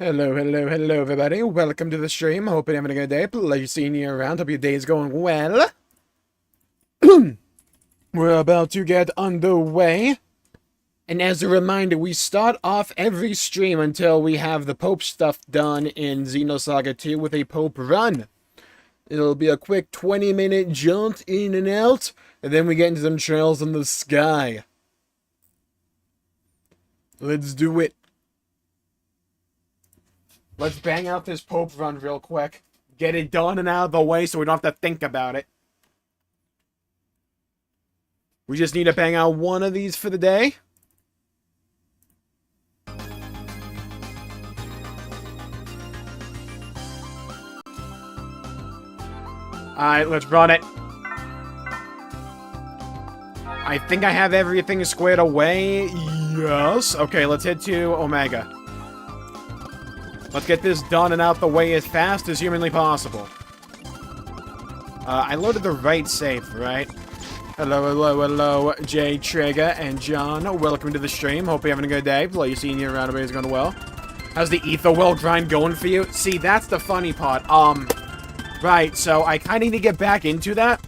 Hello, hello, hello, everybody. Welcome to the stream. Hope you're having a good day. Pleasure seeing you around. Hope your day is going well. We're about to get underway. And as a reminder, we start off every stream until we have the Pope stuff done in Xenosaga 2 with a Pope run. It'll be a quick 20-minute jaunt in and out, and then we get into some trails in the sky. Let's do it. Let's bang out this Pope run real quick. Get it done and out of the way so we don't have to think about it. We just need to bang out one of these for the day. Alright, let's run it. I think I have everything squared away. Yes. Okay, let's head to Omega. Let's get this done and out the way as fast as humanly possible. I loaded the right save, right? Hello, hello, hello, Jay, Trigger, and John. Welcome to the stream. Hope you're having a good day. Pleasure seeing you around. Everybody's going well. How's the Ether Well grind going for you? See, that's the funny part. Right, so I kind of need to get back into that.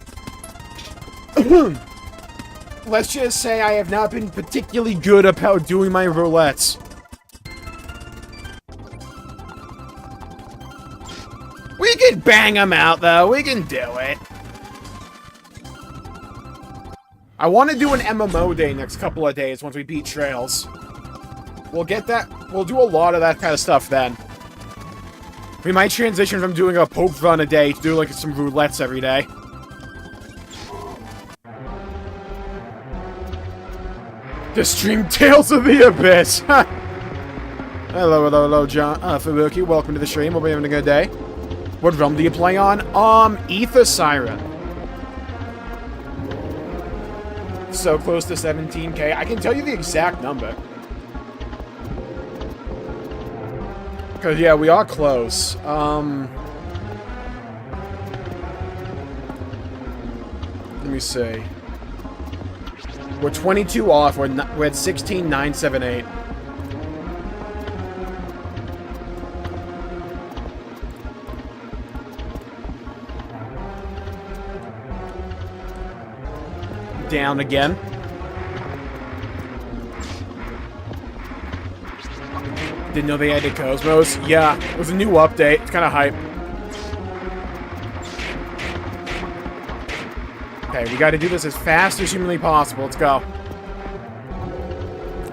Let's just say I have not been particularly good about doing my roulettes. We can bang them out, though. We can do it. I want to do an MMO day next couple of days once we beat Trails. We'll get that. We'll do a lot of that kind of stuff then. We might transition from doing a Pope run a day to do, like, some roulettes every day. To stream Tales of the Abyss. Hello, hello, hello, John. Fubuki, welcome to the stream. Hope you're having a good day. What realm do you play on? Ether Siren. So close to 17k. I can tell you the exact number. Because, yeah, we are close. Let me see. We're 22 off. We're at 16,978. Down again. Didn't know they added Cosmos. Yeah, it was a new update. It's kind of hype. Okay, we got to do this as fast as humanly possible. Let's go.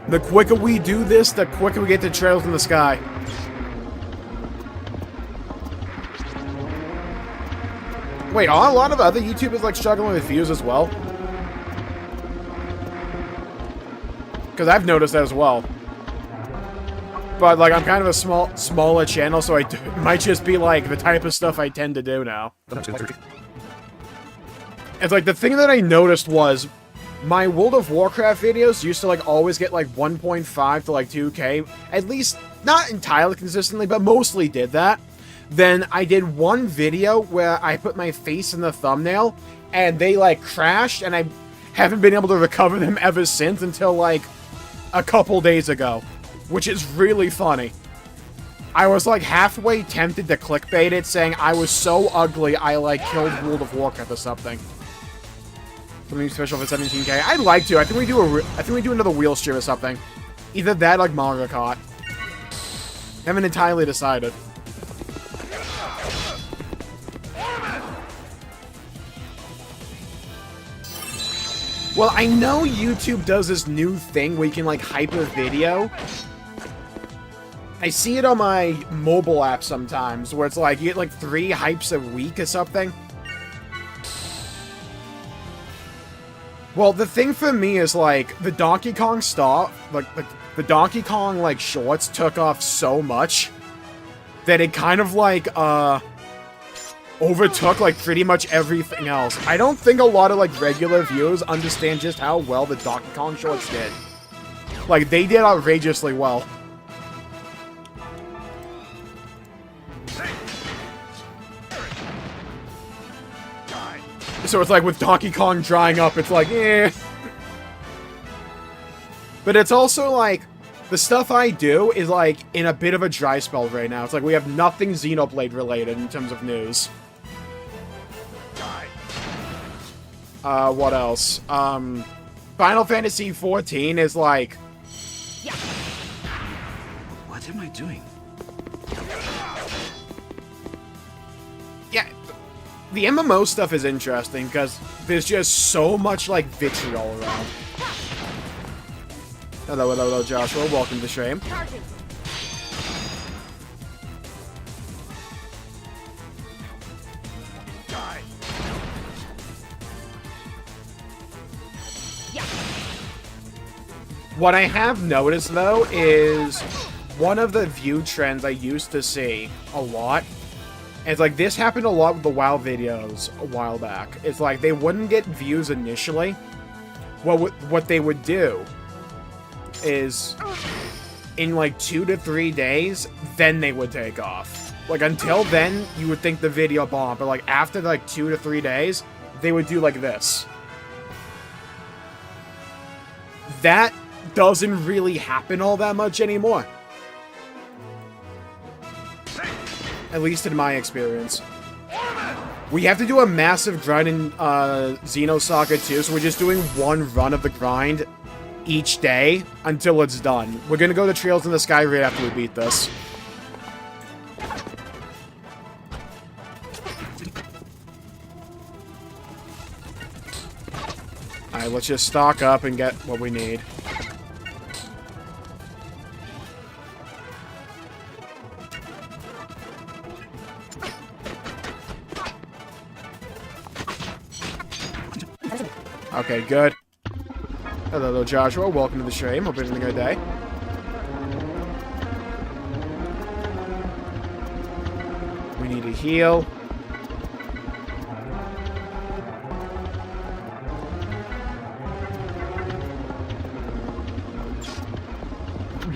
The quicker we do this, the quicker we get to Trails in the Sky. Wait, are a lot of other YouTubers like struggling with views as well? Because I've noticed that as well. But, like, I'm kind of a smaller channel, so it might just be, like, the type of stuff I tend to do now. It's like, the thing that I noticed was, my World of Warcraft videos used to, like, always get, like, 1.5 to, like, 2k. At least, not entirely consistently, but mostly did that. Then I did one video where I put my face in the thumbnail, and they, like, crashed, and I haven't been able to recover them ever since until, like, a couple days ago. Which is really funny. I was, like, halfway tempted to clickbait it, saying I was so ugly I, like, killed World of Warcraft or something. Something special for 17k. I'd like to. I think we do another wheel stream or something. Either that or, like, Mario Kart. Haven't entirely decided. Well, I know YouTube does this new thing where you can, like, hype a video. I see it on my mobile app sometimes, where it's like, you get, like, 3 hypes a week or something. Well, the thing for me is, like, the Donkey Kong stuff, like the Donkey Kong, like, shorts took off so much that it kind of, like, overtook, like, pretty much everything else. I don't think a lot of, like, regular viewers understand just how well the Donkey Kong shorts did. Like, they did outrageously well. So it's like with Donkey Kong drying up, it's like, eh. But it's also like, The stuff I do is, like, in a bit of a dry spell right now. It's like we have nothing Xenoblade related in terms of news. What else? Final Fantasy XIV is, like... What am I doing? Yeah, the MMO stuff is interesting, because there's just so much, like, vitriol around. Hello, hello, hello, Joshua. Welcome to the stream. What I have noticed, though, is one of the view trends I used to see a lot. And it's like, this happened a lot with the WoW videos a while back. It's like, they wouldn't get views initially. What they would do is, in like 2 to 3 days, then they would take off. Like, until then, you would think the video bombed. But like, after like 2 to 3 days, they would do like this. That doesn't really happen all that much anymore. At least in my experience. We have to do a massive grind in Xenosaga 2, so we're just doing one run of the grind each day until it's done. We're gonna go to Trails in the Sky right after we beat this. Alright, let's just stock up and get what we need. Okay, good. Hello, Joshua. Welcome to the stream. Hope you're having a good day. We need to heal.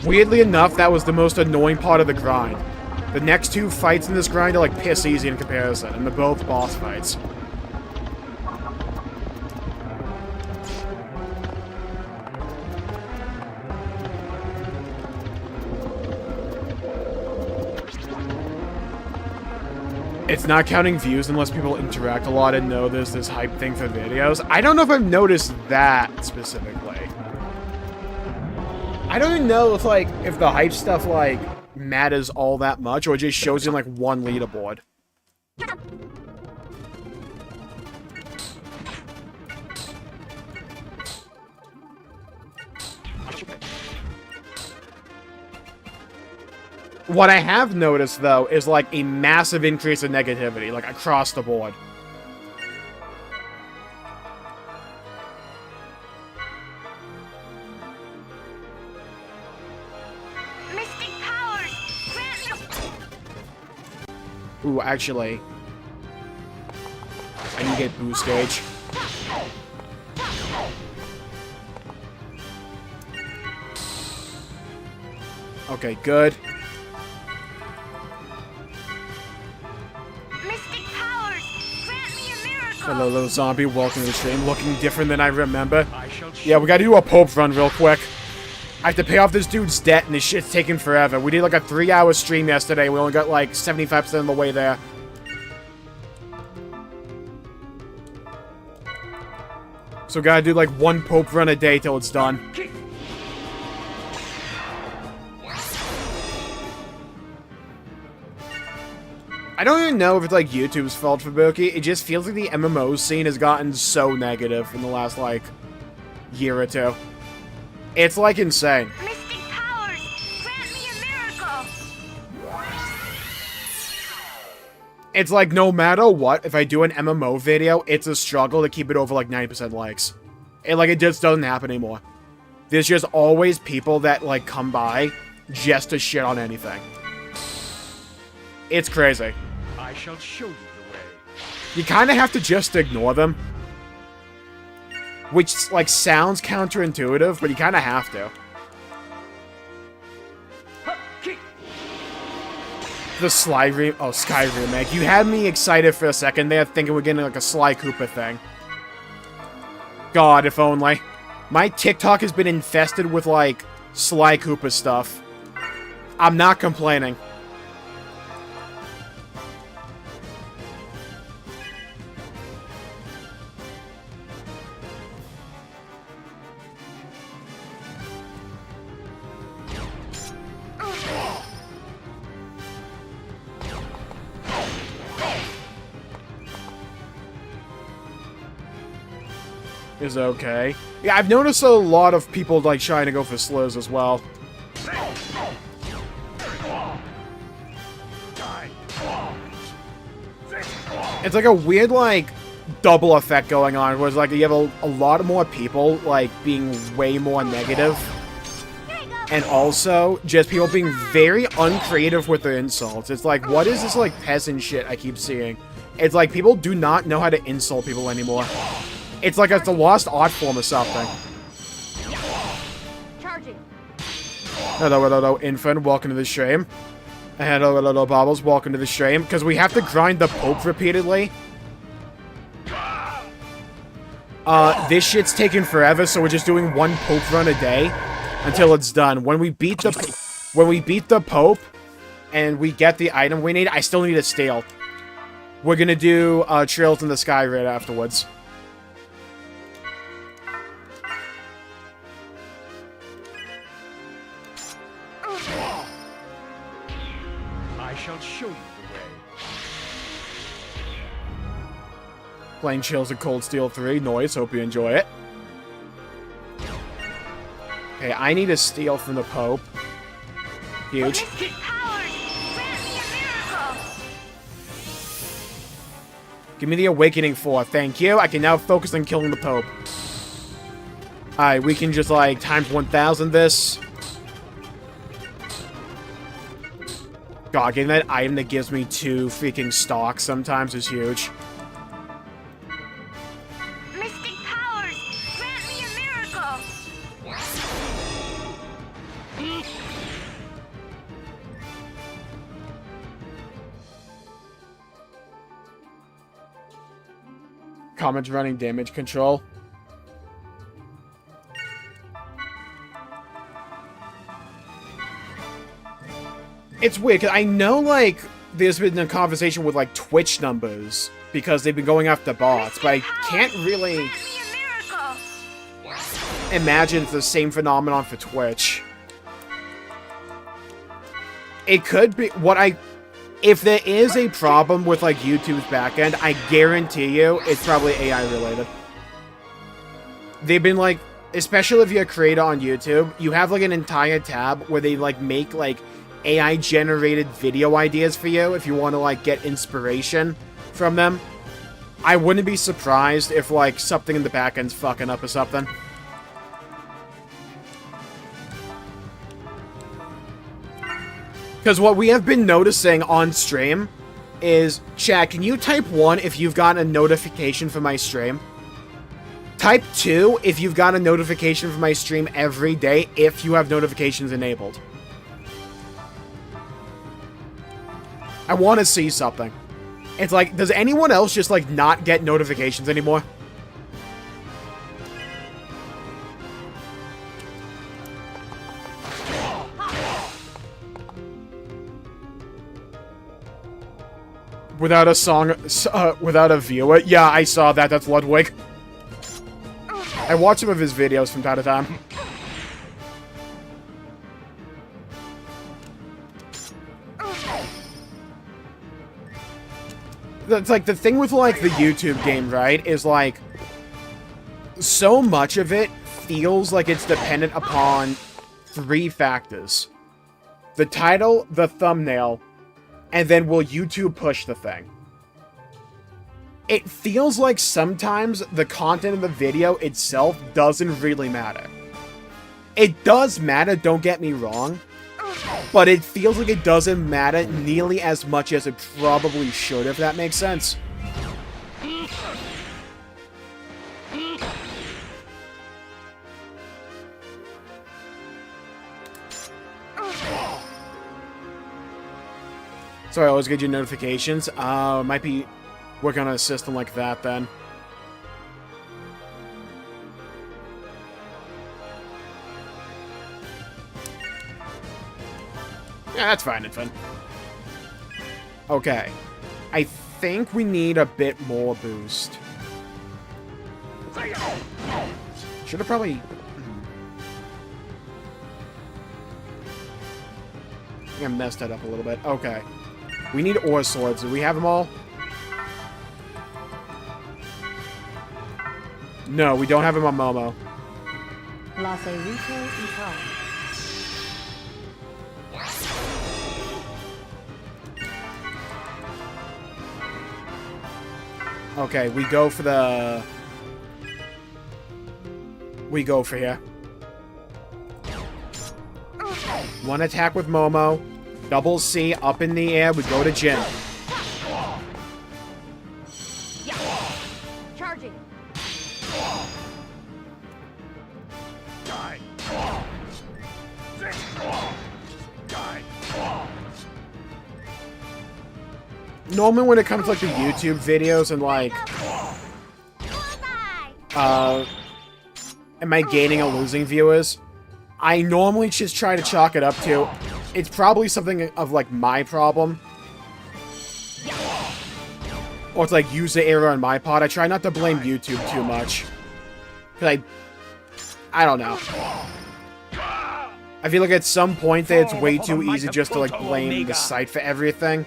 Weirdly enough, that was the most annoying part of the grind. The next 2 fights in this grind are like piss easy in comparison, and they're both boss fights. It's not counting views unless people interact a lot and know there's this hype thing for videos. I don't know if I've noticed that specifically. I don't even know if, like, if the hype stuff, like, matters all that much, or it just shows you, like, one leaderboard. What I have noticed, though, is, like, a massive increase in negativity, like, across the board. Mystic powers! Ooh, actually, I need to get boost gauge. Okay, good. Hello, little zombie. Welcome to the stream. Looking different than I remember. Yeah, we gotta do a Pope run real quick. I have to pay off this dude's debt, and this shit's taking forever. We did like a 3-hour stream yesterday. We only got like 75% of the way there. So we gotta do like 1 Pope run a day till it's done. I don't even know if it's like YouTube's fault for Buki. It just feels like the MMO scene has gotten so negative in the last like year or 2. It's like insane. Mystic powers! Grant me a miracle! It's like no matter what, if I do an MMO video, it's a struggle to keep it over like 90% likes. It just doesn't happen anymore. There's just always people that like come by just to shit on anything. It's crazy. I shall show you the way. You kind of have to just ignore them. Which, like, sounds counterintuitive, but you kind of have to. The Sky remake. You had me excited for a second there, thinking we're getting, like, a Sly Cooper thing. God, if only. My TikTok has been infested with, like, Sly Cooper stuff. I'm not complaining. Is okay. Yeah, I've noticed a lot of people like trying to go for slurs as well. It's like a weird like double effect going on, where it's like you have a lot more people like being way more negative, and also just people being very uncreative with their insults. It's like, what is this like peasant shit I keep seeing? It's like people do not know how to insult people anymore. It's like it's a lost art form or something. Charging. Hello, Infant, welcome to the stream. Hello, Bobbles, welcome to the stream. Because we have to grind the Pope repeatedly. This shit's taking forever, so we're just doing one Pope run a day until it's done. When we beat the Pope and we get the item we need, I still need a steel. We're gonna do Trails in the Sky right afterwards. I shall show you the way. Playing Chills of Cold Steel 3. Noise. Hope you enjoy it. Okay, I need a steal from the Pope. Huge. Mystic powers, grant me a miracle. Give me the Awakening 4. Thank you. I can now focus on killing the Pope. Alright, we can just, like, times 1,000 this. God, getting that item that gives me 2 freaking stocks sometimes is huge. Mystic powers, grant me a miracle. Comet's running damage control. It's weird, because I know, like, there's been a conversation with, like, Twitch numbers, because they've been going after bots, but I can't really Grant me a miracle. imagine it's the same phenomenon for Twitch. It could be, if there is a problem with, like, YouTube's backend, I guarantee you it's probably AI related. They've been, like, especially if you're a creator on YouTube, you have, like, an entire tab where they, like, make, like, AI-generated video ideas for you if you want to, like, get inspiration from them. I wouldn't be surprised if, like, something in the backend's fucking up or something. Because what we have been noticing on stream is, chat, can you type 1 if you've gotten a notification for my stream? Type 2 if you've got a notification for my stream every day if you have notifications enabled. I want to see something. It's like, does anyone else just, like, not get notifications anymore? Without a song, without a viewer? Yeah, I saw that. That's Ludwig. I watch some of his videos from time to time. That's like the thing with like the YouTube game, right? Is like so much of it feels like it's dependent upon 3 factors: the title, the thumbnail, and then will YouTube push the thing. It feels like sometimes the content of the video itself doesn't really matter. It does matter, don't get me wrong, but it feels like it doesn't matter nearly as much as it probably should, if that makes sense. So I always get your notifications. Might be working on a system like that then. Yeah, that's fine, it's fine. Okay. I think we need a bit more boost. Should have probably... I think I messed that up a little bit. Okay. We need ore swords. Do we have them all? No, we don't have them on Momo. Okay, we go for the... We go for here. One attack with Momo. Double C, up in the air, we go to Jin. Charging. Die. Die. Normally when it comes to like the YouTube videos and like... am I gaining or losing viewers? I normally just try to chalk it up to... It's probably something of, like, my problem. Or it's, like, user error on my part. I try not to blame YouTube too much. Because I don't know. I feel like at some point that it's way too easy just to, like, blame the site for everything.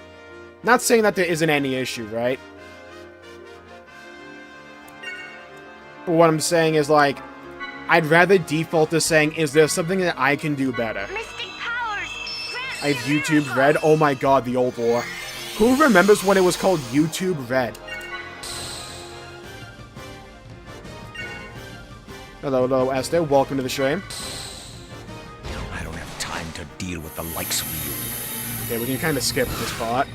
Not saying that there isn't any issue, right? But what I'm saying is, like, I'd rather default to saying, is there something that I can do better? I have YouTube Red. Oh my god, the old lore. Who remembers when it was called YouTube Red? Hello, hello, Esther. Welcome to the stream. I don't have time to deal with the likes of you. Okay, we can kind of skip this part.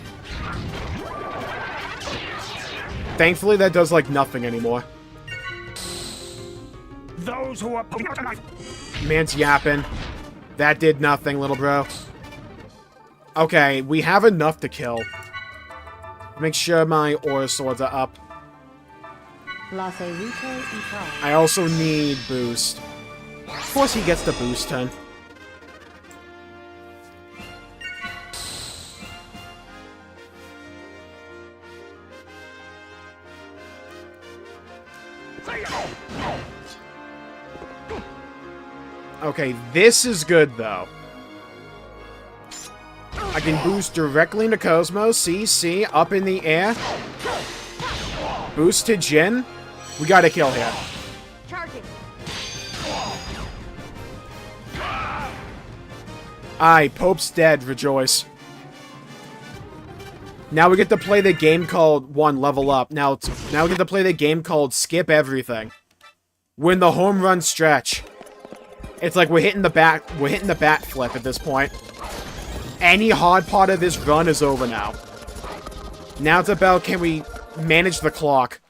Thankfully, that does, like, nothing anymore. Those who are putting out a knife. Man's yapping. That did nothing, little bro. Okay, we have enough to kill. Make sure my aura swords are up. I also need boost. Of course he gets the boost turn. Okay, this is good though. I can boost directly into Cosmo. CC up in the air. Boost to Jin. We got a kill here. Charging. Aye, Pope's dead. Rejoice. Now we get to play the game called Level Up. Now we get to play the game called Skip Everything. We're in the home run stretch. It's like we're hitting the bat flip at this point. Any hard part of this run is over now. Now it's about, can we manage the clock?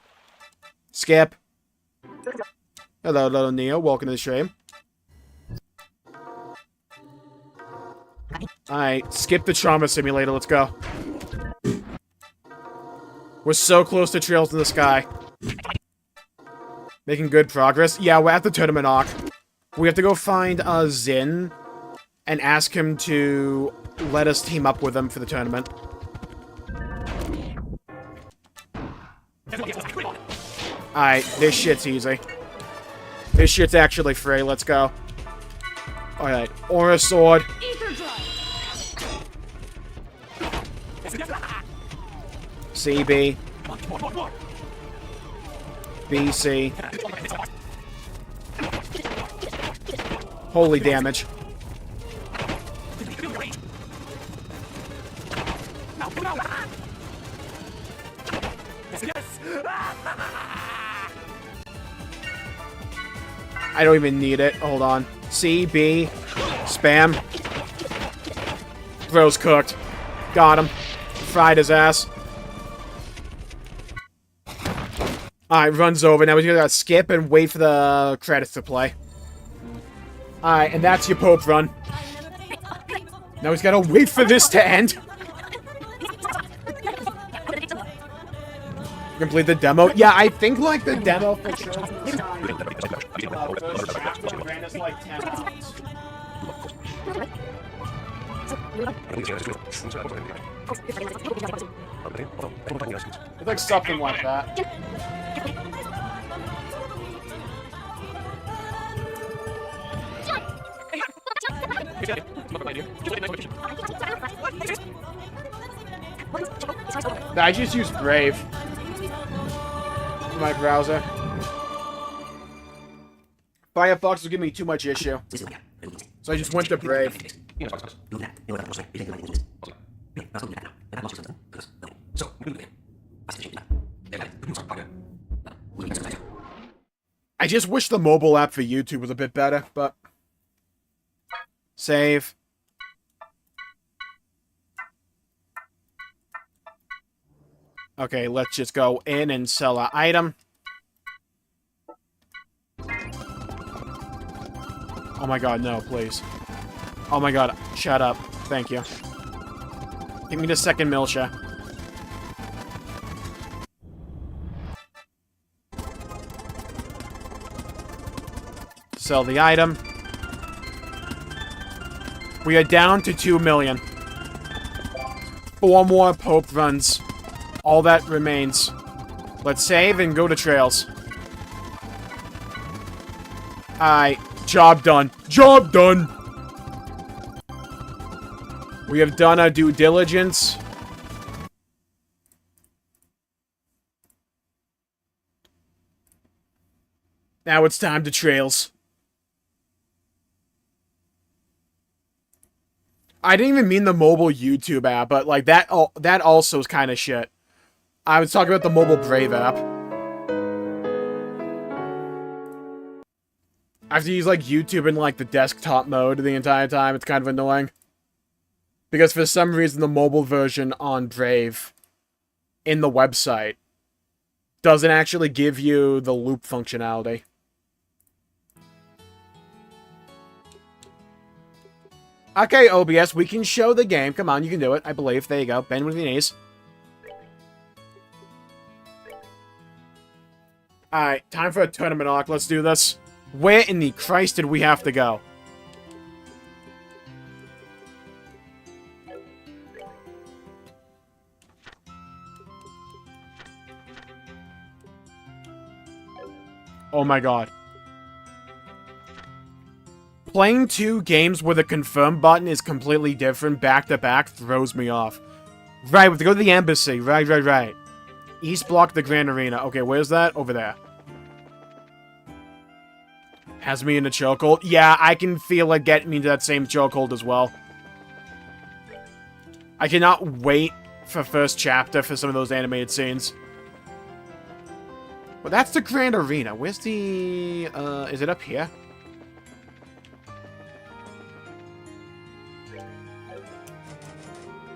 Skip. Hello, little Neo. Welcome to the stream. Alright, skip the trauma simulator. Let's go. We're so close to Trails in the Sky. Making good progress. Yeah, we're at the tournament arc. We have to go find Zin and ask him to let us team up with him for the tournament. Alright, this shit's easy. This shit's actually free. Let's go. Alright, Aura Sword. CB. BC. Holy damage. I don't even need it. Hold on. C, B, spam. Bro's cooked. Got him. Fried his ass. Alright, runs over. Now we gotta skip and wait for the credits to play. Alright, and that's your Pope run. Now he's gotta wait for this to end. Complete the demo? Yeah, I think, like, the demo for sure ran us like 10 hours. It's like something like that. I just used Brave in my browser. Firefox was giving me too much issue, so I just went to Brave. I just wish the mobile app for YouTube was a bit better, but... Save. Okay, let's just go in and sell our item. Oh my god, no, please. Oh my god, shut up. Thank you. Give me the second Milsha. Sell the item. We are down to 2 million. 4 more Pope runs. All that remains. Let's save and go to Trails. Alright. Job done. Job done! We have done our due diligence. Now it's time to Trails. I didn't even mean the mobile YouTube app, but like that also is kind of shit. I was talking about the mobile Brave app. I have to use like YouTube in like the desktop mode the entire time. It's kind of annoying. Because for some reason the mobile version on Brave in the website doesn't actually give you the loop functionality. Okay, OBS, we can show the game. Come on, you can do it. I believe. There you go. Bend with your knees. Alright, time for a tournament arc. Let's do this. Where in the Christ did we have to go? Oh my god. Playing 2 games with a confirm button is completely different back-to-back throws me off. Right, we have to go to the embassy. Right. East block the Grand Arena. Okay, where's that? Over there. Has me in a chokehold. Yeah, I can feel it get me into that same chokehold as well. I cannot wait for first chapter for some of those animated scenes. Well, that's the Grand Arena. Where's the... is it up here?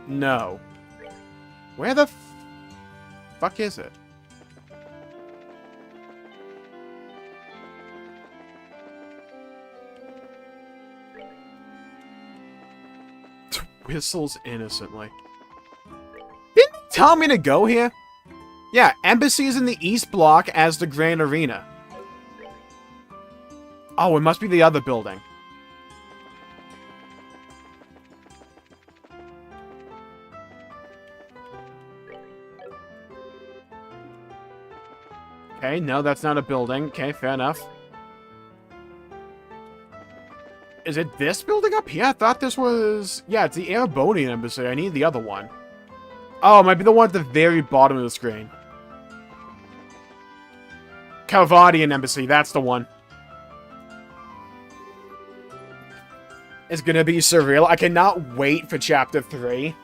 No. Where the fuck is it? Whistles innocently. Didn't you tell me to go here? Yeah, embassy is in the East Block as the Grand Arena. Oh, it must be the other building. Okay, no, that's not a building. Okay, fair enough. Is it this building up here? I thought this was... Yeah, it's the Erebonian Embassy. I need the other one. Oh, it might be the one at the very bottom of the screen. Calvadian Embassy, that's the one. It's gonna be surreal. I cannot wait for Chapter 3.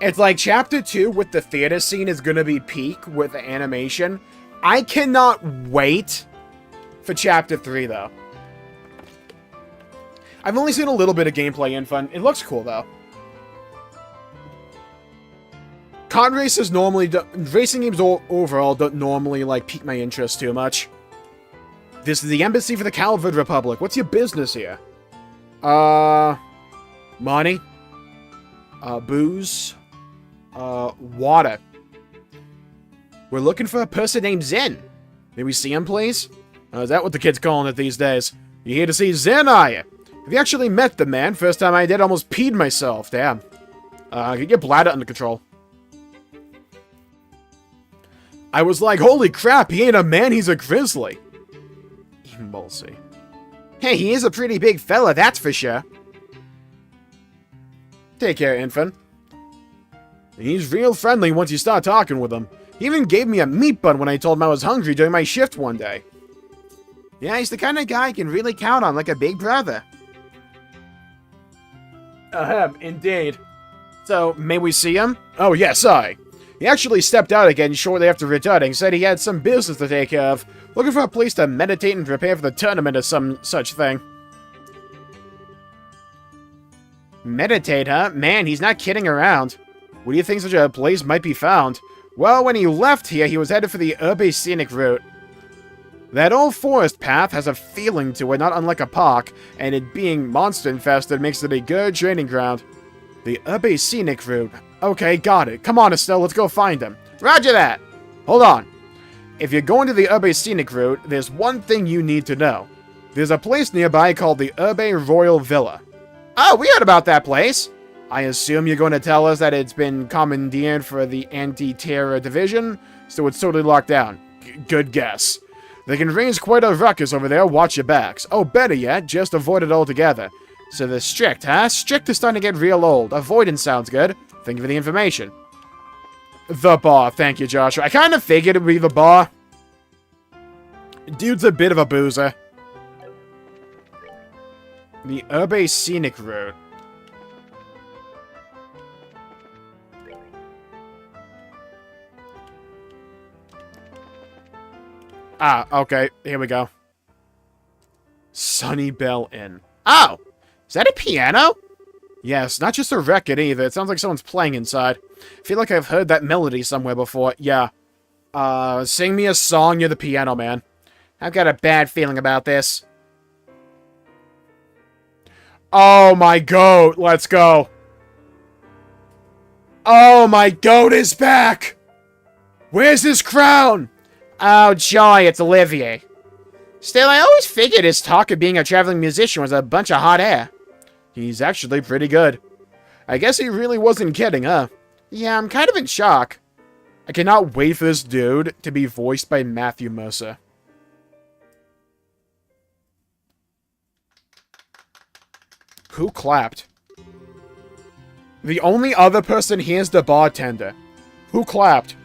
It's like Chapter 2 with the theater scene is gonna be peak with the animation. I cannot wait for Chapter 3, though. I've only seen a little bit of gameplay info. It looks cool, though. Kart races normally... Racing games overall don't normally, like, pique my interest too much. This is the Embassy for the Calvard Republic. What's your business here? Money. Booze. Water. We're looking for a person named Zen. May we see him, please? Is that what the kids calling it these days? You here to see Zen, are you? Have you actually met the man? First time I did, I almost peed myself. Damn. Get your bladder under control. I was like, holy crap, he ain't a man, he's a grizzly. Emulsy. Hey, he is a pretty big fella, that's for sure. Take care, infant. He's real friendly once you start talking with him. He even gave me a meat bun when I told him I was hungry during my shift one day. Yeah, he's the kind of guy you can really count on like a big brother. Indeed. So, may we see him? Oh, yes, He actually stepped out again shortly after returning, said he had some business to take care of, looking for a place to meditate and prepare for the tournament or some such thing. Meditate, huh? Man, he's not kidding around. Where do you think such a place might be found? Well, when he left here, he was headed for the Urbe Scenic route. That old forest path has a feeling to it, not unlike a park, and it being monster-infested makes it a good training ground. The Urbe Scenic route. Okay, got it. Come on, Estelle, let's go find him. Roger that! Hold on. If you're going to the Urbe Scenic route, there's one thing you need to know. There's a place nearby called the Urbe Royal Villa. Oh, we heard about that place! I assume you're going to tell us that it's been commandeered for the Anti-Terror Division, so it's totally locked down. Good guess. They can raise quite a ruckus over there, watch your backs. Oh, better yet, just avoid it altogether. So they're strict, huh? Strict is starting to get real old. Avoidance sounds good. Thank you for the information. The bar, thank you, Joshua. I kind of figured it would be the bar. Dude's a bit of a boozer. The Urbe Scenic route. Ah, okay. Here we go. Sunnybell Inn. Oh! Is that a piano? Yes, not just a record either. It sounds like someone's playing inside. I feel like I've heard that melody somewhere before. Yeah. Sing me a song, you're the piano man. I've got a bad feeling about this. Oh, my goat. Let's go. Oh, my goat is back. Where's his crown? Oh, joy, it's Olivier. Still, I always figured his talk of being a traveling musician was a bunch of hot air. He's actually pretty good. I guess he really wasn't kidding, huh? Yeah, I'm kind of in shock. I cannot wait for this dude to be voiced by Matthew Mercer. Who clapped? The only other person here is the bartender. Who clapped?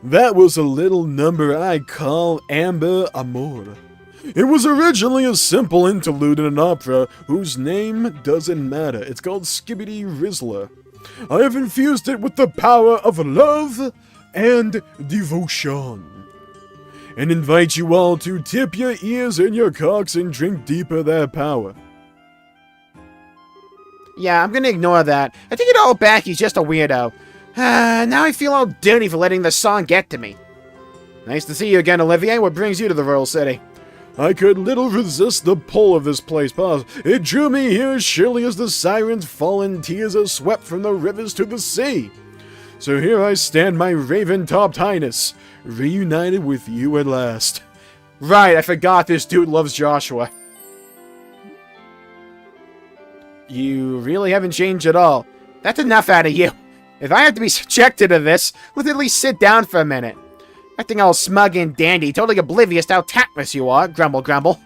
That was a little number I call Amber Amour. It was originally a simple interlude in an opera whose name doesn't matter. It's called Skibbity Rizzler. I have infused it with the power of love and devotion. And invite you all to tip your ears and your cocks and drink deeper their power. Yeah, I'm gonna ignore that. I take it all back, he's just a weirdo. Now I feel all dirty for letting the song get to me. Nice to see you again, Olivier. What brings you to the Royal City? I could little resist the pull of this place, pause. It drew me here as surely as the sirens fall and tears are swept from the rivers to the sea. So here I stand, my raven-topped highness, reunited with you at last. Right, I forgot this dude loves Joshua. You really haven't changed at all. That's enough out of you. If I have to be subjected to this, let's at least sit down for a minute. Acting all smug and dandy, totally oblivious to how tactless you are, grumble grumble.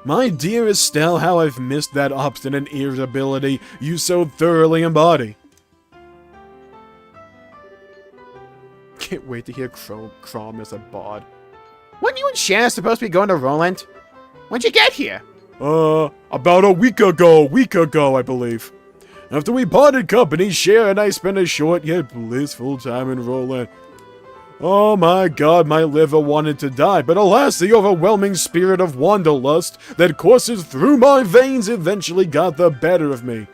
My dear Estelle, how I've missed that obstinate irritability you so thoroughly embody. Can't wait to hear Crom as a bard. Weren't you and Shanna supposed to be going to Roland? When'd you get here? About a week ago, I believe. After we parted company, Cher and I spent a short yet blissful time in Roland. Oh my god, my liver wanted to die, but alas, the overwhelming spirit of wanderlust that courses through my veins eventually got the better of me.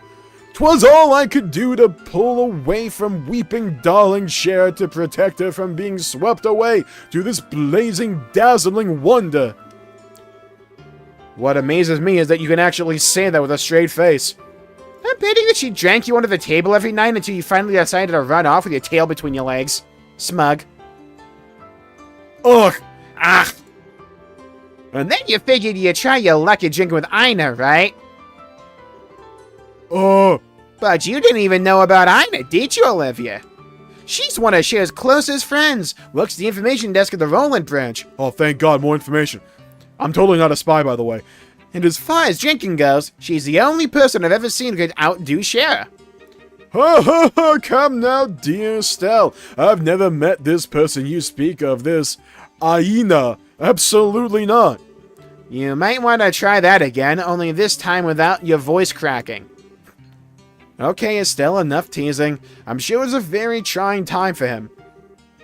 'Twas all I could do to pull away from weeping darling Cher to protect her from being swept away to this blazing, dazzling wonder. What amazes me is that you can actually say that with a straight face. I'm betting that she drank you under the table every night until you finally decided to run off with your tail between your legs. Smug. Ugh. Ah. And then you figured you'd try your luck at drinking with Ina, right? Oh, But you didn't even know about Ina, did you, Olivia? She's one of Cher's closest friends. Works the information desk at the Roland branch. oh, thank God, more information. I'm totally not a spy, by the way. And as far as drinking goes, she's the only person I've ever seen who could outdo Cher. Ha ha ha, come now, dear Estelle. I've never met this person you speak of, this Aina. Absolutely not. You might want to try that again, only this time without your voice cracking. Okay, Estelle, enough teasing. I'm sure it was a very trying time for him.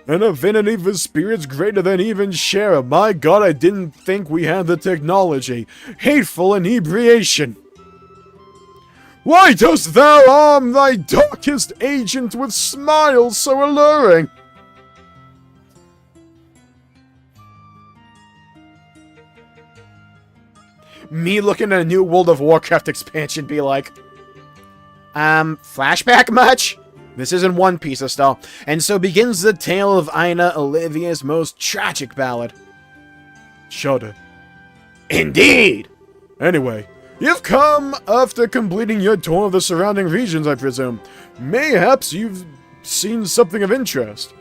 An affinity for spirits greater than even Cher. My God, I didn't think we had the technology. Hateful inebriation. Why dost thou arm thy darkest agent with smiles so alluring? Me looking at a new World of Warcraft expansion be like, Flashback much? this isn't One Piece, Estelle. And so begins the tale of Ina, Olivia's most tragic ballad. Shudder. Indeed! Anyway, you've come after completing your tour of the surrounding regions, I presume. Mayhaps you've seen something of interest.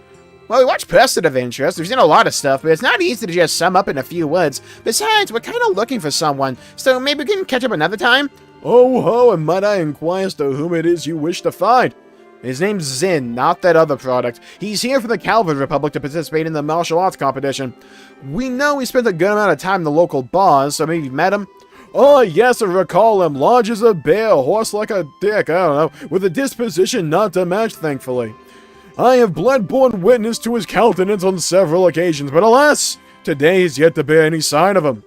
Well, we watched Person of Interest. We've seen a lot of stuff, but it's not easy to just sum up in a few words. Besides, we're kind of looking for someone, so maybe we can catch up another time? Oh ho, and might I inquire as to whom it is you wish to find? His name's Zin, not that other product. He's here for the Calvin Republic to participate in the martial arts competition. We know he spent a good amount of time in the local bars, so maybe you've met him? Oh yes, I recall him. Large as a bear, horse like a dick, I don't know, with a disposition not to match, thankfully. I have blood-borne witness to his countenance on several occasions, but alas, today he's yet to bear any sign of him.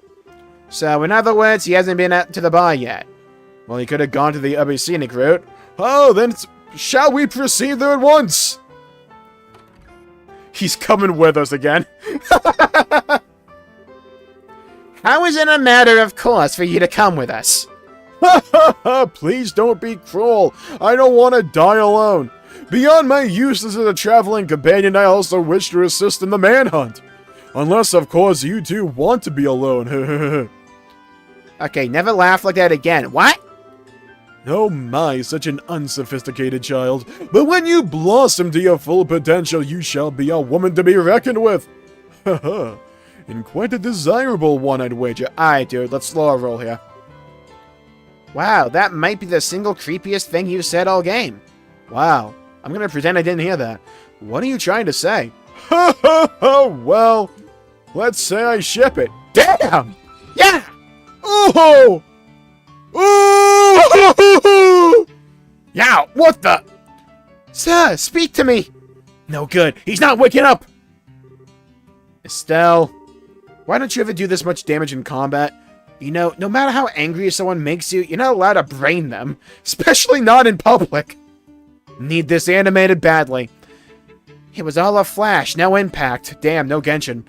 So, in other words, he hasn't been out to the bar yet. Well, he could have gone to the Abbey Scenic route. Oh, then shall we proceed there at once? He's coming with us again. How is it a matter of course for you to come with us? Ha ha ha! Please don't be cruel. I don't want to die alone. Beyond my uses as a traveling companion, I also wish to assist in the manhunt. Unless, of course, you two want to be alone. Okay, never laugh like that again. What? Oh my, such an unsophisticated child. But when you blossom to your full potential, you shall be a woman to be reckoned with. Haha. And quite a desirable one, I'd wager. Alright, dude, let's slow our roll here. Wow, that might be the single creepiest thing you've said all game. Wow. I'm gonna pretend I didn't hear that. What are you trying to say? Ha ha ha! Well, let's say I ship it. Damn! Yeah! Oh! Oh! Yeah, what the? Sir, speak to me! No good. He's not waking up! Estelle, Why don't you ever do this much damage in combat? you know, no matter how angry someone makes you, you're not allowed to brain them. Especially not in public. Need this animated badly. It was all a flash, no impact. Damn, no Genshin.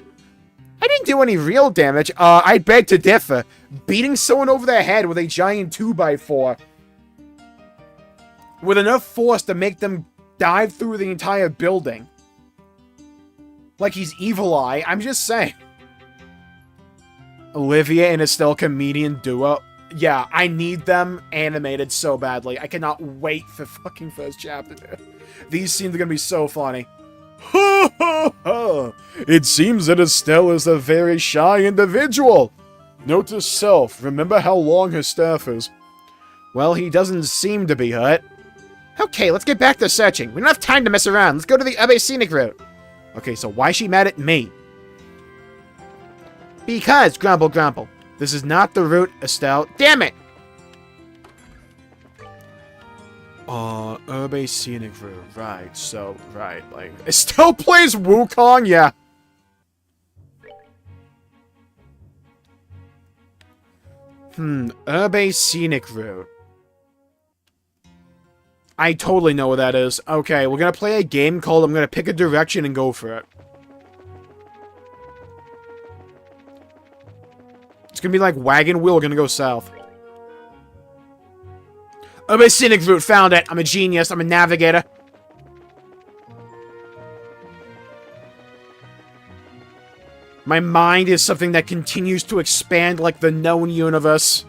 I didn't do any real damage. I beg to differ. Beating someone over the head with a giant 2x4. With enough force to make them dive through the entire building. Like he's Evil Eye. I'm just saying. Olivia and Estelle comedian duo. Yeah, I need them animated so badly. I cannot wait for fucking first chapter. These scenes are gonna be so funny. Ha ha ha! It seems that Estelle is a very shy individual. Note to self, remember how long her staff is. Well, he doesn't seem to be hurt. Okay, let's get back to searching. We don't have time to mess around. Let's go to the Abbey Scenic route. Okay, so why is she mad at me? Because, grumble, grumble. This is not the route, Estelle. Damn it! Abbey Scenic route, right, so, right, like... Estelle plays Wukong, yeah. Abbey Scenic route. I totally know what that is. Okay, we're gonna play a game called I'm gonna pick a direction and go for it. It's gonna be like Wagon Wheel, we're gonna go south. Abbey Scenic route, found it. I'm a genius, I'm a navigator. My mind is something that continues to expand like the known universe.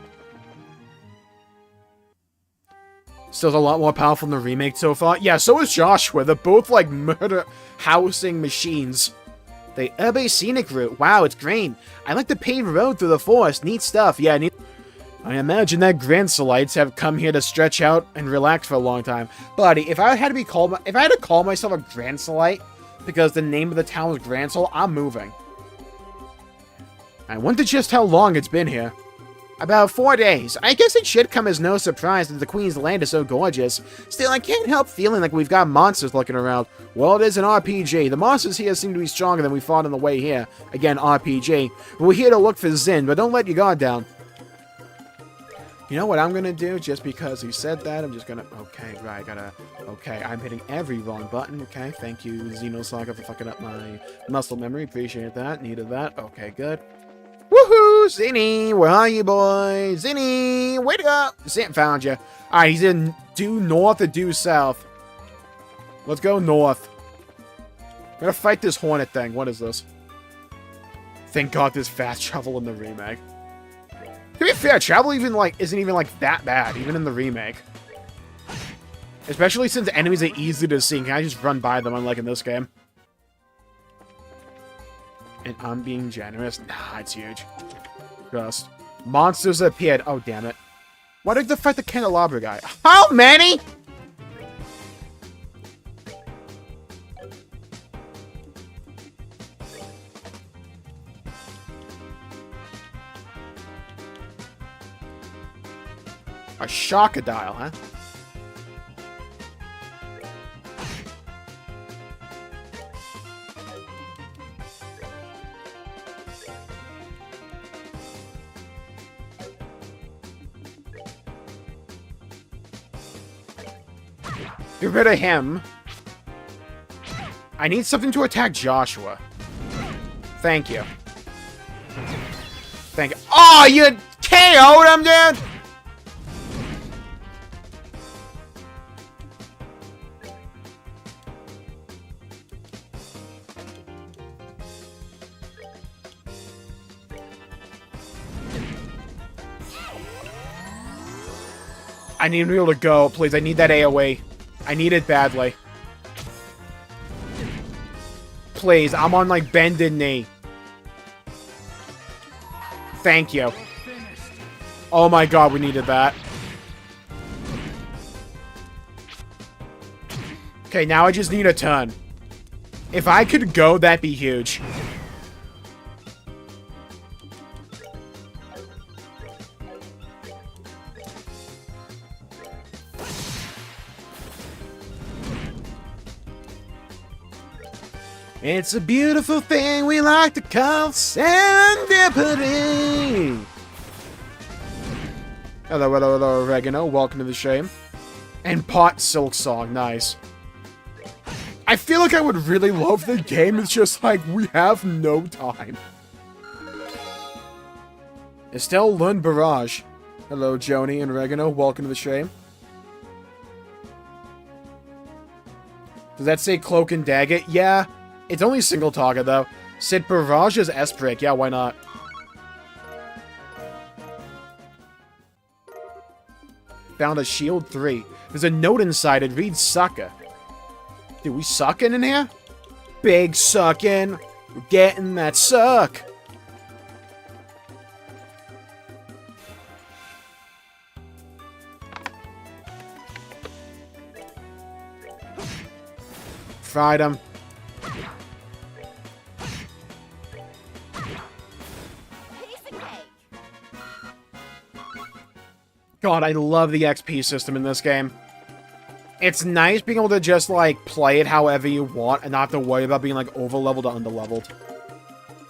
Still a lot more powerful than the remake so far. Yeah, so is Joshua. They're both like murder housing machines. The Urbe Scenic Route. Wow, it's green. I like the paved road through the forest. Neat stuff. Yeah, neat. I imagine that Granselites have come here to stretch out and relax for a long time. Buddy, if I had to call myself a Granselite because the name of the town was Gransel, I'm moving. I wonder just how long it's been here. About 4 days. I guess it should come as no surprise that the Queen's Land is so gorgeous. Still, I can't help feeling like we've got monsters looking around. Well, it is an RPG. The monsters here seem to be stronger than we fought on the way here. Again, RPG. We're here to look for Zin, but don't let your guard down. You know what I'm gonna do? Just because he said that, I'm just gonna... Okay, right, Okay, I'm hitting every wrong button. Okay, thank you, Xenosaga, for fucking up my muscle memory. Appreciate that. Needed that. Okay, good. Woohoo! Zinny! Where are you, boy? Zinny! Wake up! Zin found you. Alright, he's in due north or due south. Let's go north. I'm gonna fight this hornet thing. What is this? Thank God there's fast travel in the remake. To be fair, travel isn't even that bad, even in the remake. Especially since enemies are easy to see. Can I just run by them, unlike in this game? And I'm being generous. Nah, it's huge. Just. Monsters appeared. Oh, damn it. Why did they fight the candelabra guy? How many? A Shockadile, huh? Get rid of him. I need something to attack Joshua. Thank you. Thank you. Oh, you KO'd him, dude! I need to be able to go, please. I need that AoE. I need it badly. Please, I'm on, like, bended knee. Thank you. Oh my god, we needed that. Okay, now I just need a turn. If I could go, that'd be huge. It's a beautiful thing we like to call serendipity. Hello, hello, hello, Oregano. Welcome to the stream. And Pot Silk Song. Nice. I feel like I would really love the game. It's just like, we have no time. Estelle Lund Barrage. Hello, Joni and Oregano. Welcome to the stream. Does that say Cloak and Dagger? Yeah. It's only single target, though. Sid Barrage's S-Break. Yeah, why not? Found a shield 3. There's a note inside. It reads sucker. Dude, we sucking in here? Big sucking. We're getting that suck. Fried him. God, I love the XP system in this game. It's nice being able to just, like, play it however you want and not have to worry about being, like, over-leveled or under-leveled.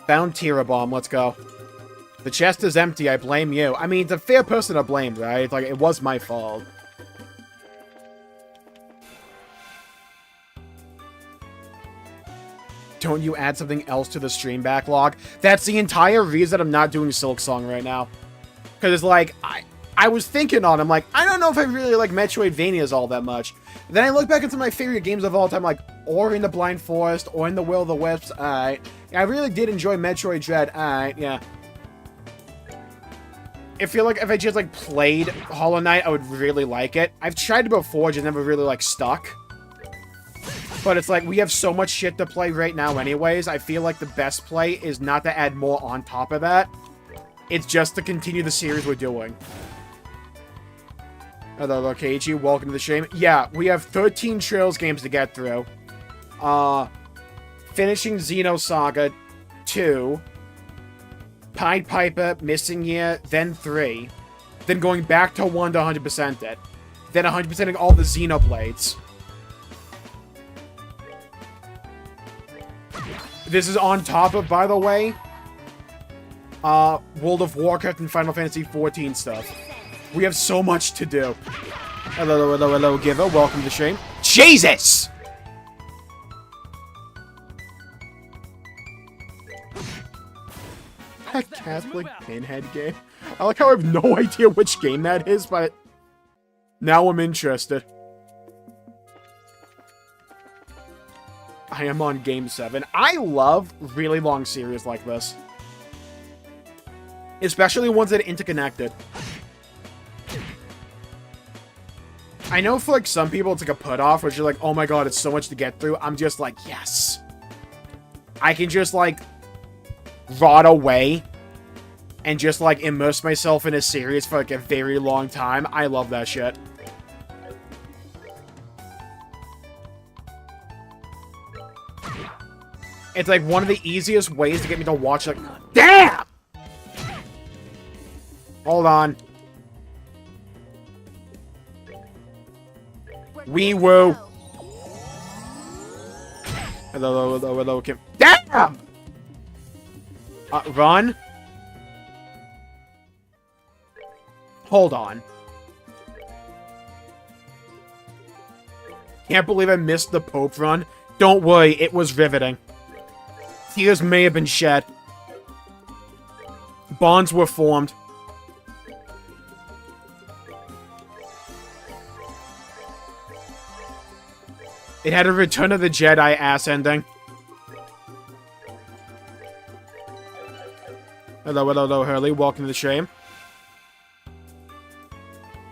Found Tira Bomb, let's go. The chest is empty, I blame you. I mean, it's a fair person to blame, right? Like, it was my fault. Don't you add something else to the stream backlog? That's the entire reason I'm not doing Silk Song right now. Because it's like, I was thinking on, I'm like, I don't know if I really like Metroidvanias all that much. Then I look back into my favorite games of all time, like Ori and the Blind Forest, or in the Will of the Wisps. Alright. I really did enjoy Metroid Dread. Alright, yeah. I feel like if I just, like, played Hollow Knight, I would really like it. I've tried it before, just never really, like, stuck. But it's like, we have so much shit to play right now anyways. I feel like the best play is not to add more on top of that. It's just to continue the series we're doing. Hello, Keiji. Welcome to the stream. Yeah, we have 13 Trails games to get through. Finishing Xenosaga 2. Pied Piper, Missing Year, then 3. Then going back to 1 to 100% it. Then 100%ing all the Xenoblades. This is on top of, by the way, World of Warcraft and Final Fantasy XIV stuff. We have so much to do. Hello, hello, hello, Giver. Welcome to the stream. Jesus! That Catholic Pinhead game. I like how I have no idea which game that is, but now I'm interested. I am on game 7. I love really long series like this. Especially ones that are interconnected. I know for, like, some people it's like a put-off, which you're like, oh my god, it's so much to get through. I'm just like, yes. I can just, like, rot away and just, like, immerse myself in a series for, like, a very long time. I love that shit. It's, like, one of the easiest ways to get me to watch, like, damn! Hold on. Wee woo. Hello, hello, hello, Kim. Damn! Run? Hold on. Can't believe I missed the Pope run. Don't worry, it was riveting. Tears may have been shed. Bonds were formed. It had a Return of the Jedi ass ending. Hello, hello, hello, Hurley. Welcome to the stream.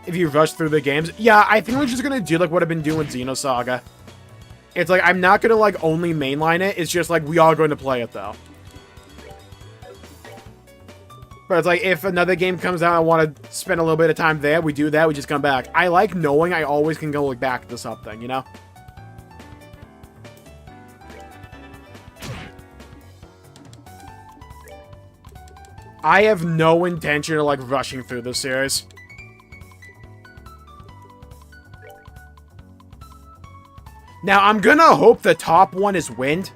If you rush through the games. Yeah, I think we're just gonna do, like, what I've been doing with Xenosaga. It's like, I'm not gonna, like, only mainline it. It's just, like, we are going to play it, though. But it's like, if another game comes out, I want to spend a little bit of time there, we do that, we just come back. I like knowing I always can go, like, back to something, you know? I have no intention of, like, rushing through this series. Now, I'm gonna hope the top one is wind.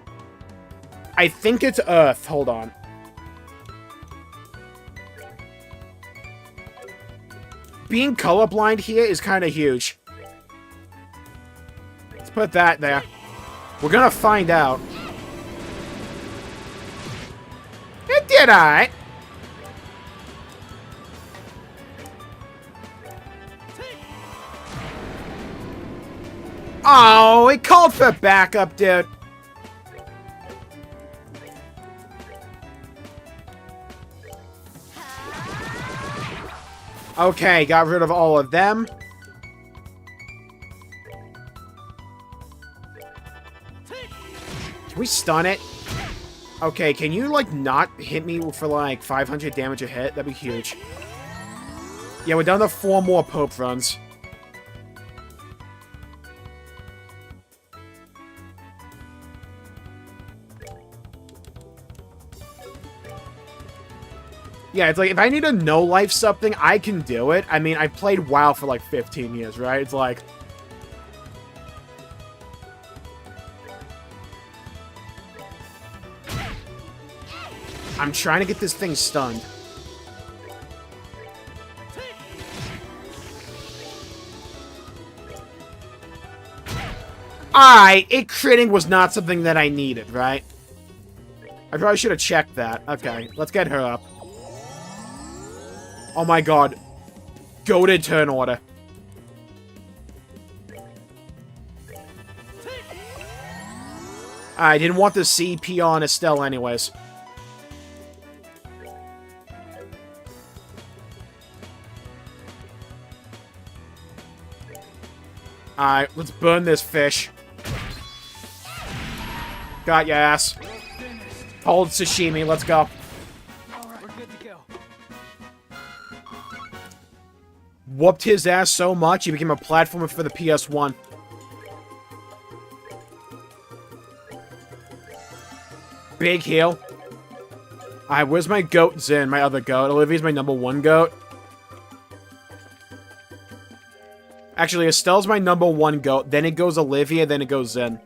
I think it's earth. Hold on. Being colorblind here is kind of huge. Let's put that there. We're gonna find out. It did alright. Oh, it called for backup, dude. Okay, got rid of all of them. Can we stun it? Okay, can you, like, not hit me for, like, 500 damage a hit? That'd be huge. Yeah, we're down to 4 more Pope runs. Yeah, it's like, if I need to no-life something, I can do it. I mean, I played WoW for, like, 15 years, right? It's like... I'm trying to get this thing stunned. Alright, it critting was not something that I needed, right? I probably should have checked that. Okay, let's get her up. Oh my god. Goated turn order. I didn't want to see Pia on Estelle anyways. Alright, let's burn this fish. Got your ass. Hold sashimi, let's go. Alright, we're good to go. Whooped his ass so much, he became a platformer for the PS1. Big heal. Alright, where's my goat Zin, my other goat? Olivia's my number 1 goat. Actually, Estelle's my number 1 goat, then it goes Olivia, then it goes Zin.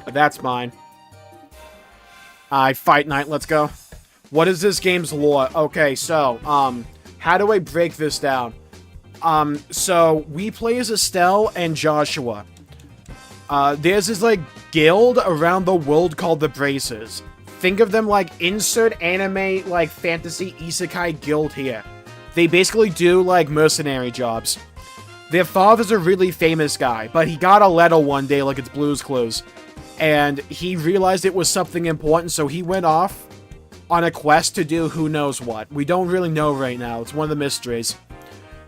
But that's mine. Alright, Fight Night, let's go. What is this game's lore? Okay, so, how do I break this down? So, we play as Estelle and Joshua. There's this, like, guild around the world called the Braces. Think of them like insert anime, like, fantasy isekai guild here. They basically do, like, mercenary jobs. Their father's a really famous guy, but he got a letter one day like it's Blue's Clues. And he realized it was something important, so he went off on a quest to do who knows what. We don't really know right now. It's one of the mysteries.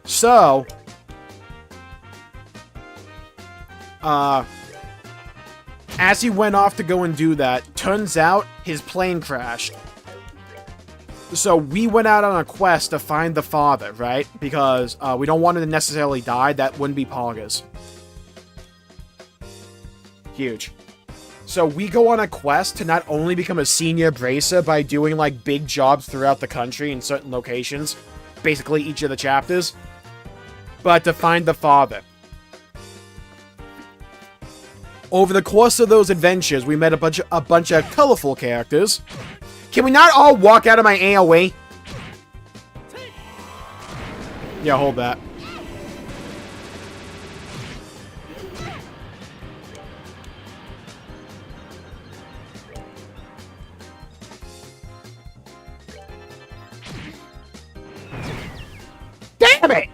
So, as he went off to go and do that, turns out his plane crashed. So we went out on a quest to find the father, right? Because we don't want him to necessarily die. That wouldn't be Poggers. Huge. So we go on a quest to not only become a senior bracer by doing, like, big jobs throughout the country in certain locations, basically each of the chapters, but to find the father. Over the course of those adventures, we met a bunch of colorful characters. Can we not all walk out of my AoE? Yeah, hold that. Damn it!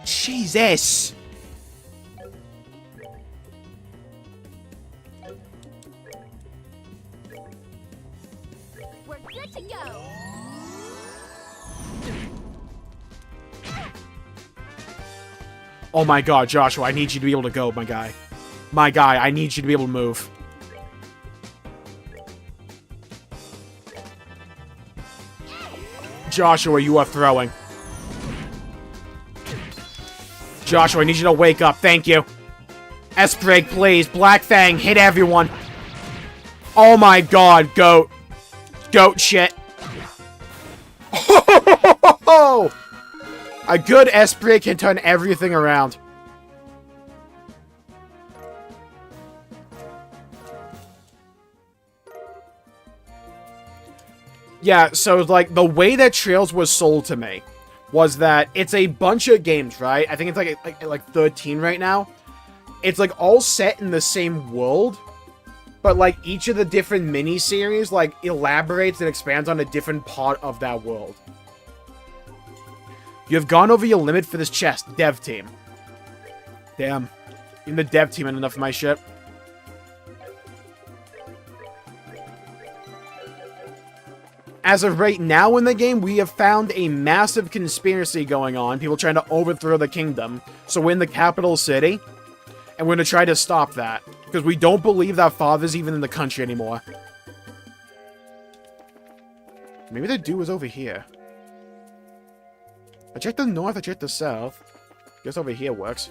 Jesus! We're good to go. Oh my god, Joshua, I need you to be able to go, my guy. My guy, I need you to be able to move. Joshua, you are throwing. Joshua, I need you to wake up. Thank you. S-Break, please. Black Fang, hit everyone. Oh my god, goat. Goat shit. A good S-Break can turn everything around. Yeah, so, like, the way that Trails was sold to me was that it's a bunch of games, right? I think it's like 13 right now. It's, like, all set in the same world, but, like, each of the different mini-series, like, elaborates and expands on a different part of that world. You have gone over your limit for this chest, dev team. Damn. Even the dev team had enough of my shit. As of right now in the game, we have found a massive conspiracy going on. People trying to overthrow the kingdom. So we're in the capital city. And we're going to try to stop that. Because we don't believe that father's even in the country anymore. Maybe the dude was over here. I checked the north, I checked the south. Guess over here works.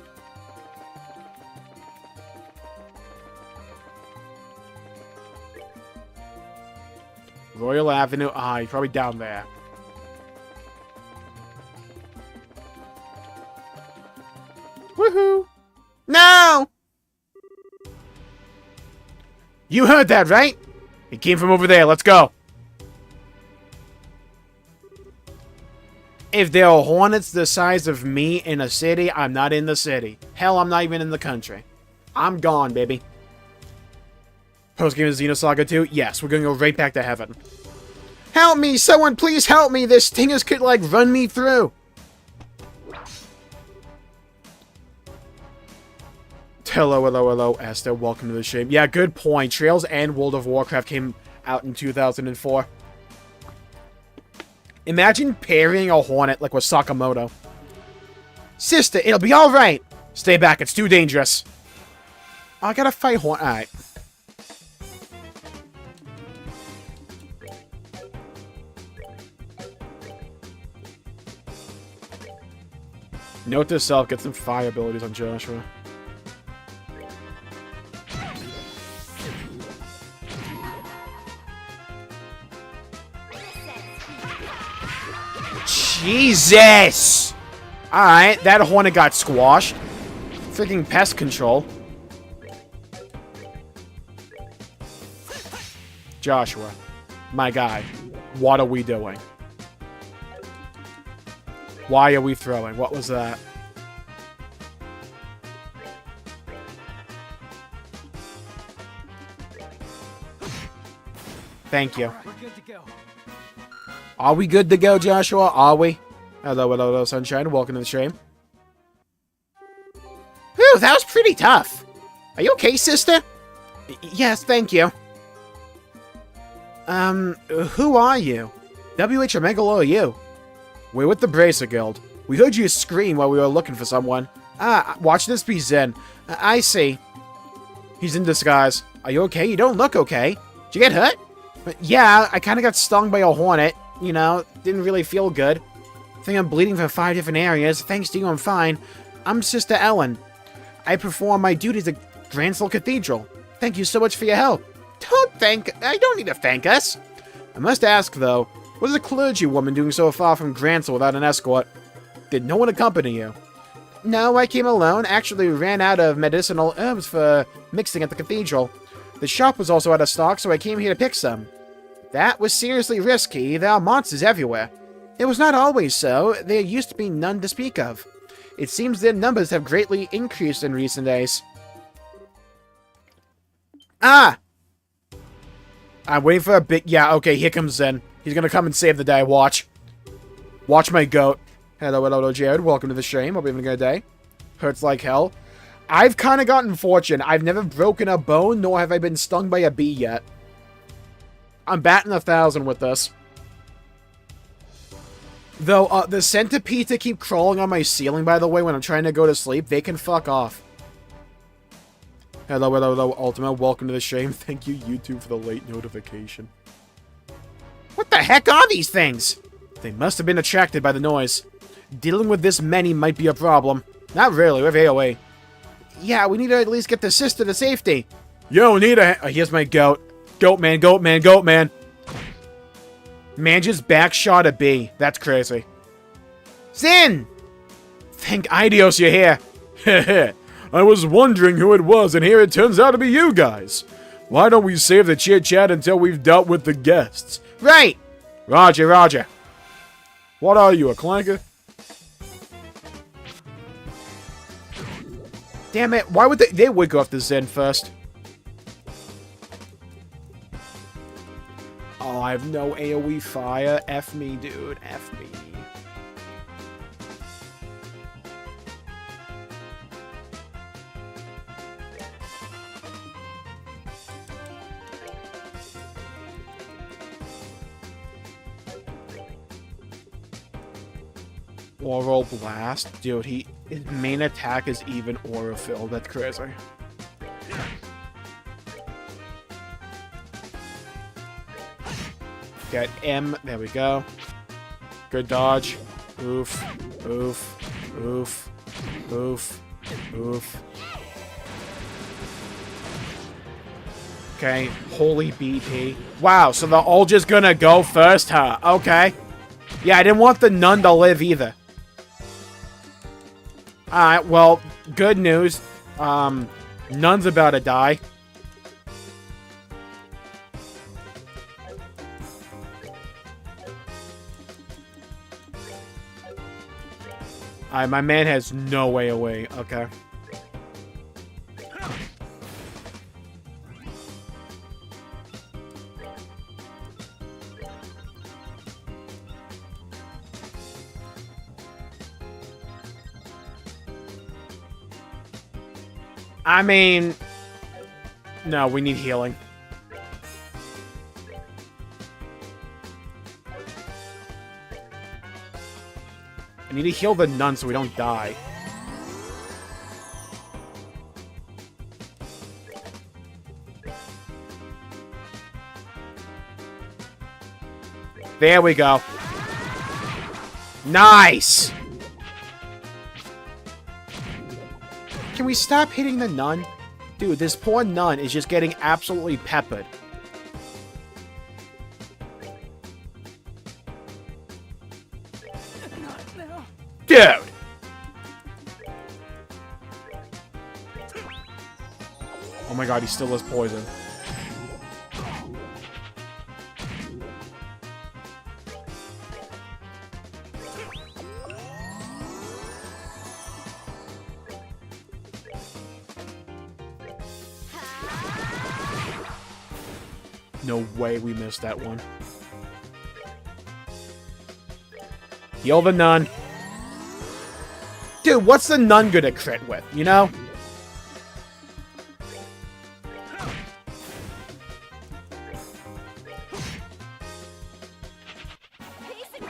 Royal Avenue. Ah, he's probably down there. Woohoo! No! You heard that, right? It came from over there. Let's go. If there are hornets the size of me in a city, I'm not in the city. Hell, I'm not even in the country. I'm gone, baby. Post-game of Xenosaga 2? Yes, we're gonna go right back to heaven. Help me! Someone please help me! This thing could, like, run me through! Hello, hello, hello, Esther. Welcome to the stream. Yeah, good point. Trails and World of Warcraft came out in 2004. Imagine parrying a Hornet like with Sakamoto. Sister, it'll be alright. Stay back, it's too dangerous. I gotta fight Hornet. Alright. Note to self, get some fire abilities on Joshua. Jesus! Alright, that Hornet got squashed. Freaking pest control. Joshua, my guy, what are we doing? Why are we throwing? What was that? Thank you. We're good to go. Are we good to go, Joshua? Are we? Hello, hello, hello, Sunshine. Welcome to the stream. Whew, that was pretty tough. Are you okay, sister? Yes, thank you. Who are you? WH Omega are you? We're with the Bracer Guild. We heard you scream while we were looking for someone. Ah, watch this be Zen. I see. He's in disguise. Are you okay? You don't look okay. Did you get hurt? Yeah, I kind of got stung by a Hornet. You know, didn't really feel good. I think I'm bleeding from 5 different areas. Thanks to you, I'm fine. I'm Sister Ellen. I perform my duties at Gransel Cathedral. Thank you so much for your help. I don't need to thank us. I must ask, though, what is a clergy woman doing so far from Gransel without an escort? Did no one accompany you? No, I came alone. Actually, we ran out of medicinal herbs for mixing at the cathedral. The shop was also out of stock, so I came here to pick some. That was seriously risky. There are monsters everywhere. It was not always so. There used to be none to speak of. It seems their numbers have greatly increased in recent days. Ah! I'm waiting for a big... Yeah, okay, here comes Zen. He's gonna come and save the day. Watch. Watch my goat. Hello, hello, hello, Jared. Welcome to the stream. Hope you're having a good day. Hurts like hell. I've kind of gotten fortune. I've never broken a bone, nor have I been stung by a bee yet. I'm batting 1,000 with this. Though, the centipedes that keep crawling on my ceiling, by the way, when I'm trying to go to sleep, they can fuck off. Hello, hello, hello, Ultima. Welcome to the stream. Thank you, YouTube, for the late notification. What the heck are these things? They must have been attracted by the noise. Dealing with this many might be a problem. Not really, we have AOA. Yeah, we need to at least get the sister to safety. Yo, need a... Oh, here's my goat. Goat man, goat man, goat man. Man just backshot a bee. That's crazy. Sin! Thank Idios you're here. Heh I was wondering who it was, and here it turns out to be you guys. Why don't we save the chit-chat until we've dealt with the guests? Right! Roger, roger. What are you, a clanker? Damn it, why would they would go after Zen first. Oh, I have no AoE fire. F me, dude. F me. Aural Blast? Dude, his main attack is even aura filled. That's crazy. Get M. There we go. Good dodge. Oof. Oof. Oof. Oof. Oof. Okay. Holy BP. Wow, so they're all just gonna go first, huh? Okay. Yeah, I didn't want the nun to live either. Alright, well, good news. Nun's about to die. Alright, my man has no way away. Okay. I mean... No, we need healing. I need to heal the nun so we don't die. There we go. Nice! Can we stop hitting the nun? Dude, this poor nun is just getting absolutely peppered. Dude! Oh my god, he still has poison. No way we missed that one. Heal the nun. Dude, what's the nun gonna crit with, you know?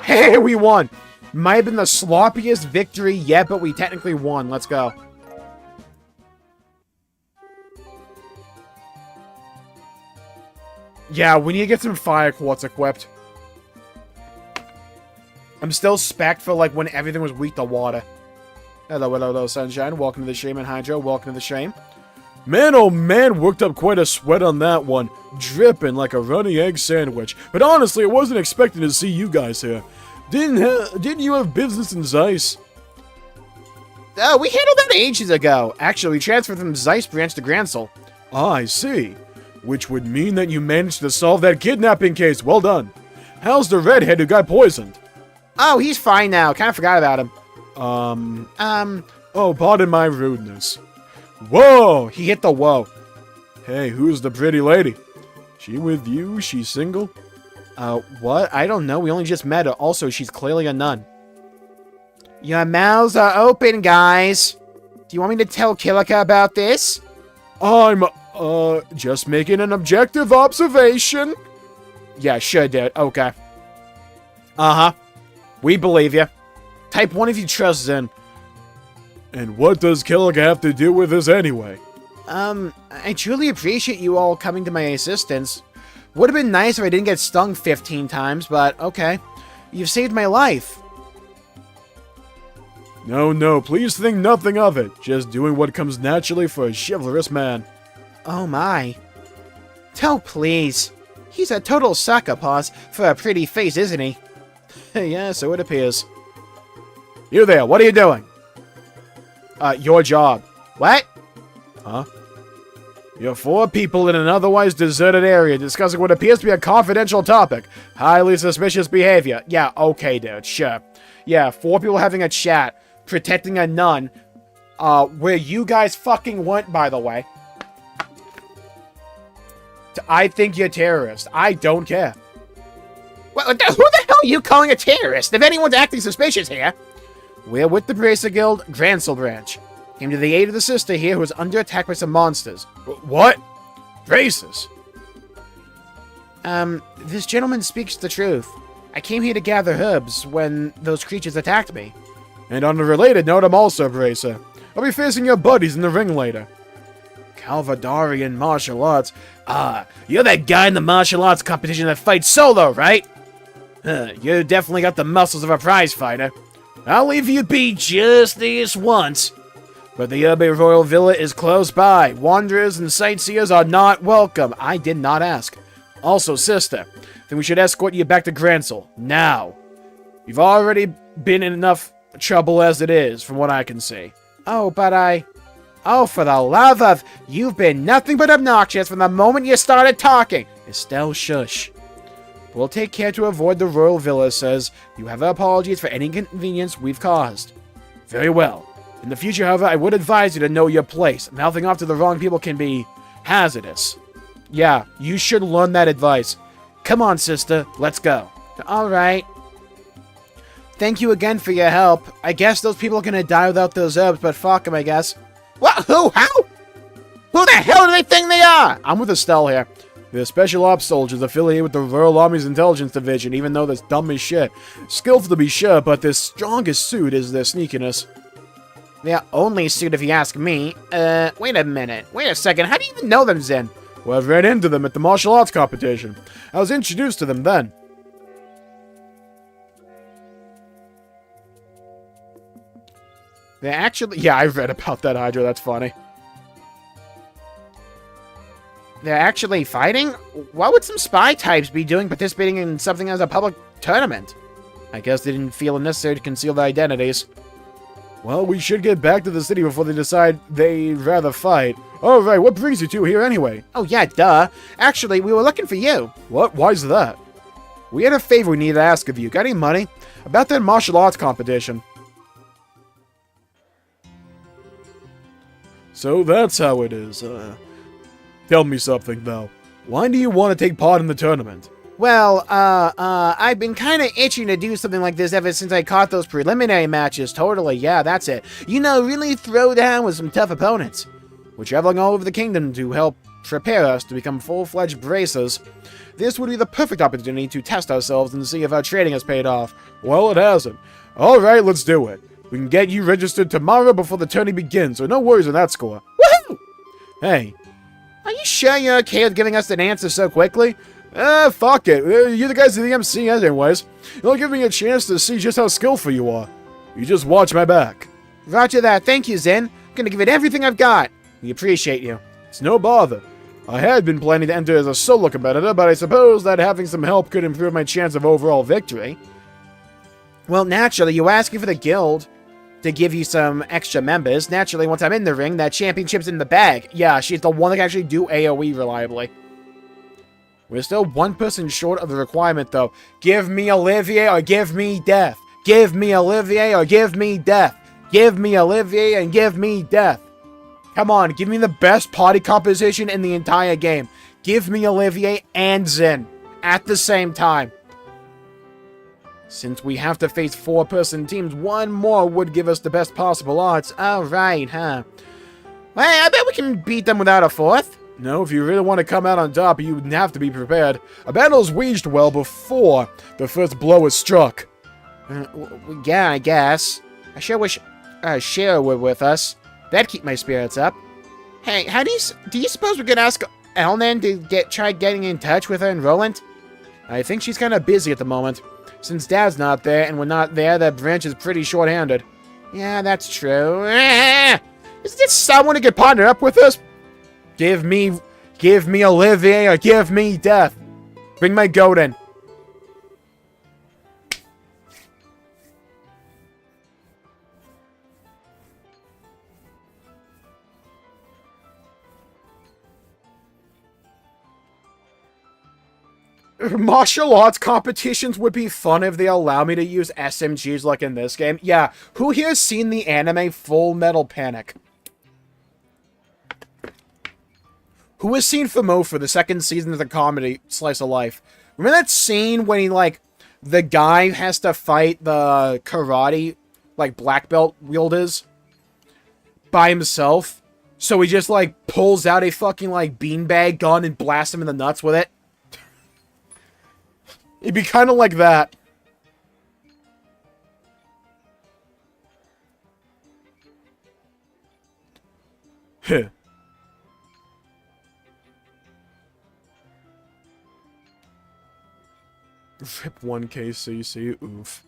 Hey, we won! Might have been the sloppiest victory yet, but we technically won. Let's go. Yeah, we need to get some fire quartz equipped. I'm still spec'd for, like, when everything was weak to water. Hello, hello, hello, Sunshine. Welcome to the stream, and Hydro, welcome to the stream. Man, oh man, worked up quite a sweat on that one. Dripping like a runny egg sandwich. But honestly, I wasn't expecting to see you guys here. Didn't you have business in Zeiss? Oh, we handled that ages ago. Actually, we transferred from Zeiss branch to Gransel. Ah, I see. Which would mean that you managed to solve that kidnapping case. Well done. How's the redhead who got poisoned? Oh, he's fine now. Kind of forgot about him. Oh, pardon my rudeness. Whoa! He hit the whoa. Hey, who's the pretty lady? She with you? She single? What? I don't know. We only just met her. Also, she's clearly a nun. Your mouths are open, guys. Do you want me to tell Kilika about this? I'm, just making an objective observation. Yeah, sure, dude. Okay. Uh-huh. We believe you. Type 1 if you trust Zen. And what does Killick have to do with this anyway? I truly appreciate you all coming to my assistance. Would have been nice if I didn't get stung 15 times, but okay. You've saved my life. No, please think nothing of it. Just doing what comes naturally for a chivalrous man. Oh my. Oh, please. He's a total sucker, Paws, for a pretty face, isn't he? Yeah, so it appears. You there, what are you doing? Your job. What? Huh? You're 4 people in an otherwise deserted area discussing what appears to be a confidential topic. Highly suspicious behavior. Yeah, okay, dude, sure. Yeah, 4 people having a chat, protecting a nun, where you guys fucking went, by the way. I think you're terrorists. I don't care. Well, who the hell are you calling a terrorist? If anyone's acting suspicious here. We're with the Bracer Guild, Gransel branch. Came to the aid of the sister here who was under attack by some monsters. What? Braces? This gentleman speaks the truth. I came here to gather herbs when those creatures attacked me. And on a related note, I'm also a Bracer. I'll be facing your buddies in the ring later. Calvadarian martial arts. You're that guy in the martial arts competition that fights solo, right? You definitely got the muscles of a prize fighter. I'll leave you be just this once. But the Urbe Royal Villa is close by. Wanderers and sightseers are not welcome. I did not ask. Also, sister, then we should escort you back to Gransel. Now. You've already been in enough trouble as it is, from what I can see. Oh, but Oh, for the love of... You've been nothing but obnoxious from the moment you started talking. Estelle, shush. We'll take care to avoid the Royal Villa, says. You have apologies for any inconvenience we've caused. Very well. In the future, however, I would advise you to know your place. Mouthing off to the wrong people can be hazardous. Yeah, you should learn that advice. Come on, sister. Let's go. All right. Thank you again for your help. I guess those people are gonna die without those herbs, but fuck them, I guess. What? Who? How? Who the hell do they think they are? I'm with Estelle here. They're special ops soldiers affiliated with the Royal Army's Intelligence Division, even though they're dumb as shit. Skillful to be sure, but their strongest suit is their sneakiness. Their only suit, if you ask me. Wait a minute. Wait a second. How do you even know them, Zen? Well, I've ran into them at the martial arts competition. I was introduced to them then. They're actually... Yeah, I read about that, Hydra. That's funny. They're actually fighting? What would some spy types be doing participating in something as a public tournament? I guess they didn't feel it necessary to conceal their identities. Well, we should get back to the city before they decide they'd rather fight. Oh, right, what brings you two here anyway? Oh, yeah, duh. Actually, we were looking for you. What? Why's that? We had a favor we needed to ask of you. Got any money? About that martial arts competition. So that's how it is. Tell me something, though. Why do you want to take part in the tournament? Well, I've been kind of itching to do something like this ever since I caught those preliminary matches. Totally, yeah, that's it. You know, really throw down with some tough opponents. We're traveling all over the kingdom to help prepare us to become full-fledged bracers. This would be the perfect opportunity to test ourselves and see if our training has paid off. Well, it hasn't. Alright, let's do it. We can get you registered tomorrow before the tourney begins, so no worries on that score. Woohoo! Hey. Are you sure you're okay with giving us an answer so quickly? Fuck it. You're the guys at the MC anyways. It'll give me a chance to see just how skillful you are. You just watch my back. Roger that. Thank you, Zen. I'm gonna give it everything I've got. We appreciate you. It's no bother. I had been planning to enter as a solo competitor, but I suppose that having some help could improve my chance of overall victory. Well, naturally, you're asking for the guild to give you some extra members. Naturally, once I'm in the ring, that championship's in the bag. Yeah, she's the one that can actually do AoE reliably. We're still one person short of the requirement, though. Give me Olivier or give me death. Give me Olivier or give me death. Give me Olivier and give me death. Come on, give me the best party composition in the entire game. Give me Olivier and Zen at the same time. Since we have to face 4-person teams, one more would give us the best possible odds. Alright, huh? Well, I bet we can beat them without a fourth. No, if you really want to come out on top, you would have to be prepared. A battle is waged well before the first blow is struck. Yeah, I guess. I sure wish Shira were with us. That'd keep my spirits up. Hey, how do you suppose we could ask Elnan to try getting in touch with her and Roland? I think she's kind of busy at the moment. Since Dad's not there and we're not there, that branch is pretty short-handed. Yeah, that's true. Is there someone to get partnered up with us? Give me Olivier or give me death. Bring my goat in. Martial arts competitions would be fun if they allow me to use SMGs like in this game. Yeah, who here has seen the anime Full Metal Panic? Who has seen Famofa, the second season of the comedy Slice of Life? Remember that scene when he, like, the guy has to fight the karate, like, black belt wielders by himself? So he just, like, pulls out a fucking, like, beanbag gun and blasts him in the nuts with it? It'd be kind of like that. Heh. Rip 1K CC, oof.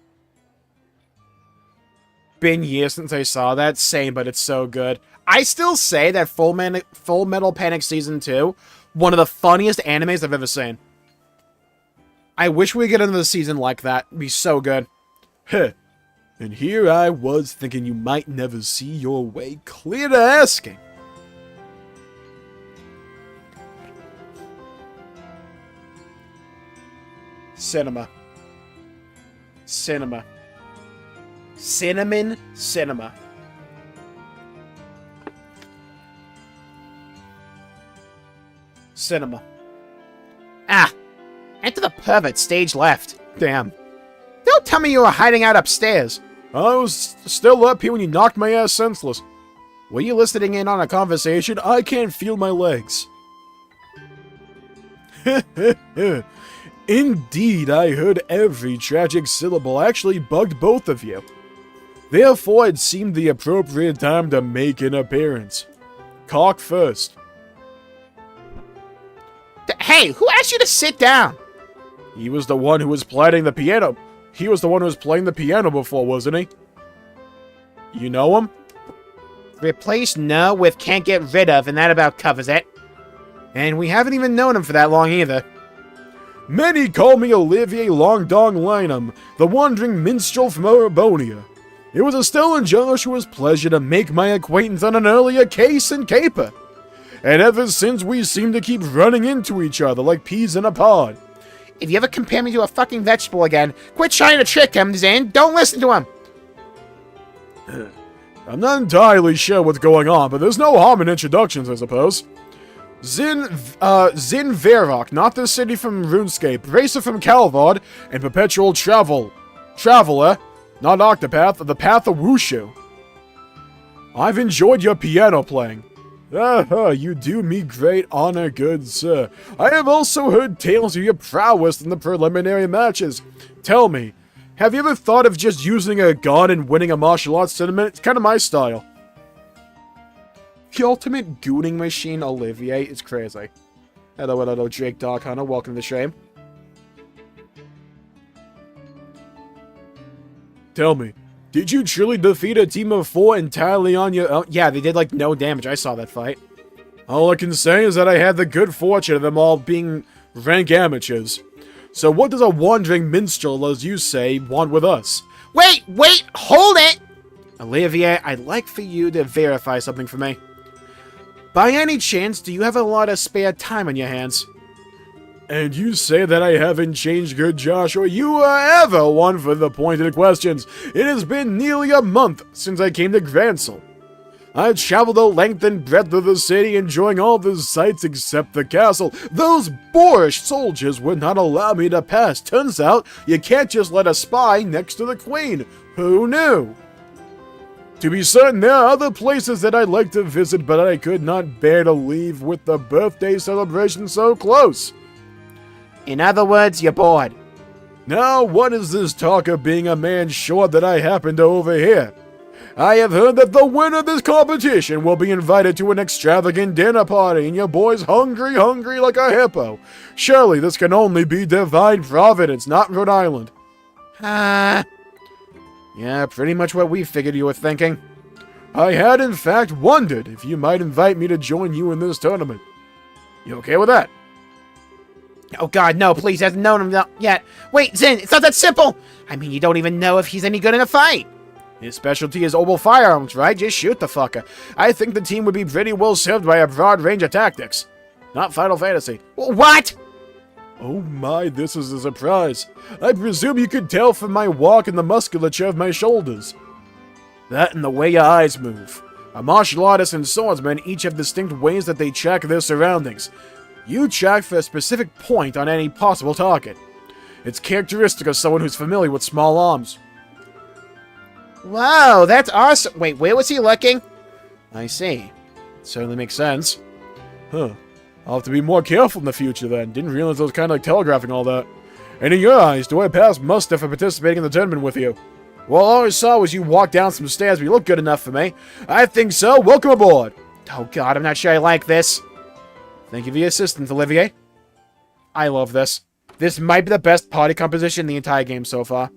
Been years since I saw that, same, but it's so good. I still say that Full Metal Panic Season 2, one of the funniest animes I've ever seen. I wish we could get another season like that. It'd be so good. Heh. And here I was thinking you might never see your way clear to asking. Cinema. Cinema. Cinnamon cinema. Cinema. Ah! Enter the pervert, stage left. Damn. Don't tell me you were hiding out upstairs. I was still up here when you knocked my ass senseless. Were you listening in on a conversation? I can't feel my legs. Indeed, I heard every tragic syllable actually bugged both of you. Therefore, it seemed the appropriate time to make an appearance. Cock first. Hey, who asked you to sit down? He was the one who was playing the piano. He was the one who was playing the piano before, wasn't he? You know him? Replace no with can't get rid of, and that about covers it. And we haven't even known him for that long either. Many call me Olivier Longdong Lineham, the wandering minstrel from Arabonia. It was a still and Joshua's pleasure to make my acquaintance on an earlier case and caper. And ever since we seem to keep running into each other like peas in a pod. If you ever compare me to a fucking vegetable again, quit trying to trick him, Zin. Don't listen to him. I'm not entirely sure what's going on, but there's no harm in introductions, I suppose. Zin Verok, not the city from RuneScape, racer from Calvard, and perpetual traveler, not Octopath, the path of Wushu. I've enjoyed your piano playing. You do me great honor, good sir. I have also heard tales of your prowess in the preliminary matches. Tell me, have you ever thought of just using a gun and winning a martial arts tournament? It's kind of my style. The ultimate gooning machine, Olivier, is crazy. Hello, Drake Dog Hunter. Welcome to the stream. Tell me, did you truly defeat a team of 4 entirely on your own? Yeah, they did, like, no damage. I saw that fight. All I can say is that I had the good fortune of them all being rank amateurs. So what does a wandering minstrel, as you say, want with us? Wait, hold it! Olivier, I'd like for you to verify something for me. By any chance, do you have a lot of spare time on your hands? And you say that I haven't changed, good Joshua. You are ever one for the pointed questions. It has been nearly a month since I came to Gransel. I traveled the length and breadth of the city, enjoying all the sights except the castle. Those boorish soldiers would not allow me to pass. Turns out, you can't just let a spy next to the queen. Who knew? To be certain, there are other places that I'd like to visit, but I could not bear to leave with the birthday celebration so close. In other words, you're bored. Now, what is this talk of being a man short that I happen to overhear? I have heard that the winner of this competition will be invited to an extravagant dinner party, and your boy's hungry like a hippo. Surely this can only be divine providence, not Rhode Island. Yeah, pretty much what we figured you were thinking. I had, in fact, wondered if you might invite me to join you in this tournament. You okay with that? Oh god, no, please, hasn't known him yet. Wait, Zin, it's not that simple! I mean, you don't even know if he's any good in a fight! His specialty is oval firearms, right? Just shoot the fucker. I think the team would be pretty well served by a broad range of tactics. Not Final Fantasy. What?! Oh my, this is a surprise. I presume you could tell from my walk and the musculature of my shoulders. That and the way your eyes move. A martial artist and swordsman each have distinct ways that they check their surroundings. You check for a specific point on any possible target. It's characteristic of someone who's familiar with small arms. Whoa, that's awesome. Wait, where was he looking? I see. Certainly makes sense. Huh. I'll have to be more careful in the future then. Didn't realize I was kind of like telegraphing all that. And in your eyes, do I pass muster for participating in the tournament with you? Well, all I saw was you walk down some stairs, but you look good enough for me. I think so. Welcome aboard. Oh god, I'm not sure I like this. Thank you for your assistance, Olivier. I love this. This might be the best party composition in the entire game so far.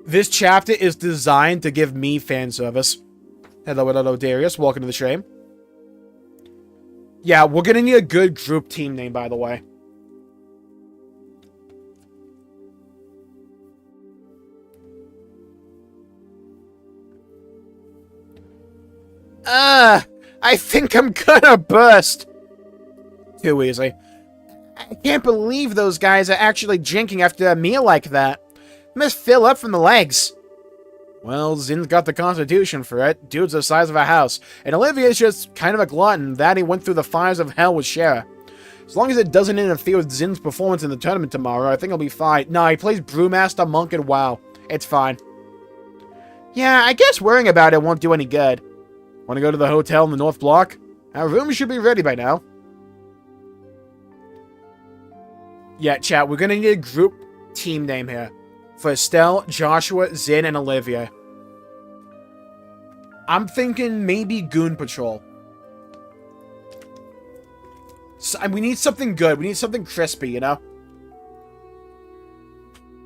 This chapter is designed to give me fan service. Hello, Darius. Welcome to the stream. Yeah, we're gonna need a good group team name, by the way. I think I'm gonna burst. Too easy. I can't believe those guys are actually drinking after a meal like that. Must fill up from the legs. Well, Zin's got the constitution for it. Dude's the size of a house. And Olivier's just kind of a glutton. That he went through the fires of hell with Shara. As long as it doesn't interfere with Zin's performance in the tournament tomorrow, I think he'll be fine. No, he plays Brewmaster, Monk, and WoW. It's fine. Yeah, I guess worrying about it won't do any good. Want to go to the hotel in the North Block? Our room should be ready by now. Yeah, chat, we're gonna need a group team name here. For Estelle, Joshua, Zin, and Olivia. I'm thinking maybe Goon Patrol. So, we need something good. We need something crispy, you know?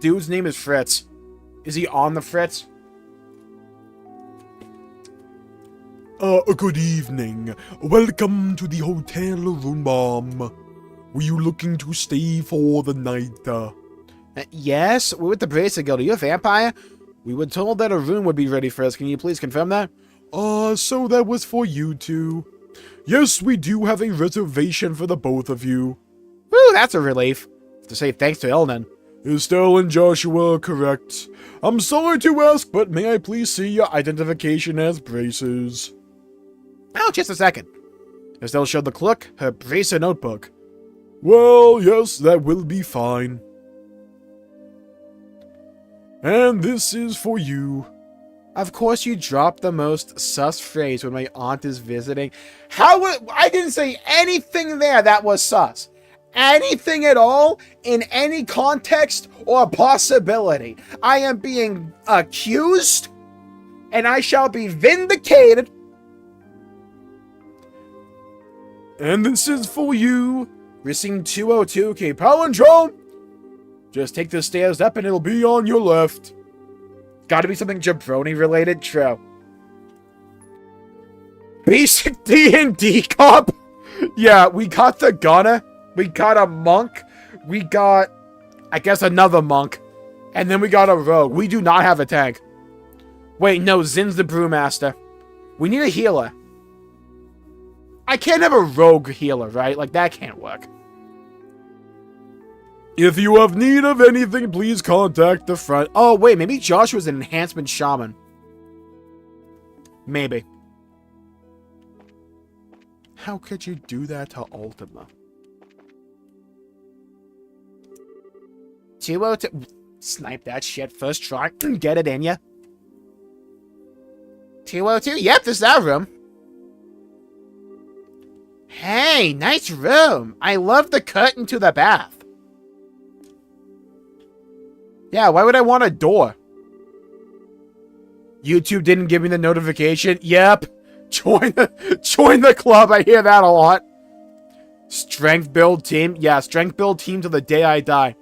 Dude's name is Fritz. Is he on the Fritz? Good evening. Welcome to the Hotel Roombom. Were you looking to stay for the night? Yes, we're with the Bracer Guild. Are you a vampire? We were told that a room would be ready for us. Can you please confirm that? So that was for you two. Yes, we do have a reservation for the both of you. Woo, that's a relief. To say thanks to Elnan. Estelle and Joshua are correct. I'm sorry to ask, but may I please see your identification as Bracers? Oh, just a second. Estelle showed the clerk her Bracer notebook. Well, yes, that will be fine. And this is for you. Of course you dropped the most sus phrase when my aunt is visiting. I didn't say anything there that was sus. Anything at all, in any context or possibility. I am being accused, and I shall be vindicated. And this is for you. Missing 202K palindrome. Just take the stairs up and it'll be on your left. Gotta be something jabroni related, true. Basic D&D comp. Yeah, we got the gunner. We got a monk. We got, I guess, another monk. And then we got a rogue. We do not have a tank. Wait, no, Zin's the brewmaster. We need a healer. I can't have a rogue healer, right? Like, that can't work. If you have need of anything, please contact the front. Oh, wait, maybe Joshua's an enhancement shaman. Maybe. How could you do that to Ultima? 202. Snipe that shit first try. Get it in ya. 202. Yep, this is our room. Hey, nice room. I love the curtain to the bath. Yeah, why would I want a door? YouTube didn't give me the notification. Yep. Join the club. I hear that a lot. Strength build team. Yeah, strength build team till the day I die.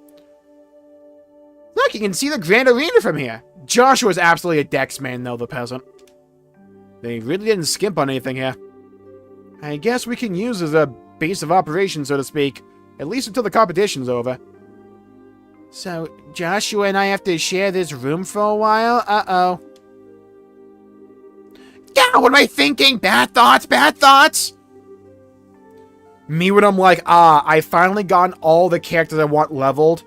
Look, you can see the Grand Arena from here. Joshua's absolutely a dex man, though, the peasant. They really didn't skimp on anything here. I guess we can use as a base of operations, so to speak. At least until the competition's over. So, Joshua and I have to share this room for a while? Uh-oh. Yeah, what am I thinking? Bad thoughts, bad thoughts! Me when I'm like, I finally gotten all the characters I want leveled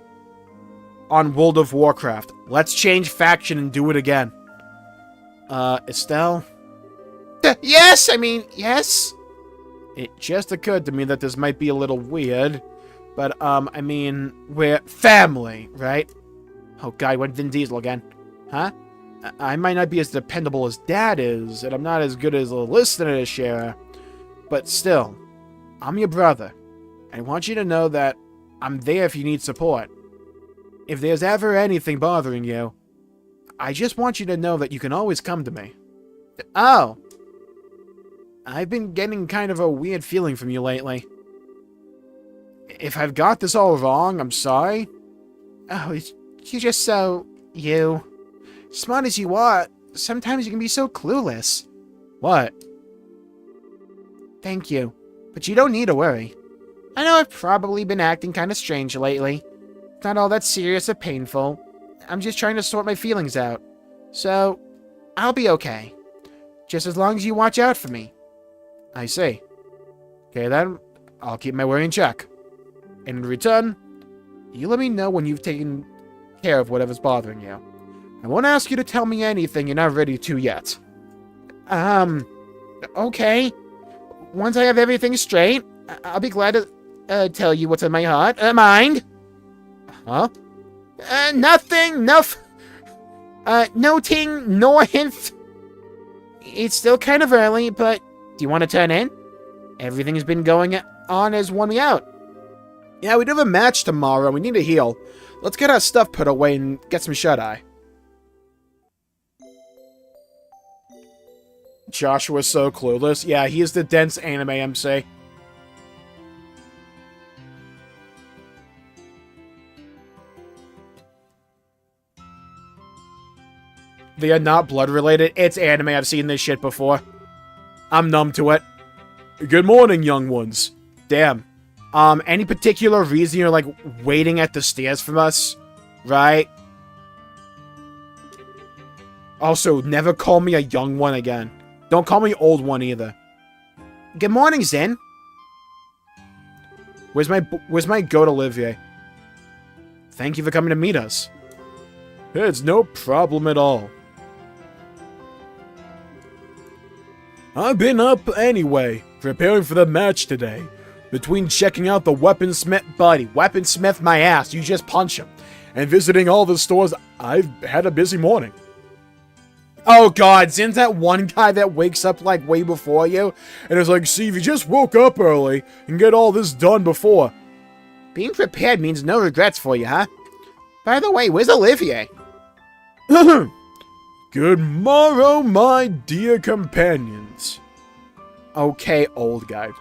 on World of Warcraft. Let's change faction and do it again. Estelle? Yes, yes! It just occurred to me that this might be a little weird. But, I mean, we're family, right? Oh, God, went Vin Diesel again. Huh? I might not be as dependable as Dad is, and I'm not as good as a listener to share. But still, I'm your brother. I want you to know that I'm there if you need support. If there's ever anything bothering you, I just want you to know that you can always come to me. Oh. I've been getting kind of a weird feeling from you lately. If I've got this all wrong, I'm sorry. Oh, you're just so... you. Smart as you are, sometimes you can be so clueless. What? Thank you. But you don't need to worry. I know I've probably been acting kind of strange lately. Not all that serious or painful. I'm just trying to sort my feelings out. So, I'll be okay. Just as long as you watch out for me. I see. Okay then, I'll keep my worry in check. And in return, you let me know when you've taken care of whatever's bothering you. I won't ask you to tell me anything you're not ready to yet. Okay. Once I have everything straight, I'll be glad to tell you what's in my heart. Mind. Huh? Nothing, no ting, nor hint. It's still kind of early, but do you want to turn in? Everything's been going on as one way out. Yeah, we do have a match tomorrow. We need to heal. Let's get our stuff put away and get some shut-eye. Joshua's so clueless. Yeah, he is the dense anime MC. They are not blood-related. It's anime. I've seen this shit before. I'm numb to it. Good morning, young ones. Damn. Any particular reason you're, like, waiting at the stairs from us? Right? Also, never call me a young one again. Don't call me old one either. Good morning, Zen. Where's my goat Olivier? Thank you for coming to meet us. It's no problem at all. I've been up anyway, preparing for the match today. Between checking out the weaponsmith, Buddy, weaponsmith my ass. You just punch him. and visiting all the stores, I've had a busy morning. Oh god, Zin's that one guy that wakes up like way before you? And it's like, see, if you just woke up early and get all this done before. Being prepared means no regrets for you, huh? By the way, where's Olivier? Good morrow, my dear companions. Okay, old guy.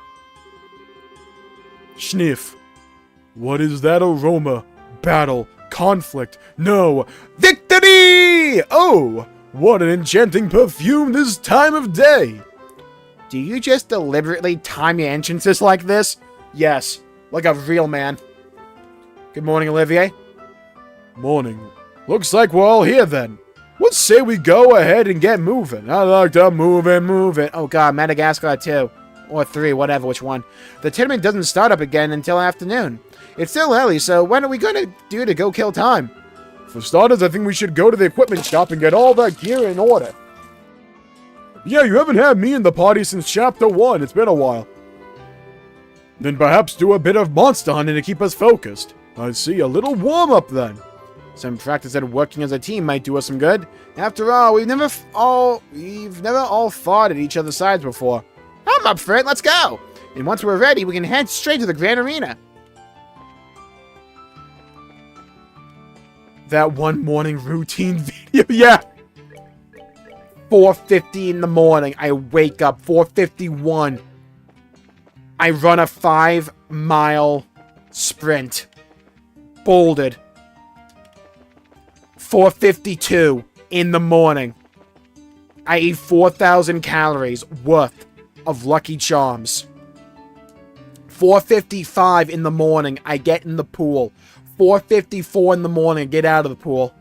Sniff. What is that aroma? Battle, conflict, no, victory! Oh, what an enchanting perfume this time of day! Do you just deliberately time your entrances like this? Yes, like a real man. Good morning, Olivier. Morning. Looks like we're all here then. Let's say we go ahead and get moving. I like to move it. Oh god, Madagascar 2. Or 3, whatever, which one. The tournament doesn't start up again until afternoon. It's still early, so what are we gonna do to go kill time? For starters, I think we should go to the equipment shop and get all that gear in order. Yeah, you haven't had me in the party since Chapter 1. It's been a while. Then perhaps do a bit of monster hunting to keep us focused. I see, a little warm-up then. Some practice at working as a team might do us some good. After all, we've never all fought at each other's sides before. I'm up for it, let's go! And once we're ready, we can head straight to the Grand Arena. That one morning routine video, yeah! 4:50 in the morning, I wake up, 4:51. I run a 5-mile sprint. Bolded. 4:52 in the morning. I eat 4,000 calories worth of Lucky Charms. 4:55 in the morning, I get in the pool. 4:54 in the morning, I get out of the pool.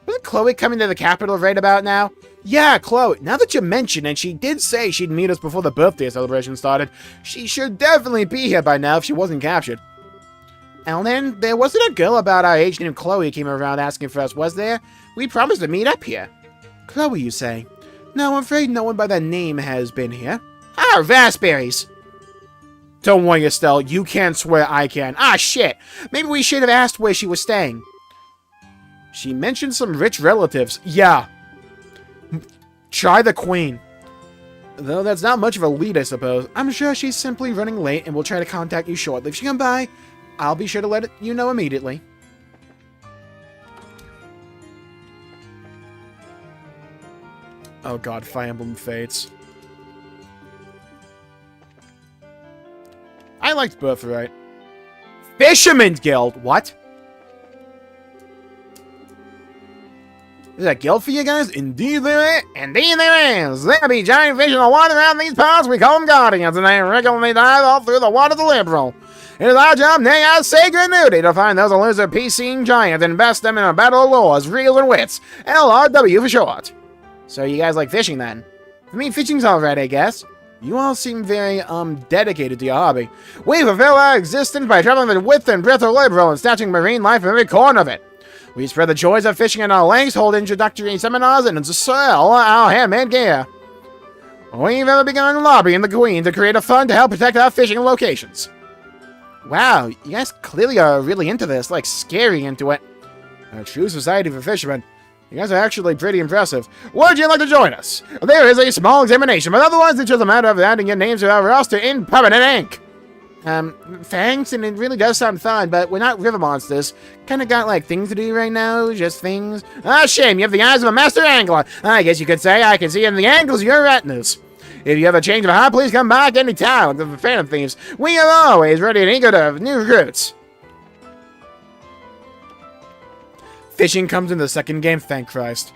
Wasn't Chloe coming to the capital right about now? Yeah, Chloe. Now that you mention it, she did say she'd meet us before the birthday celebration started. She should definitely be here by now if she wasn't captured. And then, there wasn't a girl about our age named Chloe who came around asking for us, was there? We promised to meet up here. Chloe, you say? No, I'm afraid no one by that name has been here. Ah, raspberries! Don't worry, Estelle. You can't swear I can. Ah, shit! Maybe we should have asked where she was staying. She mentioned some rich relatives. Yeah. Try the queen. Though that's not much of a lead, I suppose. I'm sure she's simply running late and will try to contact you shortly. If she comes by, I'll be sure to let you know immediately. Oh god, Fire Emblem Fates. I liked Birthright. Fisherman's Guild! What? Is that a guild for you guys? Indeed there is. Indeed there is. There be giant fish in the water around these parts. We call them guardians, and they regularly dive all through the water to liberal. It is our job, nay, our sacred duty, to find those elusive peace-seeking giants and invest them in a battle of lores, reels, and wits. LRW for short. So you guys like fishing, then? I mean, fishing's alright, I guess. You all seem very, dedicated to your hobby. We fulfill our existence by traveling the width and breadth of liberal and snatching marine life from every corner of it. We spread the joys of fishing in our lakes, hold introductory seminars, and sell our handmade gear. We've ever begun lobbying the Queen to create a fund to help protect our fishing locations. Wow, you guys clearly are really into this, like scary into it. A true society for fishermen. You guys are actually pretty impressive. Would you like to join us? There is a small examination, but otherwise it's just a matter of adding your names to our roster in permanent ink. Thanks, and it really does sound fun, but we're not river monsters. Kinda got, like, things to do right now, just things. Ah, shame, you have the eyes of a master angler. I guess you could say I can see in the angles of your retinas. If you have a change of heart, please come back anytime. The fan of thieves, we are always ready and eager to new recruits. Fishing comes in the second game, thank Christ.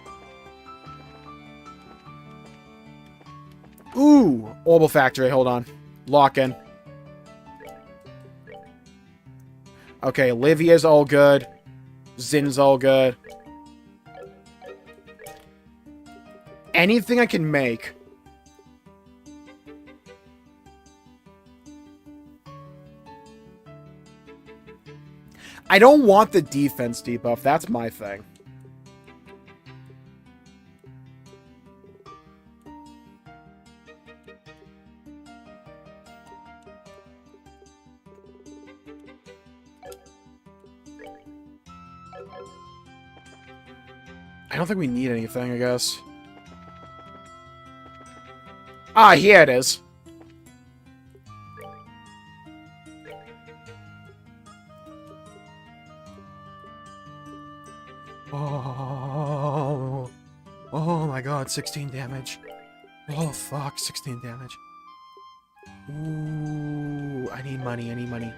Ooh, Orbital Factory, hold on. Lock in. Okay, Livia's all good. Zin's all good. Anything I can make. I don't want the defense debuff. That's my thing. I don't think we need anything, I guess. Ah, here it is. Oh my god, 16 damage. Oh fuck, 16 damage. Ooh, I need money, I need money.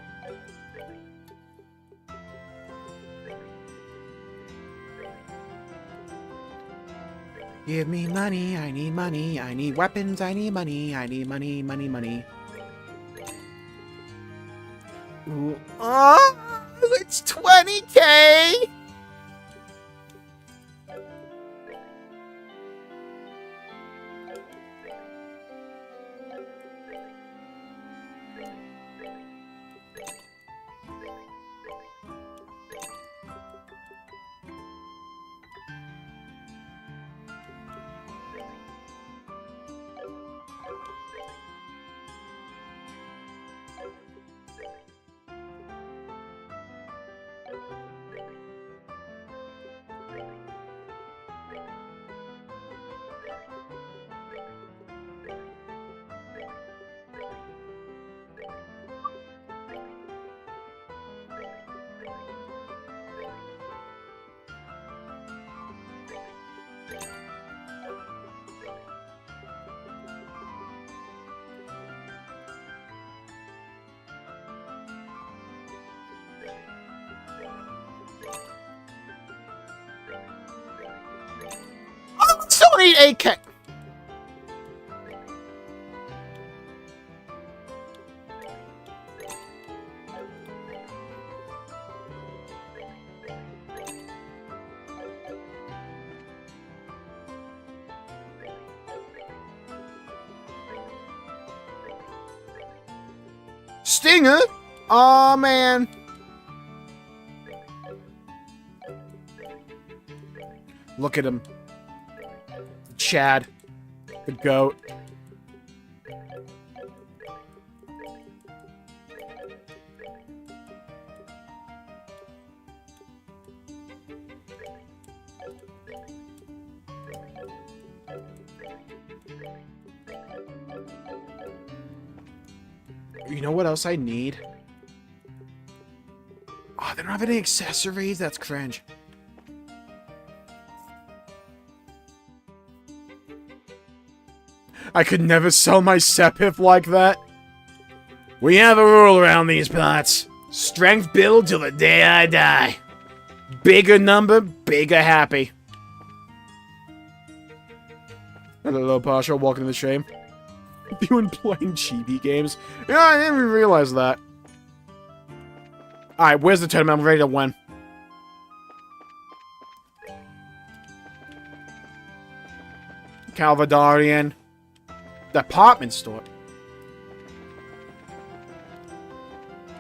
Give me money, I need money, I need weapons, I need money, I need money, money, money. Ooh, oh, it's 20k! Still need 8k. Stinger? Aw, man. Look at him. Chad. The goat. You know what else I need? Oh, they don't have any accessories? That's cringe. I could never sell my Sepith like that. We have a rule around these parts. Strength build till the day I die. Bigger number, bigger happy. Hello, Pasha. Welcome to the stream. You and playing chibi games? Yeah, I didn't even realize that. Alright, where's the tournament? I'm ready to win. Calvadarian. Department store.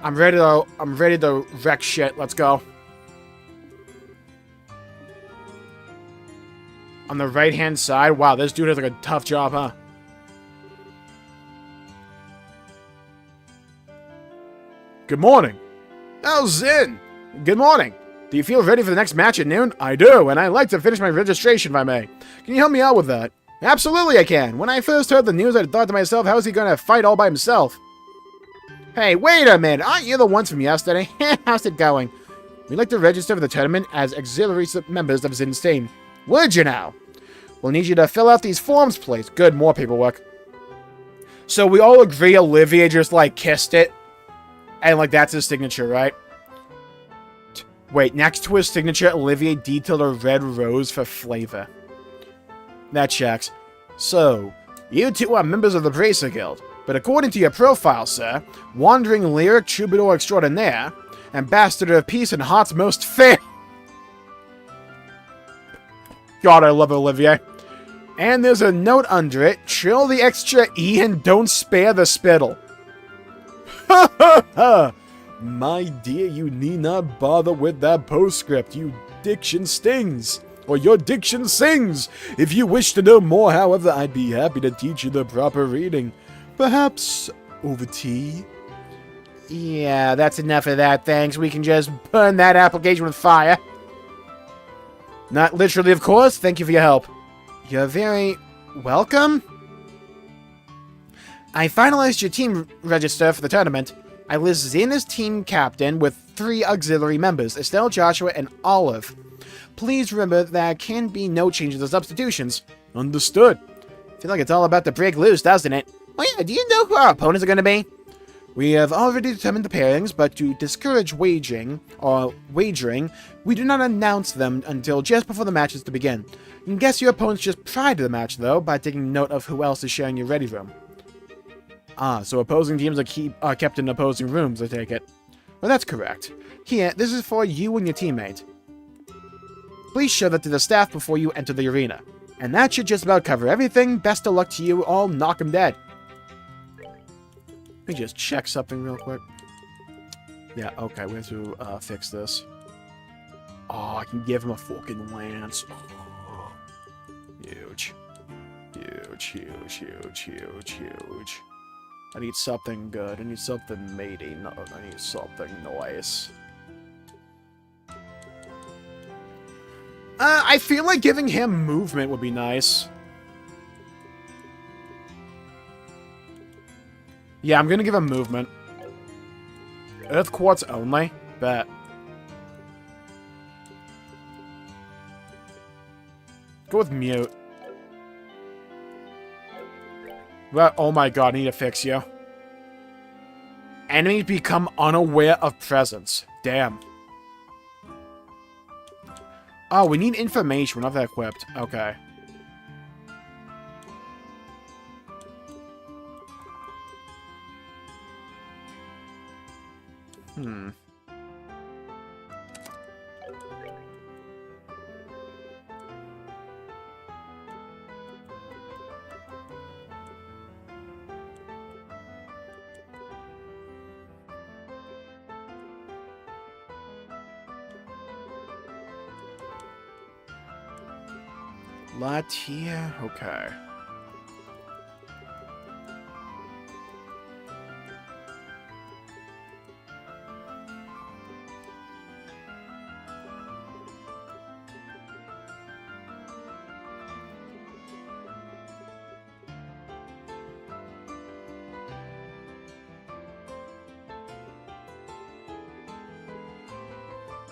I'm ready to wreck shit. Let's go. On the right-hand side. Wow, this dude has like a tough job, huh? Good morning. Oh, Zin. Good morning. Do you feel ready for the next match at noon? I do, and I'd like to finish my registration if I may. Can you help me out with that? Absolutely I can. When I first heard the news, I thought to myself, how is he gonna fight all by himself? Hey, wait a minute. Aren't you the ones from yesterday? How's it going? We'd like to register for the tournament as auxiliary members of Zin's team. Would you now? We'll need you to fill out these forms, please. Good, more paperwork. So we all agree Olivier just, like, kissed it. And, like, that's his signature, right? Wait, next to his signature, Olivier detailed a red rose for flavor. That checks. So, you two are members of the Bracer Guild. But according to your profile, sir, Wandering Lyric Troubadour Extraordinaire, Ambassador of Peace and Heart's Most Fair... God, I love Olivier. And there's a note under it. Chill the extra E and don't spare the spittle. Ha ha ha! My dear, you need not bother with that postscript. You diction stings. Or your diction sings. If you wish to know more, however, I'd be happy to teach you the proper reading. Perhaps over tea? Yeah, that's enough of that, thanks. We can just burn that application with fire. Not literally, of course. Thank you for your help. You're very welcome. I finalized your team register for the tournament. I list Zin as team captain with 3 auxiliary members, Estelle, Joshua, and Olive. Please remember there can be no changes or substitutions. Understood. I feel like it's all about to break loose, doesn't it? Oh yeah, do you know who our opponents are going to be? We have already determined the pairings, but to discourage wagering, we do not announce them until just before the match is to begin. You can guess your opponents just prior to the match, though, by taking note of who else is sharing your ready room. Ah, so opposing teams are kept in opposing rooms, I take it. Well, that's correct. Here, this is for you and your teammate. Please show that to the staff before you enter the arena. And that should just about cover everything. Best of luck to you all. Knock 'em dead. Let me just check something real quick. Yeah, okay, we have to fix this. Oh, I can give him a fucking lance. Oh, huge. Huge, huge, huge, huge, huge. I need something good. I need something matey. No, I need something nice. I feel like giving him movement would be nice. Yeah, I'm gonna give him movement. Earth Quartz only? Bet. Go with mute. Well, oh my god, I need to fix you. Enemies become unaware of presence. Damn. Oh, we need information. We're not that equipped. Okay. Latia? Okay.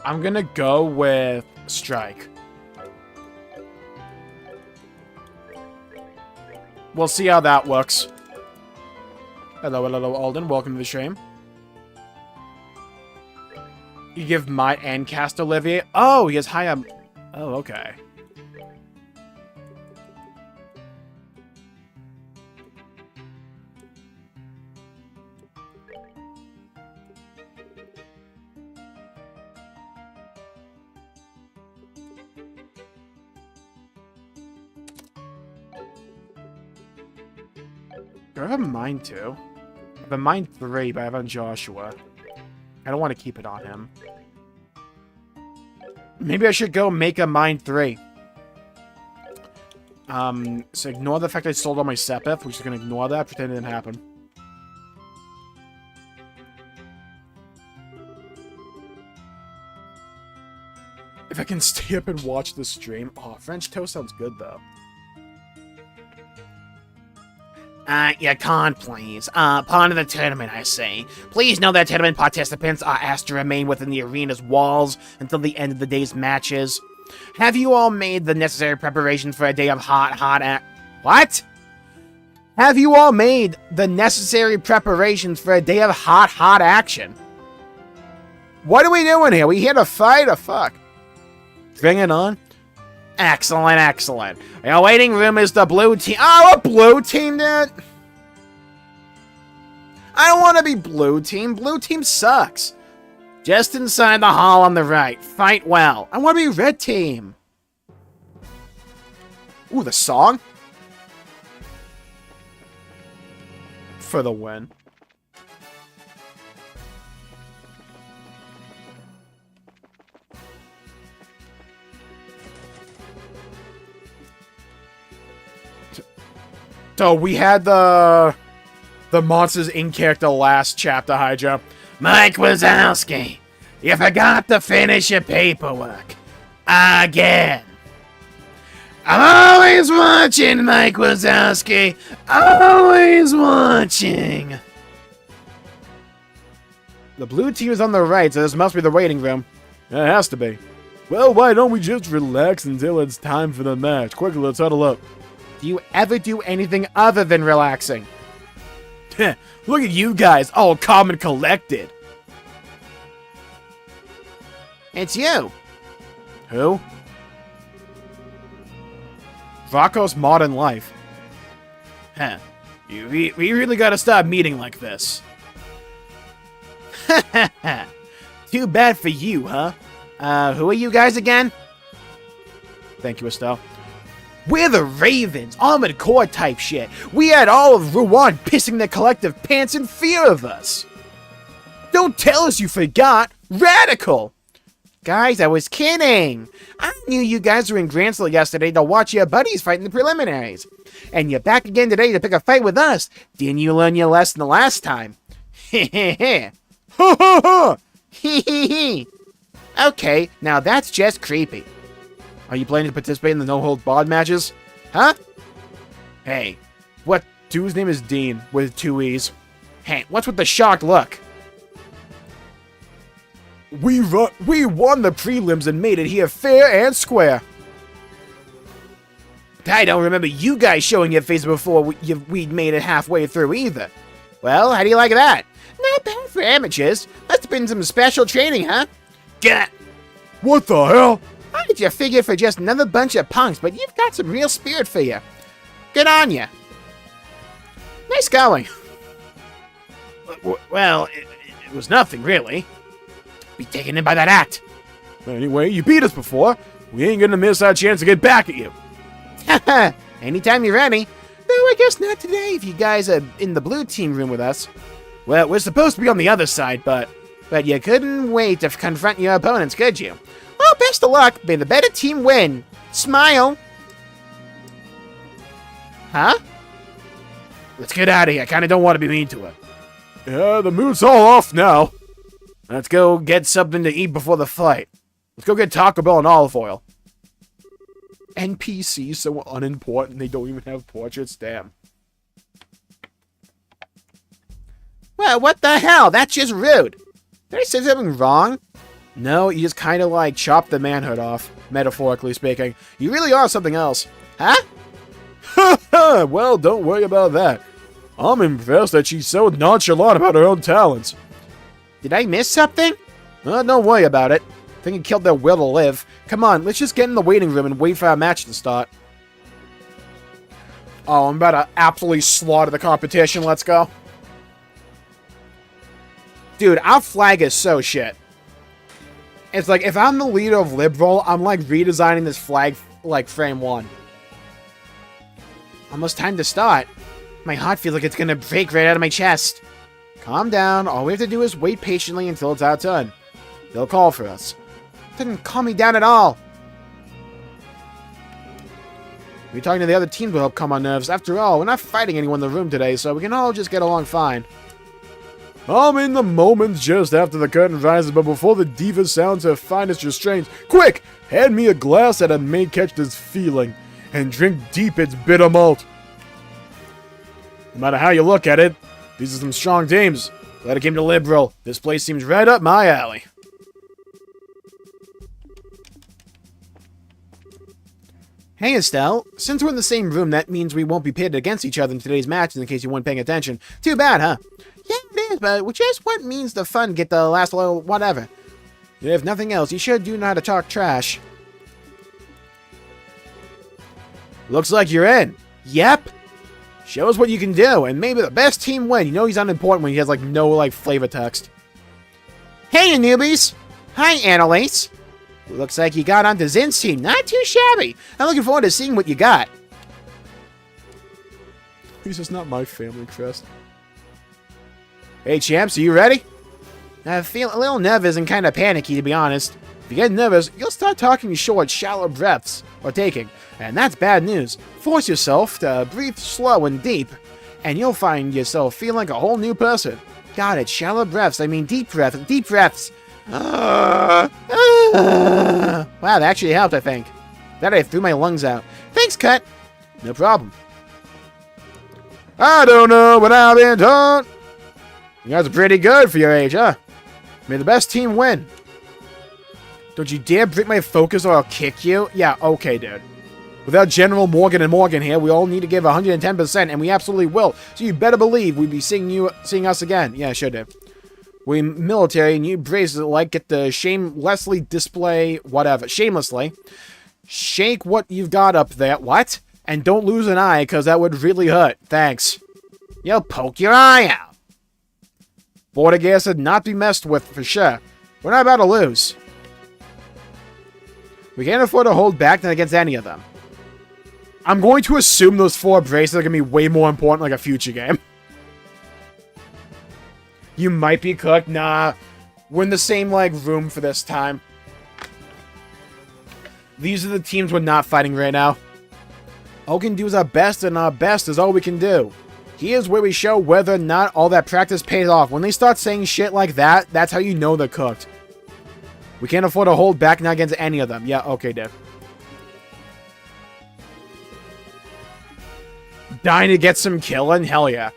I'm gonna go with Strike. We'll see how that works. Hello, hello, Alden. Welcome to the stream. You give Might and cast Olivier? Oh, he has high up. Oh, okay. Do I have a Mind 2? I have a Mind 3, but I have on Joshua. I don't want to keep it on him. Maybe I should go make a Mind 3. So ignore the fact I sold all my Sepith. We're just going to ignore that, pretend it didn't happen. I can stay up and watch the stream. Oh, French toast sounds good, though. You can't, please. Part of the tournament, I say. Please know that tournament participants are asked to remain within the arena's walls until the end of the day's matches. Have you all made the necessary preparations for a day of What? Have you all made the necessary preparations for a day of hot action? What are we doing here? We here to fight or fuck? Bring it on. Excellent, excellent. Our waiting room is the blue team. Oh, a blue team, dude. I don't want to be blue team. Blue team sucks. Just inside the hall on the right. Fight well. I want to be red team. Ooh, the song? For the win. So we had the Monsters Inc. character last chapter, Hydra. Mike Wazowski, you forgot to finish your paperwork. Again. I'm always watching, Mike Wazowski. Always watching. The blue team is on the right, so this must be the waiting room. It has to be. Well, why don't we just relax until it's time for the match? Quickly, let's huddle up. Do you ever do anything other than relaxing? Look at you guys, all calm and collected. It's you. Who? Rocco's Modern Life. Huh. We really gotta stop meeting like this. Too bad for you, huh? Who are you guys again? Thank you, Estelle. We're the Ravens, Armored Core type shit. We had all of Rouen pissing their collective pants in fear of us. Don't tell us you forgot. Radical. Guys, I was kidding. I knew you guys were in Grantsville yesterday to watch your buddies fight in the preliminaries. And you're back again today to pick a fight with us. Didn't you learn your lesson the last time? Heh. Ha ha ha! Hee. Okay, now that's just creepy. Are you planning to participate in the no-hold-barred matches? Huh? Hey, what? Dude's name is Dean, with 2 E's. Hey, what's with the shocked look? We won the prelims and made it here fair and square. I don't remember you guys showing your face before we'd made it halfway through either. Well, how do you like that? Not bad for amateurs. Must have been some special training, huh? Get. What the hell? How did you figure for just another bunch of punks, but you've got some real spirit for you. Good on you. Nice going. Well, it was nothing, really. Be taken in by that act. Anyway, you beat us before. We ain't gonna miss our chance to get back at you. Haha, anytime you're ready. Though I guess not today if you guys are in the blue team room with us. Well, we're supposed to be on the other side, but you couldn't wait to confront your opponents, could you? Well, best of luck. May the better team win. Smile. Huh? Let's get out of here. I kind of don't want to be mean to her. Yeah, the mood's all off now. Let's go get something to eat before the fight. Let's go get Taco Bell and olive oil. NPCs so unimportant they don't even have portraits, damn. Well, what the hell? That's just rude. Did I say something wrong? No, you just kind of like chopped the manhood off, metaphorically speaking. You really are something else. Huh? Haha, well, don't worry about that. I'm impressed that she's so nonchalant about her own talents. Did I miss something? Don't worry about it. I think it killed their will to live. Come on, let's just get in the waiting room and wait for our match to start. Oh, I'm about to absolutely slaughter the competition. Let's go. Dude, our flag is so shit. It's like, if I'm the leader of Liberal, I'm like redesigning this flag like frame 1. Almost time to start. My heart feels like it's gonna break right out of my chest. Calm down. All we have to do is wait patiently until it's our turn. They'll call for us. Didn't calm me down at all. Maybe talking to the other teams will help calm our nerves. After all, we're not fighting anyone in the room today, so we can all just get along fine. I'm in the moment just after the curtain rises, but before the diva sounds her finest restraints. Quick! Hand me a glass that I may catch this feeling, and drink deep its bitter malt. No matter how you look at it, these are some strong teams. Glad I came to Liberal. This place seems right up my alley. Hey Estelle, since we're in the same room, that means we won't be pitted against each other in today's match, in case you weren't paying attention. Too bad, huh? Yeah, it is, but just what means the fun get the last little whatever. If nothing else, you sure do know how to talk trash. Looks like you're in. Yep. Show us what you can do, and maybe the best team win. You know he's unimportant when he has, like, no, like, flavor text. Hey, you newbies! Hi, Annalise. Looks like you got onto Zin's team. Not too shabby. I'm looking forward to seeing what you got. This is not my family crest. Hey, champs, are you ready? I feel a little nervous and kind of panicky, to be honest. If you get nervous, you'll start talking short, shallow breaths, or taking, and that's bad news. Force yourself to breathe slow and deep, and you'll find yourself feeling like a whole new person. Got it, shallow breaths, I mean deep breaths. Wow, that actually helped, I think. That I threw my lungs out. Thanks, Cut. No problem. I don't know what I've been told. You guys are pretty good for your age, huh? May the best team win. Don't you dare break my focus or I'll kick you. Yeah, okay, dude. Without General Morgan and Morgan here, we all need to give 110%, and we absolutely will. So you better believe we'd be seeing us again. Yeah, sure do. We military and you braces like get the shamelessly display whatever. Shamelessly. Shake what you've got up there. What? And don't lose an eye, because that would really hurt. Thanks. You'll poke your eye out. Boric acid not be messed with for sure. We're not about to lose. We can't afford to hold back than against any of them. I'm going to assume those 4 braces are going to be way more important like a future game. You might be cooked. Nah. We're in the same, like, room for this time. These are the teams we're not fighting right now. All we can do is our best, and our best is all we can do. Here's where we show whether or not all that practice pays off. When they start saying shit like that, that's how you know they're cooked. We can't afford to hold back now against any of them. Yeah, okay, dude. Dying to get some killing? Hell yeah.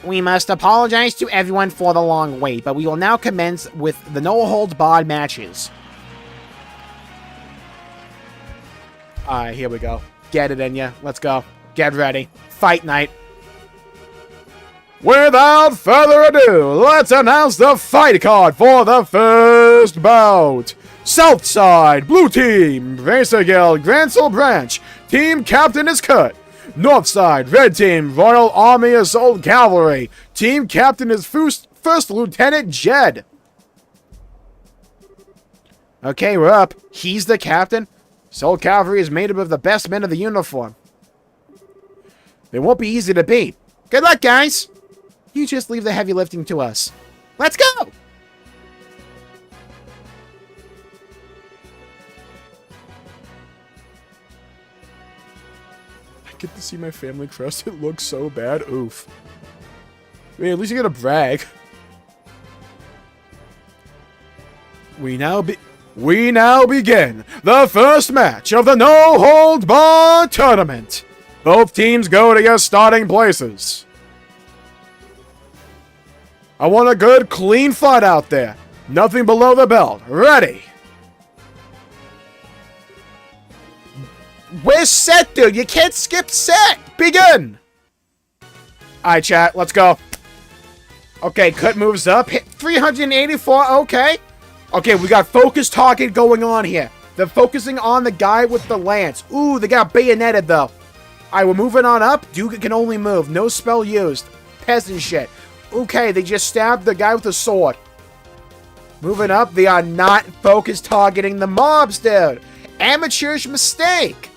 We must apologize to everyone for the long wait, but we will now commence with the no-holds-barred matches. Alright, here we go. Get it in ya. Let's go. Get ready. Fight night. Without further ado, let's announce the fight card for the first bout. Southside, Blue Team, Bracergill, Grancel Branch. Team Captain is Cut. Northside, Red Team, Royal Army Assault Cavalry. Team Captain is First Lieutenant Jed. Okay, we're up. He's the captain. Assault Cavalry is made up of the best men of the uniform. They won't be easy to beat. Good luck, guys. You just leave the heavy lifting to us. Let's go! I get to see my family crest. It looks so bad. Oof. I mean, at least you get a brag. We now begin the first match of the no-hold-barred tournament. Both teams go to your starting places. I want a good, clean fight out there. Nothing below the belt. Ready. We're set, dude. You can't skip set. Begin. Alright, chat. Let's go. Okay, Cut moves up. Hit 384. Okay. Okay, we got focus target going on here. They're focusing on the guy with the lance. Ooh, they got bayoneted, though. Alright, we're moving on up. Duke can only move. No spell used. Peasant shit. Okay, they just stabbed the guy with the sword. Moving up, they are not focus targeting the mobs, dude. Amateurish mistake.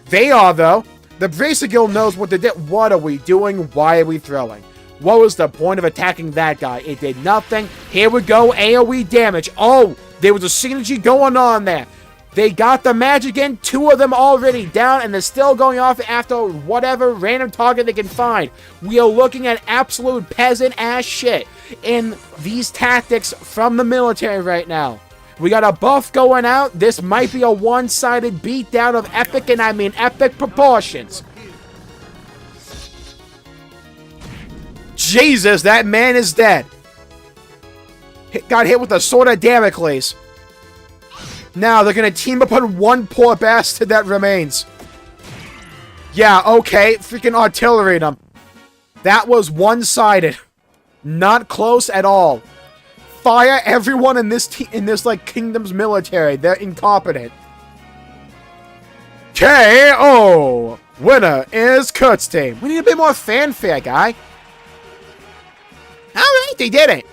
They are, though. The Bracer Guild knows what they did. What are we doing? Why are we throwing? What was the point of attacking that guy? It did nothing. Here we go. AoE damage. Oh, there was a synergy going on there. They got the match again, 2 of them already down, and they're still going off after whatever random target they can find. We are looking at absolute peasant-ass shit in these tactics from the military right now. We got a buff going out. This might be a one-sided beatdown of epic, and I mean epic proportions. Jesus, that man is dead. Got hit with a sword of Damocles. Now they're gonna team up on one poor bastard that remains. Yeah, okay, freaking artillery them. That was one-sided. Not close at all. Fire everyone in this like kingdom's military. They're incompetent. KO! Winner is Kurt's team. We need a bit more fanfare, guy. Alright, they did it.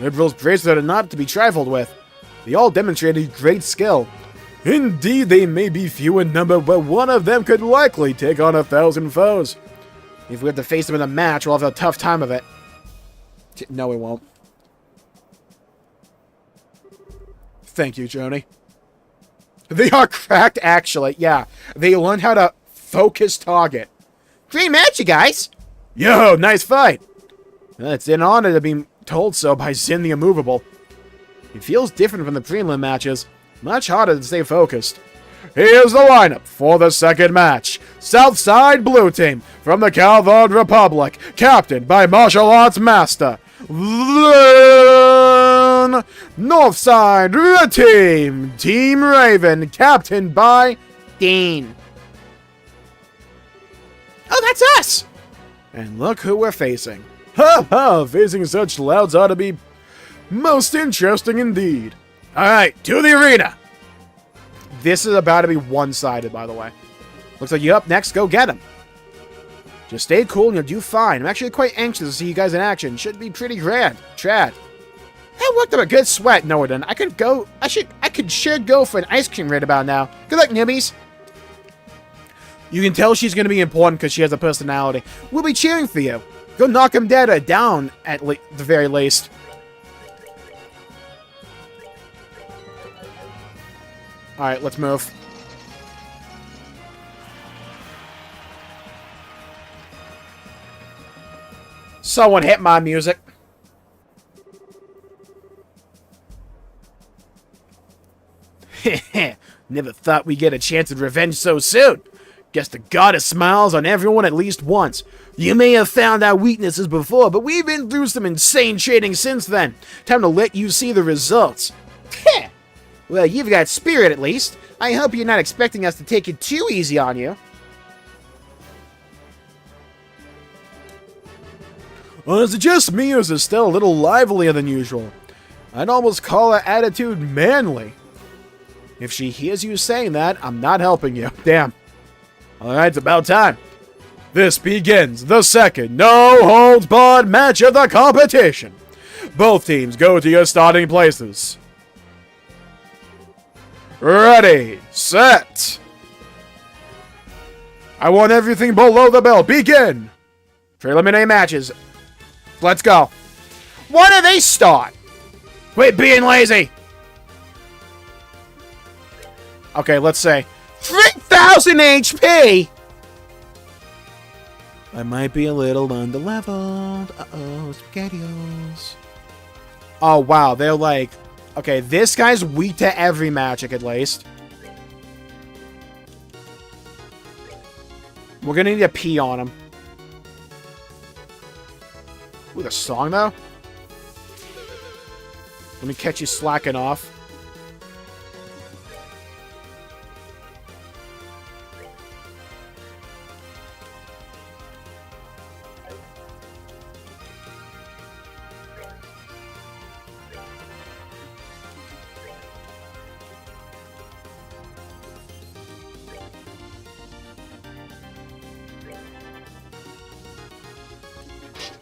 Liberals' bracelets are not to be trifled with. They all demonstrated great skill. Indeed, they may be few in number, but one of them could likely take on 1,000 foes. If we have to face them in a match, we'll have a tough time of it. No, we won't. Thank you, Joni. They are cracked, actually. Yeah, they learned how to focus target. Great match, you guys. Yo, nice fight. It's an honor to be told so by Zin the Immovable. It feels different from the prelim matches. Much harder to stay focused. Here's the lineup for the second match. Southside Blue Team from the Calvard Republic, captained by martial arts master Lynn. Northside Red Team, Team Raven, captained by Dean. Oh, that's us! And look who we're facing. Ha ha! Facing such louds ought to be most interesting indeed. Alright, to the arena! This is about to be one-sided, by the way. Looks like you're up next, go get him. Just stay cool and you'll do fine. I'm actually quite anxious to see you guys in action. Should be pretty grand. Trad. That worked up a good sweat. No, it didn't. I could sure go for an ice cream right about now. Good luck, newbies. You can tell she's going to be important because she has a personality. We'll be cheering for you. Go knock him dead or down at the very least. Alright, let's move. Someone hit my music. Never thought we'd get a chance at revenge so soon. Guess the goddess smiles on everyone at least once. You may have found our weaknesses before, but we've been through some insane training since then. Time to let you see the results. Well, you've got spirit at least. I hope you're not expecting us to take it too easy on you. Well, is it just me, or is it still a little livelier than usual? I'd almost call her attitude manly. If she hears you saying that, I'm not helping you. Damn. Alright, it's about time. This begins the second no-holds-barred match of the competition. Both teams go to your starting places. Ready, set. I want everything below the belt. Begin. Preliminary matches. Let's go. Why do they start? Quit being lazy. Okay, let's say 3,000 HP. I might be a little underleveled. Uh-oh, SpaghettiOs. Oh, wow. They're like... Okay, this guy's weak to every magic, at least. We're gonna need to pee on him. Ooh, the song, though? Let me catch you slacking off.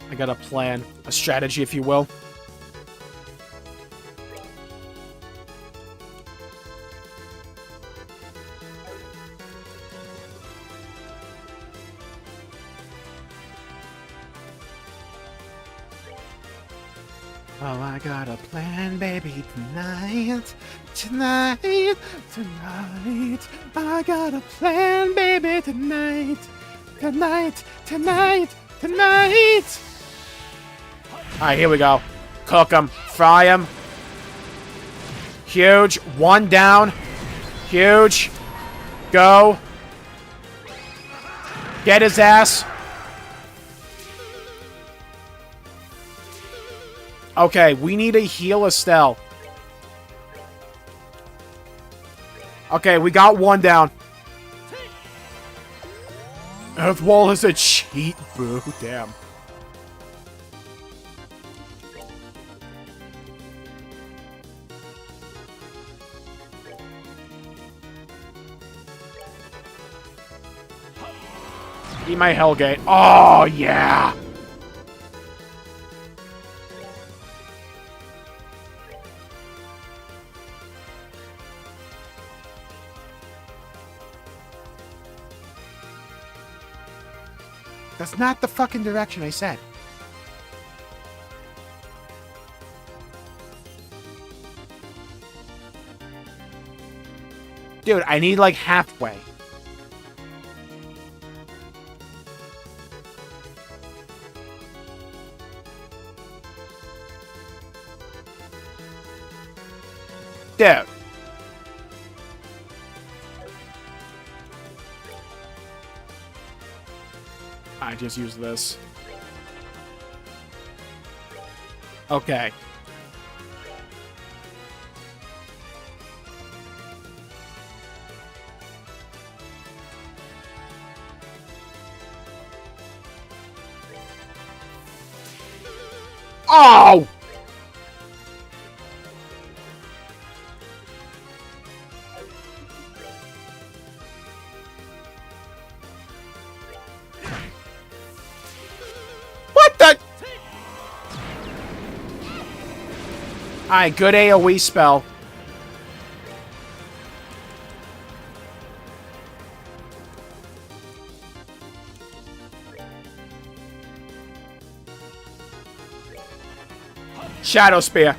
I got a plan. A strategy, if you will. Oh, I got a plan, baby, tonight. Tonight, I got a plan, baby, tonight. Alright, here we go. Cook him. Fry him. Huge. One down. Huge. Go. Get his ass. Okay, we need to heal Estelle. Okay, we got one down. Earthwall is a cheat, boo. Damn. Eat my Hellgate. Oh, yeah. That's not the fucking direction I said. Dude, I need like halfway. Dude. I just use this. Okay. Oh! Alright, good AoE spell. Shadow Spear.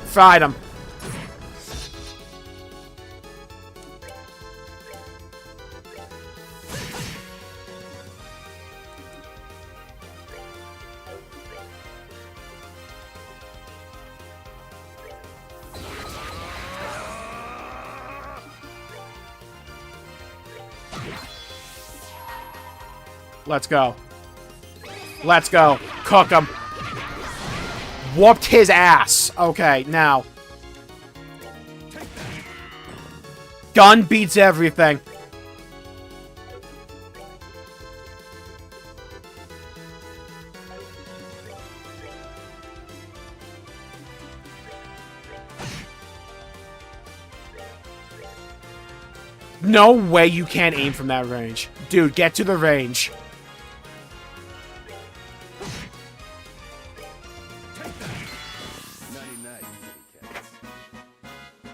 Fried him. Let's go. Let's go. Cook him. Whooped his ass. Okay, now. Gun beats everything. No way you can't aim from that range. Dude, get to the range.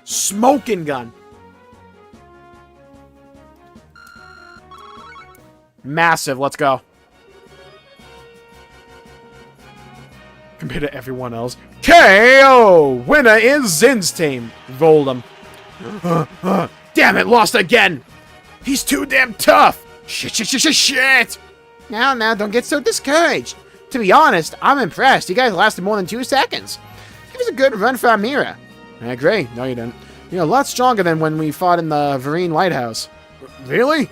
Smoking gun. Massive, let's go. Compared to everyone else. KO! Winner is Zin's team. Rolled him. Damn it, lost again! He's too damn tough! Shit! Now, don't get so discouraged. To be honest, I'm impressed. You guys lasted more than 2 seconds. It was a good run for Amira. I agree. No, you didn't. You're a lot stronger than when we fought in the Vereen Lighthouse. Really?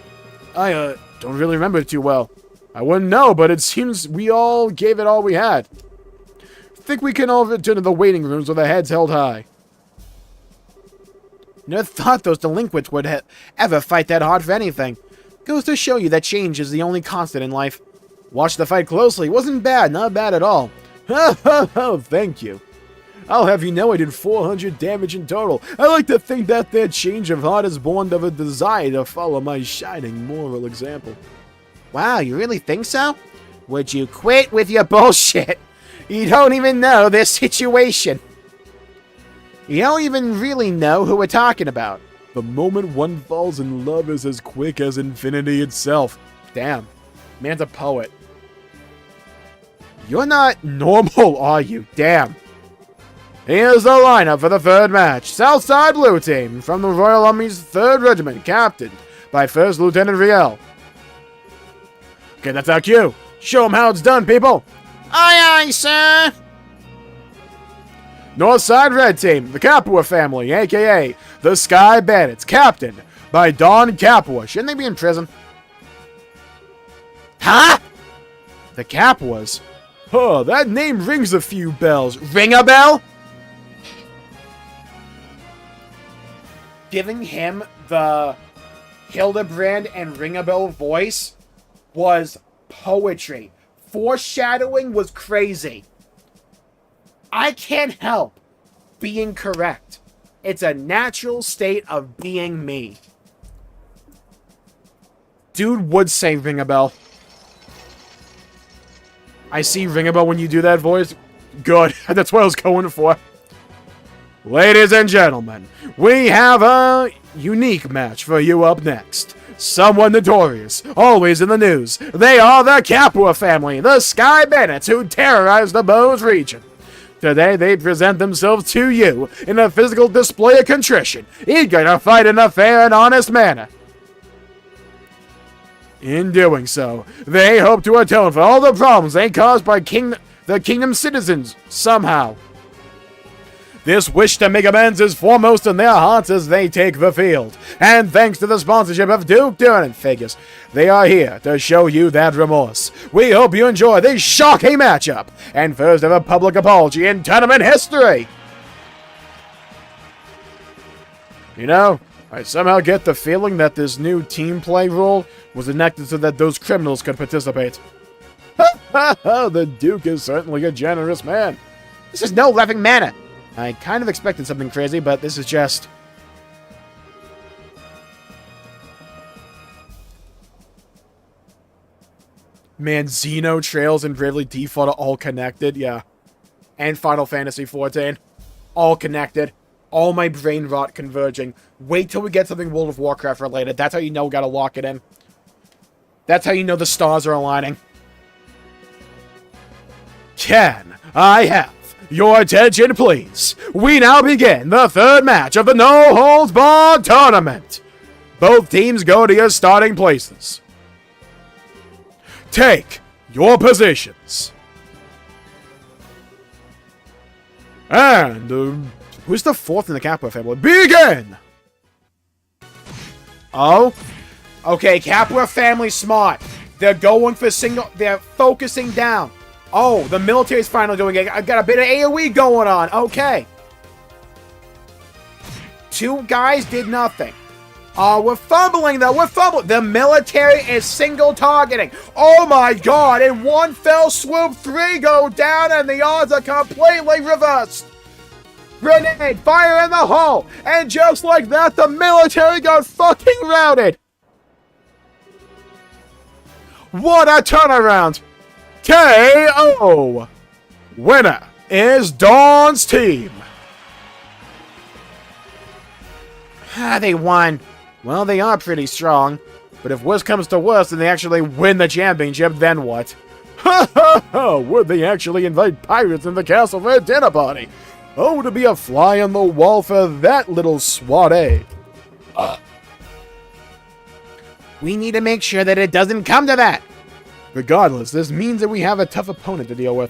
I, don't really remember it too well. I wouldn't know, but it seems we all gave it all we had. Think we can all return to the waiting rooms with our heads held high. Never thought those delinquents would ever fight that hard for anything. Goes to show you that change is the only constant in life. Watch the fight closely. Wasn't bad, not bad at all. Thank you. I'll have you know I did 400 damage in total. I like to think that their change of heart is born of a desire to follow my shining moral example. Wow, you really think so? Would you quit with your bullshit? You don't even know this situation. You don't even really know who we're talking about. The moment one falls in love is as quick as infinity itself. Damn. Man's a poet. You're not normal, are you? Damn. Here's the lineup for the third match. Southside Blue Team from the Royal Army's 3rd Regiment, captained by 1st Lieutenant Riel. Okay, that's our cue. Show them how it's done, people. Aye, aye, sir. Northside Red Team, the Capua family, a.k.a. the Sky Bandits, captained by Don Capua. Shouldn't they be in prison? Huh? The Capuas? Huh, that name rings a few bells. Ring a bell? Giving him the Hildebrand and Ring a Bell voice was poetry. Foreshadowing was crazy. I can't help being correct. It's a natural state of being me. Dude would say Ring a Bell. I see Ring a Bell when you do that voice. Good. That's what I was going for. Ladies and gentlemen, we have a unique match for you up next. Someone notorious, always in the news. They are the Capua family, the Sky Bandits who terrorize the Bose region. Today they present themselves to you in a physical display of contrition, eager to fight in a fair and honest manner. In doing so, they hope to atone for all the problems they caused by the kingdom's citizens, somehow. This wish to make amends is foremost in their hearts as they take the field. And thanks to the sponsorship of Duke Tournament Figures, they are here to show you that remorse. We hope you enjoy this shocking matchup, and first ever public apology in tournament history. You know, I somehow get the feeling that this new team play rule was enacted so that those criminals could participate. Ha ha ha, the Duke is certainly a generous man. This is no loving manner. I kind of expected something crazy, but this is just... Man, Xeno, Trails, and Bravely Default are all connected, yeah. And Final Fantasy XIV. All connected. All my brain rot converging. Wait till we get something World of Warcraft related. That's how you know we gotta lock it in. That's how you know the stars are aligning. Can I have your attention, please? We now begin the third match of the No Holds Barred tournament. Both teams go to your starting places. Take your positions. And who's the 4th in the Capua family? Begin! Oh? Okay, Capua family smart. They're going for they're focusing down. Oh, the military's finally doing it. I've got a bit of AoE going on. Okay. 2 guys did nothing. We're fumbling, though. We're fumbling. The military is single targeting. Oh, my God. In one fell swoop, 3 go down, and the odds are completely reversed. Grenade, fire in the hole. And just like that, the military got fucking routed. What a turnaround. KO! Winner is Dawn's team. They won. Well, they are pretty strong. But if worse comes to worse and they actually win the championship, then what? Ha ha ha! Would they actually invite pirates in the castle for a dinner party? Oh, to be a fly on the wall for that little swat, eh? We need to make sure that it doesn't come to that. Regardless, this means that we have a tough opponent to deal with.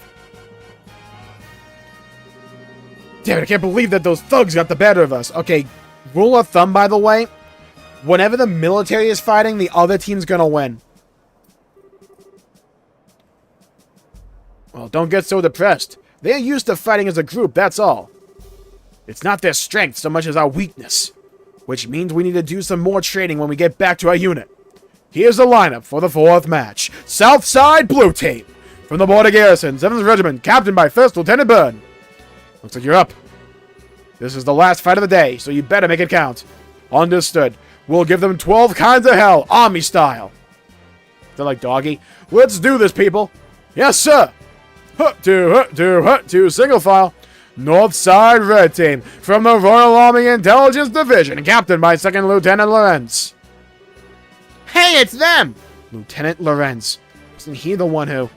Damn it, I can't believe that those thugs got the better of us. Okay, rule of thumb, by the way. Whenever the military is fighting, the other team's gonna win. Well, don't get so depressed. They're used to fighting as a group, that's all. It's not their strength so much as our weakness. Which means we need to do some more training when we get back to our unit. Here's the lineup for the 4th match. Southside Blue Team. From the Border Garrison, 7th Regiment, captained by 1st Lieutenant Byrne. Looks like you're up. This is the last fight of the day, so you better make it count. Understood. We'll give them 12 kinds of hell, army style. They're like doggy. Let's do this, people. Yes, sir. Hut to, single file. Northside Red Team, from the Royal Army Intelligence Division, captained by 2nd Lieutenant Lorenz. Hey, it's them! Lieutenant Lorenz. Wasn't he the one who...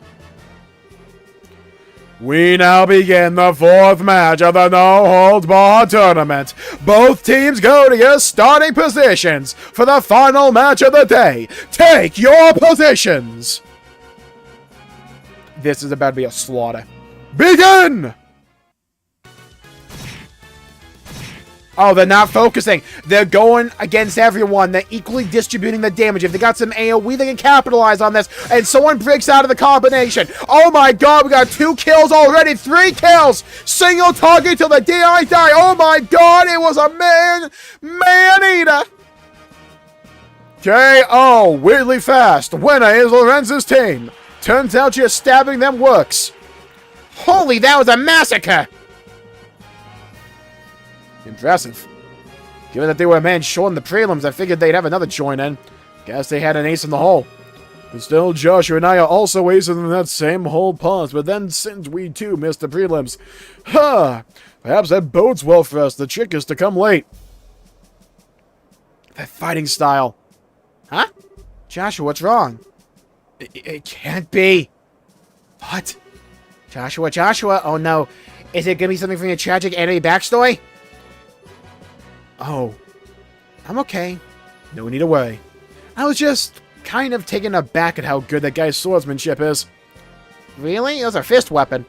We now begin the fourth match of the no-holds-barred tournament. Both teams go to your starting positions for the final match of the day. Take your positions! This is about to be a slaughter. Begin! Oh, they're not focusing. They're going against everyone. They're equally distributing the damage. If they got some AoE, they can capitalize on this. And someone breaks out of the combination. Oh my god, we got 2 kills already. 3 kills. Single target till the day I die. Oh my god, it was a man-eater. KO, weirdly fast. Winner is Lorenz's team. Turns out just stabbing them works. Holy, that was a massacre. Impressive. Given that they were a man short in the prelims, I figured they'd have another join in. Guess they had an ace in the hole. But still, Joshua and I are also aces in that same hole pause, but then since we too missed the prelims, perhaps that bodes well for us. The trick is to come late. That fighting style. Huh? Joshua, what's wrong? It can't be. What? Joshua, oh no. Is it gonna be something from your tragic anime backstory? Oh. I'm okay. No need to worry. I was just kind of taken aback at how good that guy's swordsmanship is. Really? It was a fist weapon.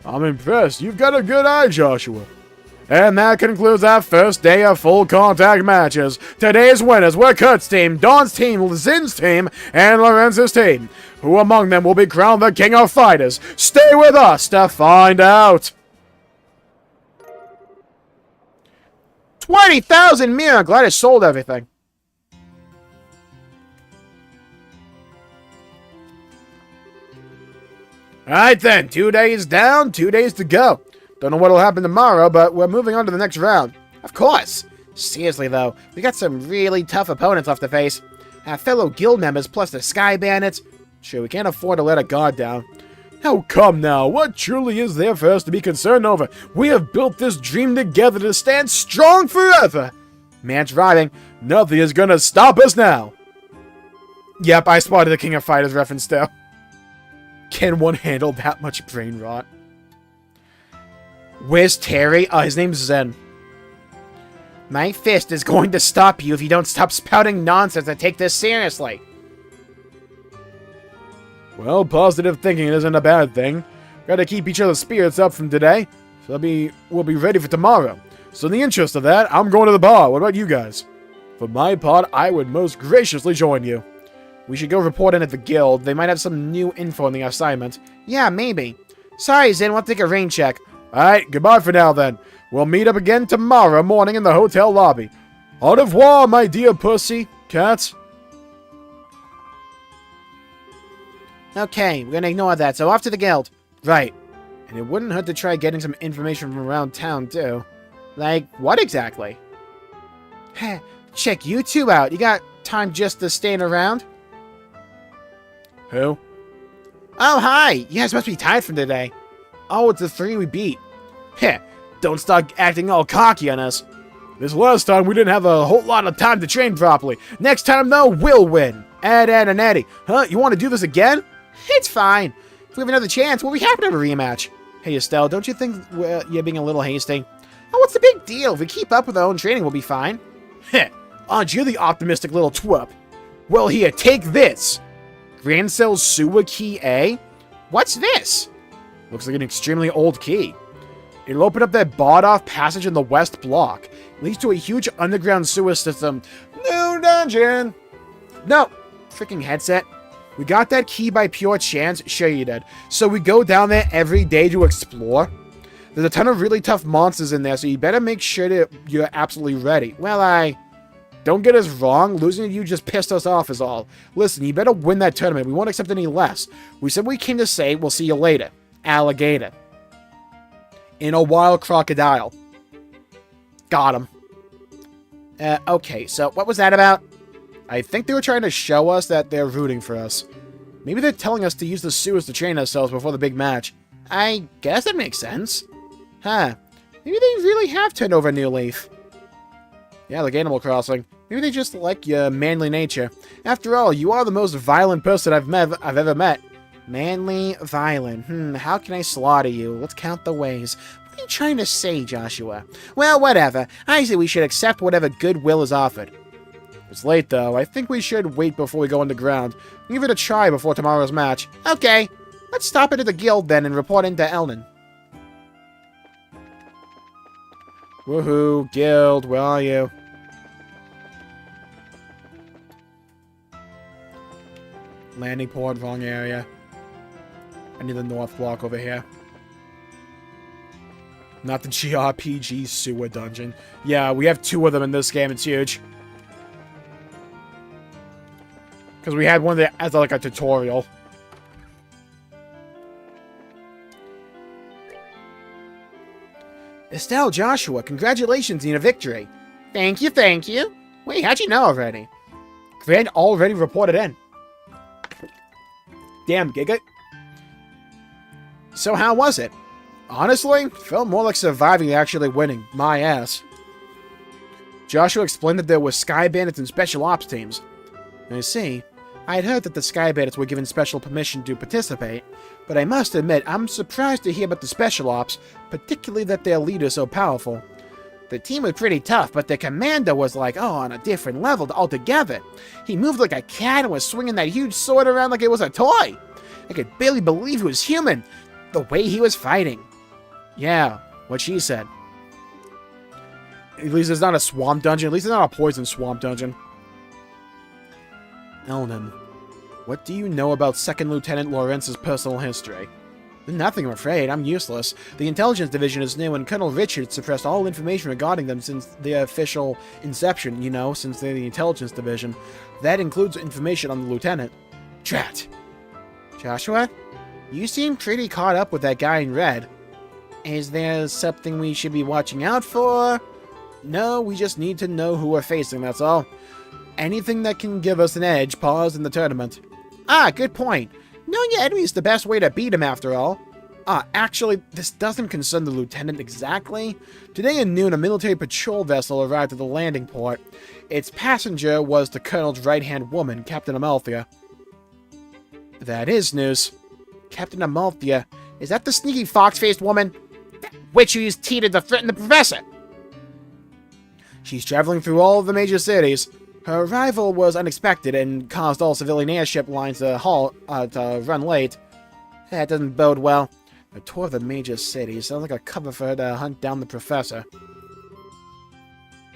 I'm impressed. You've got a good eye, Joshua. And that concludes our first day of full contact matches. Today's winners were Kurt's team, Dawn's team, Zin's team, and Lorenz's team. Who among them will be crowned the King of Fighters? Stay with us to find out. 20,000 Mira! I'm glad I sold everything. Alright then, 2 days down, 2 days to go. Don't know what'll happen tomorrow, but we're moving on to the next round. Of course! Seriously though, we got some really tough opponents left to face. Our fellow guild members plus the Sky Bandits. Sure, we can't afford to let a guard down. How come now? What truly is there for us to be concerned over? We have built this dream together to stand strong forever. Man's driving. Nothing is gonna stop us now. Yep, I spotted the King of Fighters reference too. Can one handle that much brain rot? Where's Terry? Oh, his name's Zen. My fist is going to stop you if you don't stop spouting nonsense and take this seriously. Well, positive thinking isn't a bad thing. Gotta keep each other's spirits up from today, so we'll be ready for tomorrow. So in the interest of that, I'm going to the bar. What about you guys? For my part, I would most graciously join you. We should go report in at the guild. They might have some new info in the assignment. Yeah, maybe. Sorry, Zen, we'll take a rain check. Alright, goodbye for now then. We'll meet up again tomorrow morning in the hotel lobby. Au revoir, my dear pussy cats. Okay, we're gonna ignore that, so off to the guild. Right. And it wouldn't hurt to try getting some information from around town, too. Like, what exactly? Heh, check you two out. You got time just to stand around? Who? Oh, hi! You guys must be tired from today. Oh, it's the 3 we beat. Heh, don't start acting all cocky on us. This last time we didn't have a whole lot of time to train properly. Next time, though, we'll win. Ed, and Eddie. Huh? You want to do this again? It's fine. If we have another chance, we'll be happy to have a rematch. Hey, Estelle, don't you think you're being a little hasty? Oh, what's the big deal? If we keep up with our own training, we'll be fine. Heh, aren't you the optimistic little twerp? Well, here, take this. Grand Cell's Sewer Key A? What's this? Looks like an extremely old key. It'll open up that barred-off passage in the west block. It leads to a huge underground sewer system. New dungeon! No, freaking headset. We got that key by pure chance? Sure you did. So we go down there every day to explore? There's a ton of really tough monsters in there, so you better make sure that you're absolutely ready. Well, don't get us wrong, losing to you just pissed us off is all. Listen, you better win that tournament. We won't accept any less. We said we came to say we'll see you later. Alligator. In a wild crocodile. Got him. Okay, so what was that about? I think they were trying to show us that they're rooting for us. Maybe they're telling us to use the sewers to train ourselves before the big match. I guess that makes sense. Huh. Maybe they really have turned over a new leaf. Yeah, like Animal Crossing. Maybe they just like your manly nature. After all, you are the most violent person I've ever met. Manly, violent. How can I slaughter you? Let's count the ways. What are you trying to say, Joshua? Well, whatever. I say we should accept whatever goodwill is offered. It's late, though. I think we should wait before we go underground. Give it a try before tomorrow's match. Okay. Let's stop it at the guild, then, and report into Elnan. Woohoo, guild, where are you? Landing port, wrong area. I need the north block over here. Not the GRPG sewer dungeon. Yeah, we have 2 of them in this game. It's huge. Because we had one that as like a tutorial. Estelle, Joshua, congratulations on your victory. Thank you, thank you. Wait, how'd you know already? Grant already reported in. Damn, Giga. So how was it? Honestly, felt more like surviving than actually winning. My ass. Joshua explained that there were Sky Bandits and Special Ops teams. I see. I had heard that the Sky Bandits were given special permission to participate, but I must admit, I'm surprised to hear about the Special Ops, particularly that their leader is so powerful. The team was pretty tough, but their commander was like, on a different level altogether. He moved like a cat and was swinging that huge sword around like it was a toy. I could barely believe he was human, the way he was fighting. Yeah, what she said. At least it's not a swamp dungeon. At least it's not a poison swamp dungeon. Elnan, what do you know about 2nd Lieutenant Lawrence's personal history? Nothing, I'm afraid. I'm useless. The Intelligence Division is new, and Colonel Richards suppressed all information regarding them since the official inception, since they're the Intelligence Division. That includes information on the Lieutenant. Drat. Joshua, you seem pretty caught up with that guy in red. Is there something we should be watching out for? No, we just need to know who we're facing, that's all. Anything that can give us an edge, pause in the tournament. Ah, good point. Knowing your enemy is the best way to beat him, after all. Actually, this doesn't concern the lieutenant exactly. Today at noon, a military patrol vessel arrived at the landing port. Its passenger was the colonel's right-hand woman, Captain Amalthea. That is news. Captain Amalthea, is that the sneaky fox-faced woman? That witch who used Tita to threaten the professor? She's traveling through all of the major cities. Her arrival was unexpected and caused all civilian airship lines to run late. That doesn't bode well. A tour of the major cities sounds like a cover for her to hunt down the professor.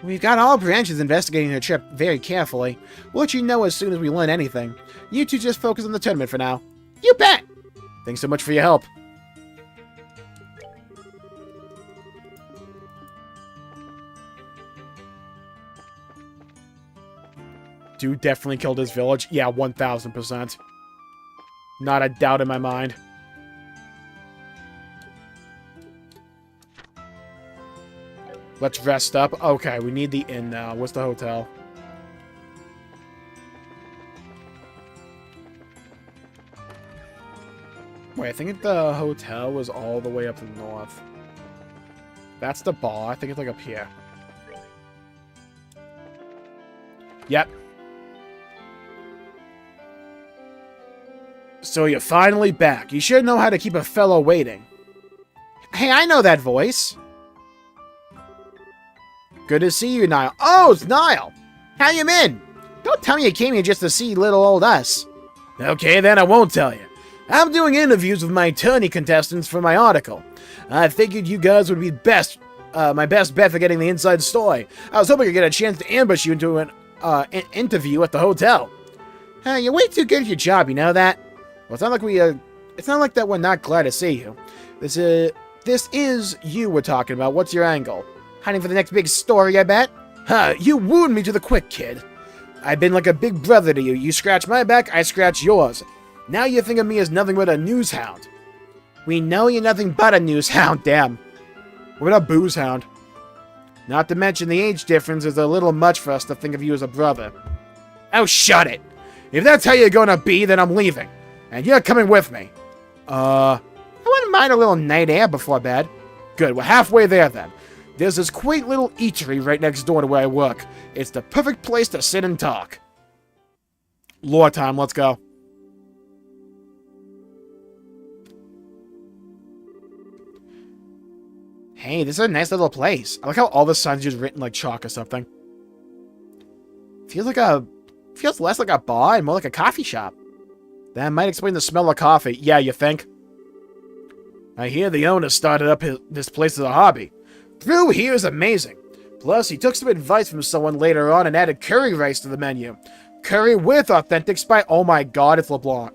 We've got all branches investigating her trip very carefully. We'll let you know as soon as we learn anything. You two just focus on the tournament for now. You bet! Thanks so much for your help. Dude definitely killed his village. Yeah, 1000%. Not a doubt in my mind. Let's rest up. Okay, we need the inn now. What's the hotel? Wait, I think the hotel was all the way up north. That's the bar. I think it's like up here. Yep. So you're finally back. You should know how to keep a fellow waiting. Hey, I know that voice. Good to see you, Niall. Oh, it's Niall. How you been? Don't tell me you came here just to see little old us. Okay, then I won't tell you. I'm doing interviews with my attorney contestants for my article. I figured you guys would be my best bet for getting the inside story. I was hoping to get a chance to ambush you into an interview at the hotel. You're way too good at your job, you know that? Well, it's not like that we're not glad to see you. This is you we're talking about. What's your angle? Hiding for the next big story, I bet? You wooed me to the quick, kid. I've been like a big brother to you. You scratch my back, I scratch yours. Now you think of me as nothing but a news hound. We know you're nothing but a news hound, damn. What about booze hound? Not to mention the age difference is a little much for us to think of you as a brother. Oh, shut it. If that's how you're gonna be, then I'm leaving. And you're coming with me. I wouldn't mind a little night air before bed. Good, we're halfway there then. There's this quaint little eatery right next door to where I work. It's the perfect place to sit and talk. Lore time, let's go. Hey, this is a nice little place. I like how all the signs are just written like chalk or something. Feels less like a bar and more like a coffee shop. That might explain the smell of coffee. Yeah, you think? I hear the owner started up this place as a hobby. Drew here is amazing. Plus, he took some advice from someone later on and added curry rice to the menu. Curry with authentic spice. Oh my god, it's LeBlanc.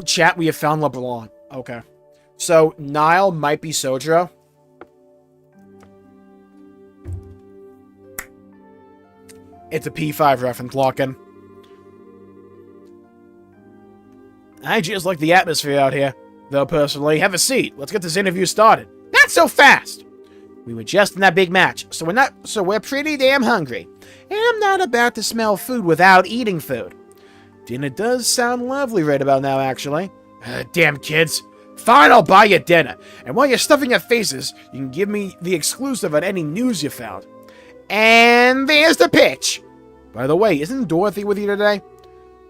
Chat, we have found LeBlanc. Okay. So, Nile might be Sojiro. It's a P5 reference, lock-in. I just like the atmosphere out here. Though, personally, have a seat. Let's get this interview started. Not so fast! We were just in that big match, so we're pretty damn hungry. And I'm not about to smell food without eating food. Dinner does sound lovely right about now, actually. Damn kids. Fine, I'll buy you dinner. And while you're stuffing your faces, you can give me the exclusive on any news you found. And there's the pitch. By the way, isn't Dorothy with you today?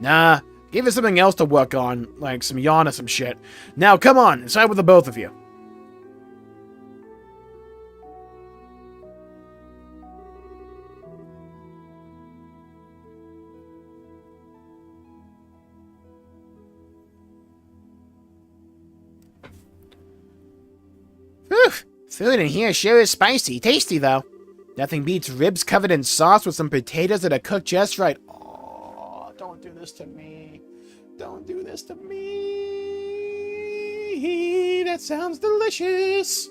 Nah, give her something else to work on, like some yawn or some shit. Now, come on, inside with the both of you. Whew, food in here sure is spicy. Tasty, though. Nothing beats ribs covered in sauce with some potatoes that are cooked just right. Oh, don't do this to me. Don't do this to me. That sounds delicious.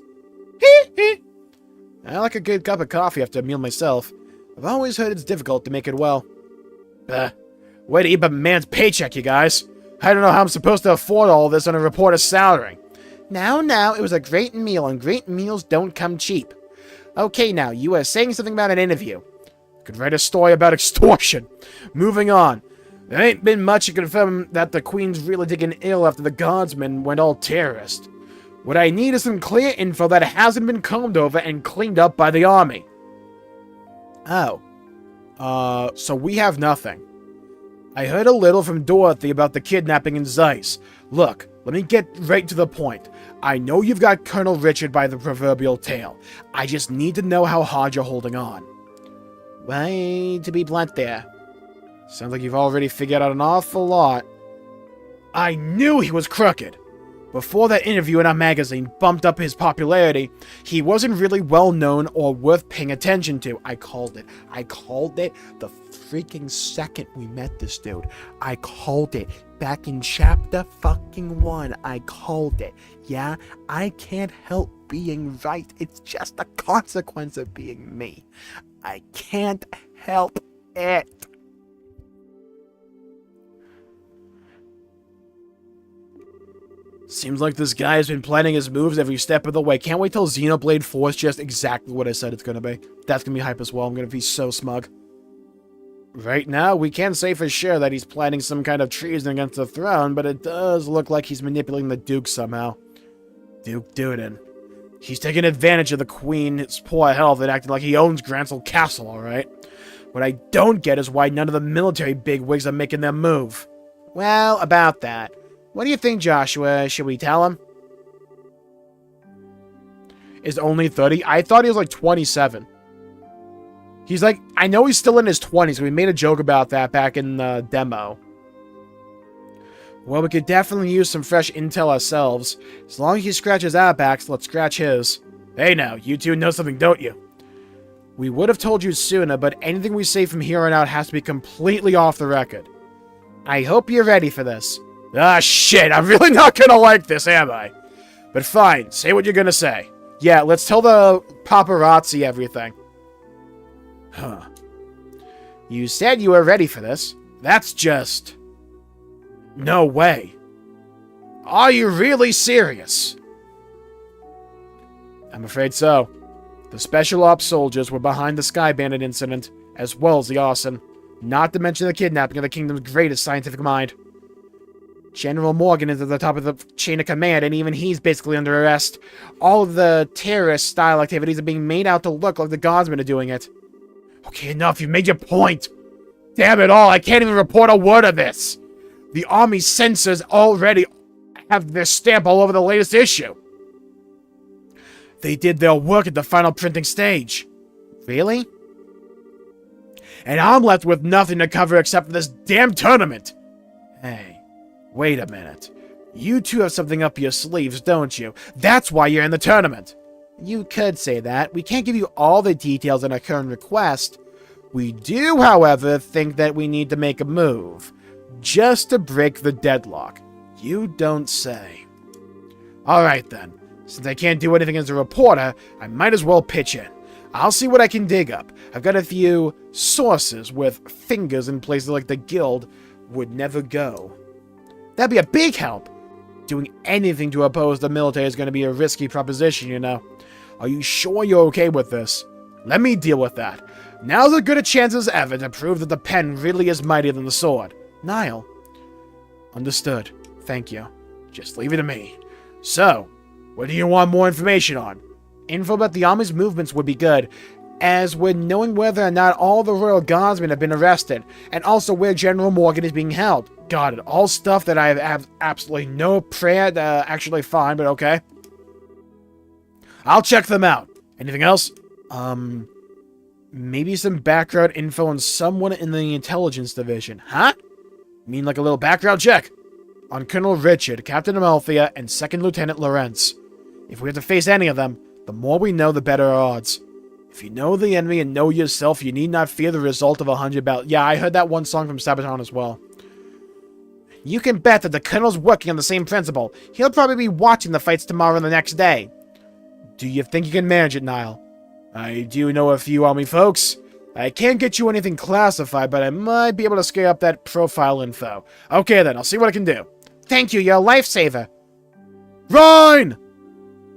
I like a good cup of coffee after a meal myself. I've always heard it's difficult to make it well. Way to eat up a man's paycheck, you guys. I don't know how I'm supposed to afford all this on a reporter's salary. Now, it was a great meal, and great meals don't come cheap. Okay, now, you were saying something about an interview. Could write a story about extortion. Moving on. There ain't been much to confirm that the Queen's really taken ill after the Guardsmen went all terrorist. What I need is some clear info that hasn't been combed over and cleaned up by the army. Oh. So we have nothing. I heard a little from Dorothy about the kidnapping in Zeiss. Look, let me get right to the point. I know you've got Colonel Richard by the proverbial tail. I just need to know how hard you're holding on. Why, to be blunt there. Sounds like you've already figured out an awful lot. I knew he was crooked. Before that interview in our magazine bumped up his popularity, he wasn't really well known or worth paying attention to. I called it. I called it the freaking second we met this dude. I called it. Back in chapter fucking 1, I called it. Yeah, I can't help being right. It's just a consequence of being me. I can't help it. Seems like this guy has been planning his moves every step of the way. Can't wait till Xenoblade 4 is just exactly what I said it's gonna be. That's gonna be hype as well. I'm gonna be so smug. Right now, we can't say for sure that he's planning some kind of treason against the throne, but it does look like he's manipulating the Duke somehow. Duke Duden. He's taking advantage of the Queen's poor health and acting like he owns Grancel Castle, alright? What I don't get is why none of the military bigwigs are making their move. Well, about that. What do you think, Joshua? Should we tell him? Is only 30? I thought he was like 27. He's like, I know he's still in his 20s. We made a joke about that back in the demo. Well, we could definitely use some fresh intel ourselves. As long as he scratches our backs, let's scratch his. Hey now, you two know something, don't you? We would have told you sooner, but anything we say from here on out has to be completely off the record. I hope you're ready for this. Ah, shit, I'm really not gonna like this, am I? But fine, say what you're gonna say. Yeah, let's tell the paparazzi everything. Huh. You said you were ready for this. That's just... no way. Are you really serious? I'm afraid so. The Special Ops soldiers were behind the Sky Bandit incident, as well as the arson. Not to mention the kidnapping of the kingdom's greatest scientific mind. General Morgan is at the top of the chain of command, and even he's basically under arrest. All of the terrorist-style activities are being made out to look like the Guardsmen are doing it. Okay, enough. You made your point. Damn it all. I can't even report a word of this. The Army censors already have their stamp all over the latest issue. They did their work at the final printing stage. Really? And I'm left with nothing to cover except for this damn tournament. Hey, wait a minute. You two have something up your sleeves, don't you? That's why you're in the tournament. You could say that. We can't give you all the details in our current request. We do, however, think that we need to make a move. Just to break the deadlock. You don't say. Alright then. Since I can't do anything as a reporter, I might as well pitch in. I'll see what I can dig up. I've got a few sources with fingers in places like the guild would never go. That'd be a big help. Doing anything to oppose the military is going to be a risky proposition, you know. Are you sure you're okay with this? Let me deal with that. Now's as good a chance as ever to prove that the pen really is mightier than the sword. Niall. Understood. Thank you. Just leave it to me. So, what do you want more information on? Info about the army's movements would be good, as we're knowing whether or not all the royal guardsmen have been arrested, and also where General Morgan is being held. Got it. All stuff that I have absolutely no prayer to actually find, but okay. I'll check them out. Anything else? Maybe some background info on someone in the intelligence division. Huh? Mean like a little background check? On Colonel Richard, Captain Amalthea, and 2nd Lieutenant Lawrence. If we have to face any of them, the more we know, the better our odds. If you know the enemy and know yourself, you need not fear the result of 100 battles. Yeah, I heard that one song from Sabaton as well. You can bet that the Colonel's working on the same principle. He'll probably be watching the fights tomorrow and the next day. Do you think you can manage it, Niall? I do know a few army folks. I can't get you anything classified, but I might be able to scare up that profile info. Okay then, I'll see what I can do. Thank you, you're a lifesaver. Rhine!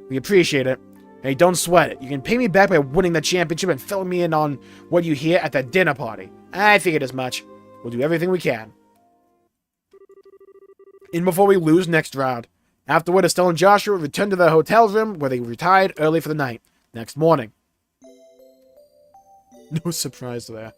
We appreciate it. Hey, don't sweat it. You can pay me back by winning the championship and filling me in on what you hear at that dinner party. I figured as much. We'll do everything we can. In before we lose next round. Afterward, Estelle and Joshua return to their hotel room where they retired early for the night. Next morning. No surprise there.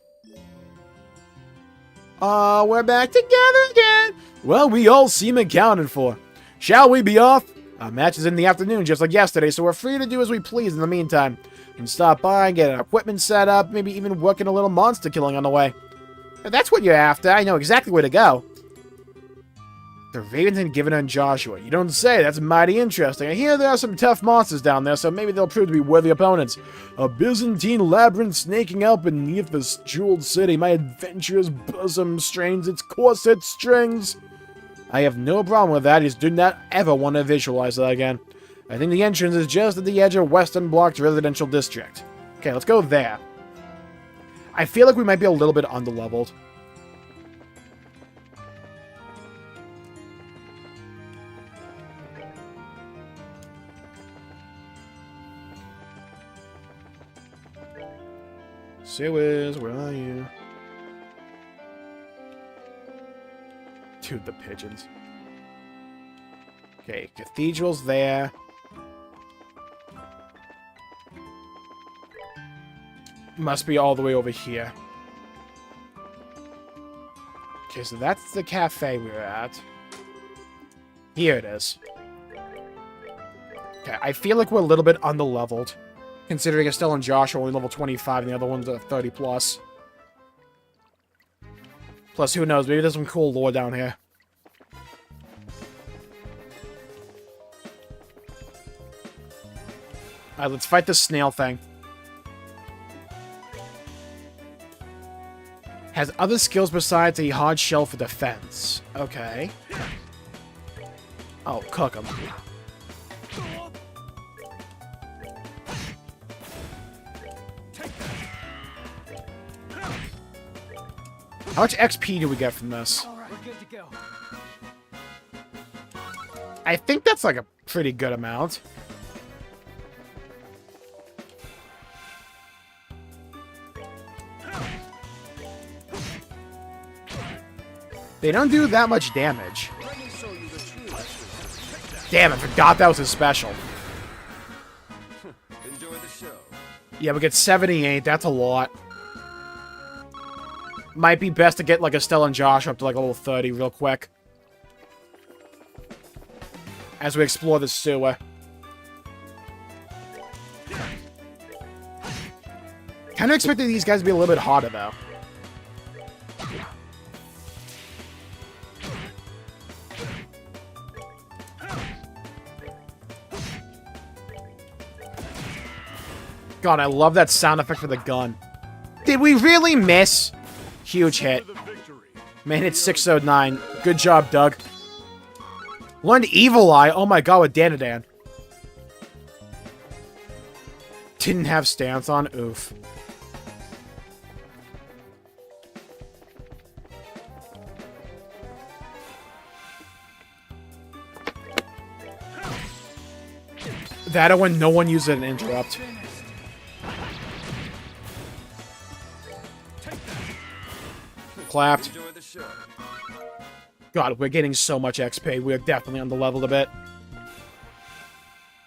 We're back together again. Well, we all seem accounted for. Shall we be off? Our match is in the afternoon, just like yesterday, so we're free to do as we please in the meantime. We can stop by and get our equipment set up, maybe even working a little monster killing on the way. If that's what you're after, I know exactly where to go. The Raventon, Given, and Joshua. You don't say, that's mighty interesting. I hear there are some tough monsters down there, so maybe they'll prove to be worthy opponents. A Byzantine labyrinth snaking out beneath this jeweled city. My adventurous bosom strains its corset strings. I have no problem with that, I just do not ever want to visualize that again. I think the entrance is just at the edge of Western Block's residential district. Okay, let's go there. I feel like we might be a little bit underleveled. Sewers, where are you? Dude, the pigeons. Okay, cathedral's there. Must be all the way over here. Okay, so that's the cafe we were at. Here it is. Okay, I feel like we're a little bit underleveled. Considering Estelle and Josh are only level 25 and the other ones are 30 plus. Plus, who knows, maybe there's some cool lore down here. Alright, let's fight this snail thing. Has other skills besides a hard shell for defense. Okay. Oh, cook him. How much XP do we get from this? All right, we're good to go. I think that's like a pretty good amount. They don't do that much damage. Damn, I forgot that was his special. Enjoy the show. Yeah, we get 78. That's a lot. Might be best to get like Estelle and Josh up to like a level 30 real quick. As we explore the sewer. Kind of expected these guys to be a little bit hotter, though. God, I love that sound effect for the gun. Did we really miss? Huge hit. Man, it's 609. Good job, Doug. Learned Evil Eye. Oh my god, with Danadan. Didn't have stance on. Oof. That or when no one uses an interrupt. Clapped. God, we're getting so much XP. We're definitely underleveled a bit.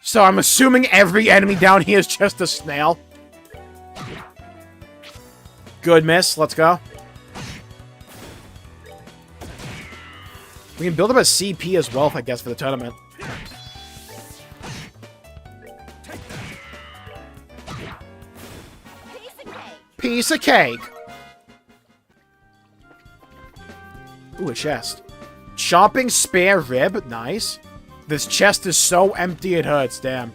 So I'm assuming every enemy down here is just a snail. Good miss. Let's go. We can build up a CP as well, I guess, for the tournament. Piece of cake. Ooh, a chest. Chopping spare rib. Nice. This chest is so empty it hurts. Damn.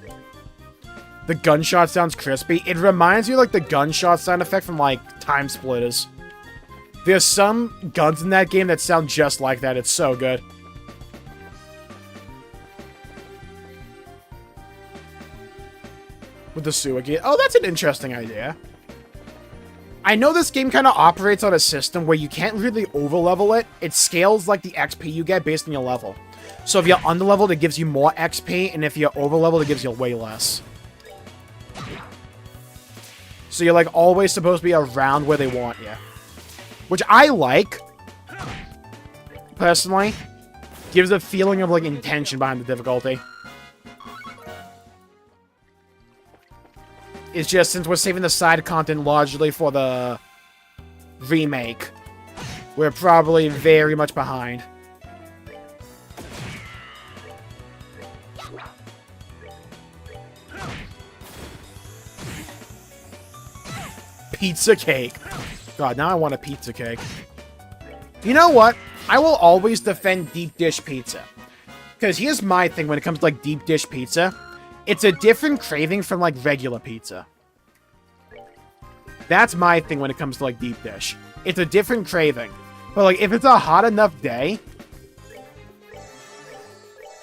The gunshot sounds crispy. It reminds me of, like, the gunshot sound effect from, like, Time Splitters. There's some guns in that game that sound just like that. It's so good. With the sewer gate. Oh, that's an interesting idea. I know this game kind of operates on a system where you can't really overlevel it. It scales like the XP you get based on your level. So if you're underleveled, it gives you more XP, and if you're overleveled, it gives you way less. So you're like always supposed to be around where they want you. Which I like. Personally. Gives a feeling of like intention behind the difficulty. It's just, since we're saving the side content largely for the remake, we're probably very much behind. Pizza cake. God, now I want a pizza cake. You know what? I will always defend deep dish pizza. Because here's my thing when it comes to like deep dish pizza. It's a different craving from, like, regular pizza. That's my thing when it comes to, like, deep dish. It's a different craving. But, like, if it's a hot enough day,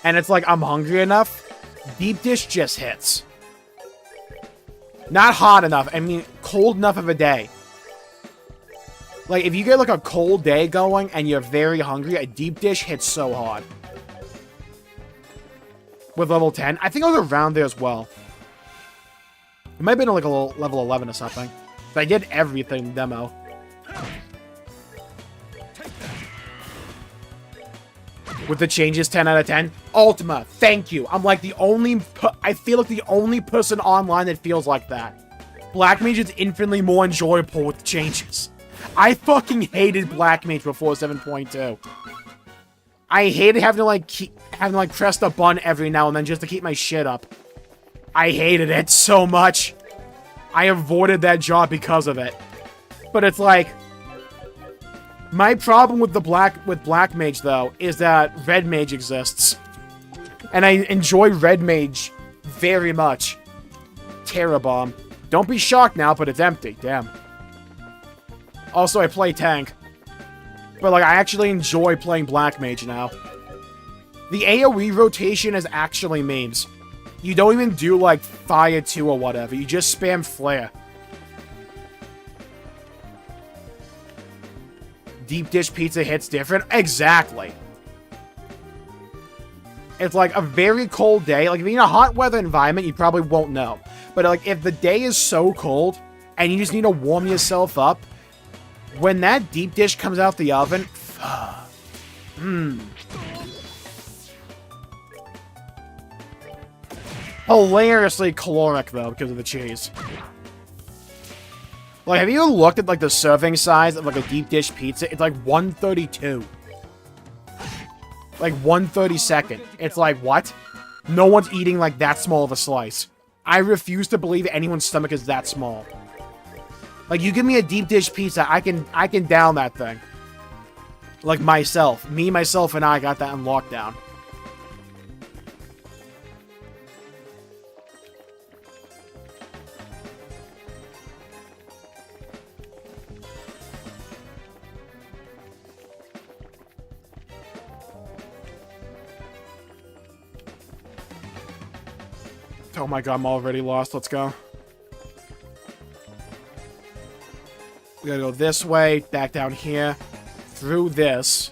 and it's like, I'm hungry enough, deep dish just hits. Not hot enough, I mean, cold enough of a day. Like, if you get, like, a cold day going, and you're very hungry, a deep dish hits so hard. With level 10. I think I was around there as well. It might have been like a level 11 or something. But I did everything demo. With the changes, 10 out of 10. Ultima, thank you. I'm like the only... I feel like the only person online that feels like that. Black Mage is infinitely more enjoyable with the changes. I fucking hated Black Mage before 7.2. I hated having to, like, press the button every now and then just to keep my shit up. I hated it so much. I avoided that job because of it. But it's like... My problem with Black Mage, though, is that Red Mage exists. And I enjoy Red Mage very much. Terra Bomb. Don't be shocked now, but it's empty. Damn. Also, I play tank. But, like, I actually enjoy playing Black Mage now. The AoE rotation is actually memes. You don't even do, like, Fire 2 or whatever. You just spam Flare. Deep dish pizza hits different? Exactly. It's, like, a very cold day. Like, if you're in a hot weather environment, you probably won't know. But, like, if the day is so cold, and you just need to warm yourself up, when that deep dish comes out the oven, hilariously caloric, though, because of the cheese. Like, have you looked at, like, the serving size of, like, a deep dish pizza? It's, like, 132. Like, 132nd. It's like, what? No one's eating, like, that small of a slice. I refuse to believe anyone's stomach is that small. Like, you give me a deep dish pizza, I can down that thing. Like, myself. Me, myself, and I got that on lockdown. Oh my god, I'm already lost. Let's go. We gotta go this way, back down here, through this.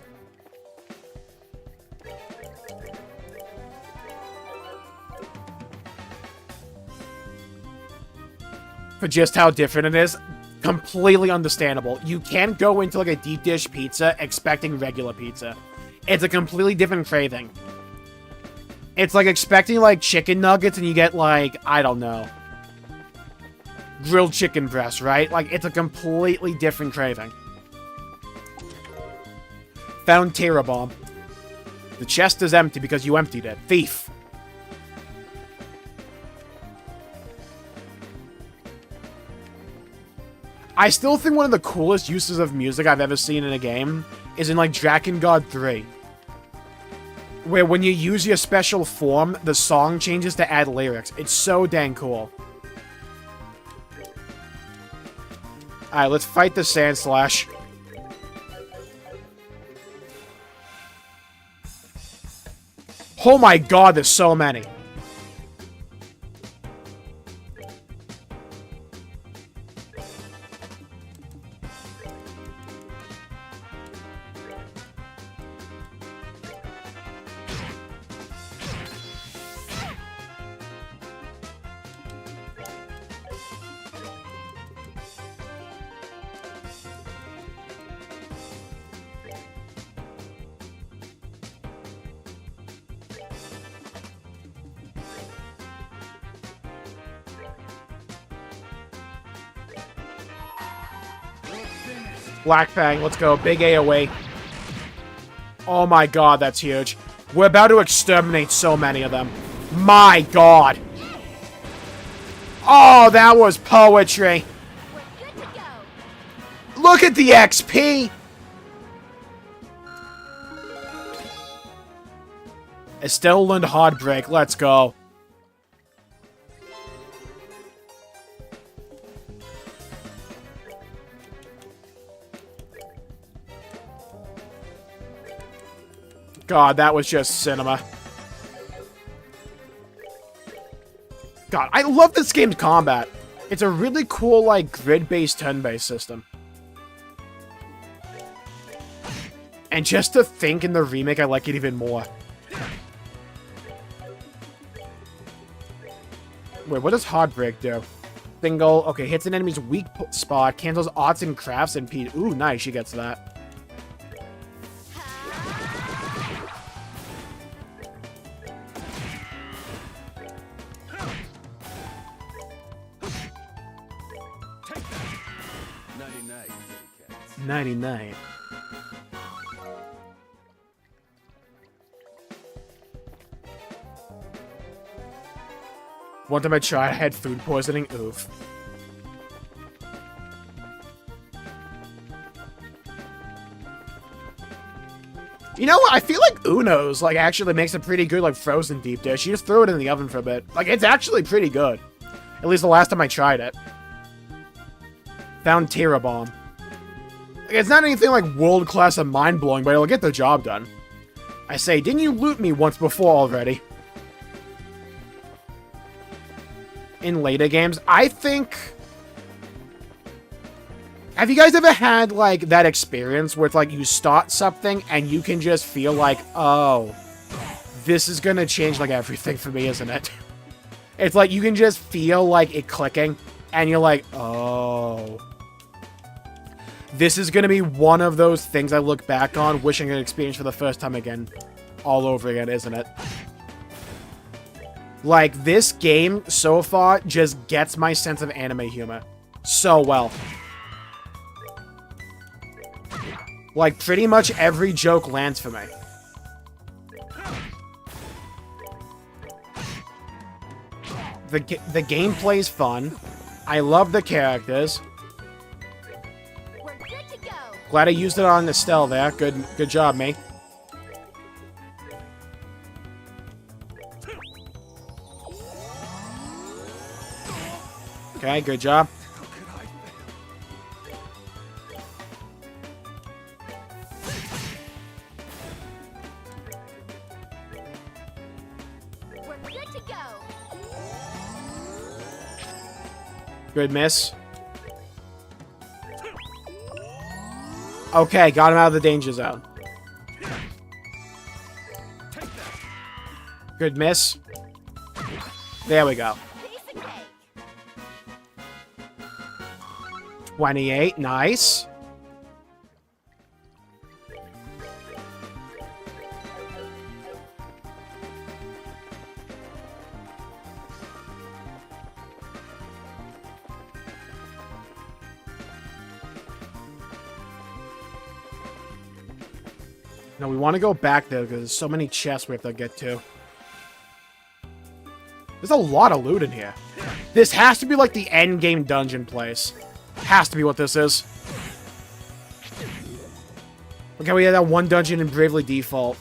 For just how different it is, completely understandable. You can't go into like a deep dish pizza expecting regular pizza. It's a completely different craving. It's like expecting, like, chicken nuggets and you get, like, I don't know, grilled chicken breast, right? Like, it's a completely different craving. Found Terror Bomb. The chest is empty because you emptied it. Thief. I still think one of the coolest uses of music I've ever seen in a game is in, like, Drakengard 3. Where when you use your special form, the song changes to add lyrics. It's so dang cool. Alright, let's fight the Sand Slash. Oh my god, there's so many. Black Fang, let's go. Big AoE. Oh my god, that's huge. We're about to exterminate so many of them. My god. Oh, that was poetry. We're good to go. Look at the XP. Estelle learned Heartbreak. Let's go. God, that was just cinema. God, I love this game's combat. It's a really cool, like, grid-based, turn-based system. And just to think in the remake, I like it even more. Wait, what does Heartbreak do? Single, okay, hits an enemy's weak spot, cancels arts and crafts, and Pete. Ooh, nice, she gets that. Night. One time I tried, I had food poisoning. Oof. You know what? I feel like Uno's, like, actually makes a pretty good, like, frozen deep dish. You just throw it in the oven for a bit. Like, it's actually pretty good. At least the last time I tried it. Found Terror Bomb. Like, it's not anything, like, world-class and mind-blowing, but it'll get the job done. I say, didn't you loot me once before already? In later games, I think... Have you guys ever had, like, that experience where, like, you start something and you can just feel like, oh, this is gonna change, like, everything for me, isn't it? It's like, you can just feel, like, it clicking, and you're like, oh... This is gonna be one of those things I look back on, wishing I could experience for the first time again. All over again, isn't it? Like, this game, so far, just gets my sense of anime humor. So well. Like, pretty much every joke lands for me. The gameplay's fun. I love the characters. Glad I used it on Estelle there. Good job, mate. Okay, good job. We're good to go. Good miss. Okay, got him out of the danger zone. Good miss. There we go. Piece of cake. 28, nice. No, we want to go back there because there's so many chests we have to get to. There's a lot of loot in here. This has to be like the end game dungeon place. Has to be what this is. Okay, we had that one dungeon in Bravely Default.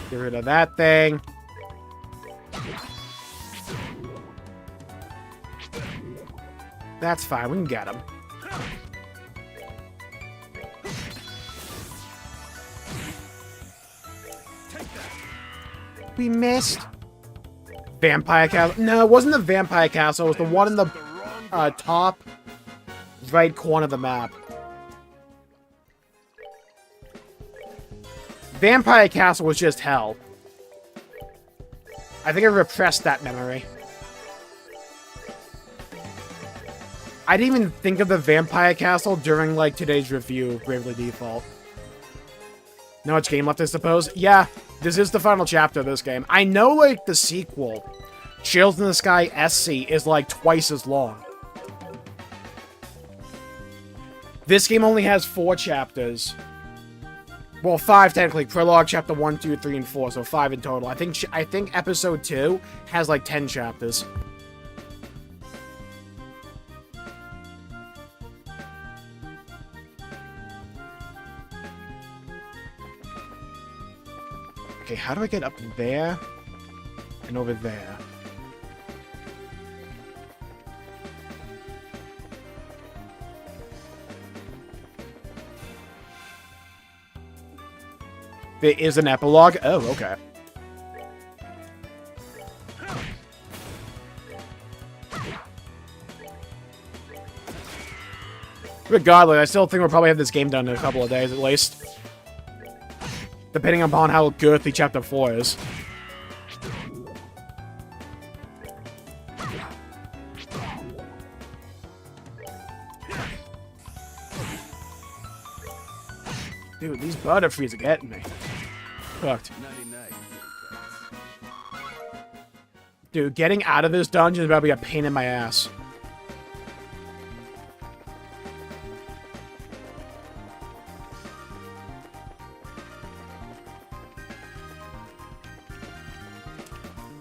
Get rid of that thing. That's fine, we can get him. We missed. Vampire Castle. No, it wasn't the Vampire Castle. It was the one in the top right corner of the map. Vampire Castle was just hell. I think I repressed that memory. I didn't even think of the Vampire Castle during, like, today's review of Bravely Default. Not much game left, I suppose. Yeah, this is the final chapter of this game. I know, like, the sequel, Chills in the Sky SC, is, like, twice as long. This game only has 4 chapters. Well, 5 technically. Prologue, chapter 1, 2, 3, and 4, so 5 in total. I think episode 2 has, like, 10 chapters. Okay, how do I get up there and over there? There is an epilogue? Oh, okay. Regardless, I still think we'll probably have this game done in a couple of days at least. Depending upon how girthy Chapter 4 is. Dude, these Butterfrees are getting me. Fucked. Dude, getting out of this dungeon is about to be a pain in my ass.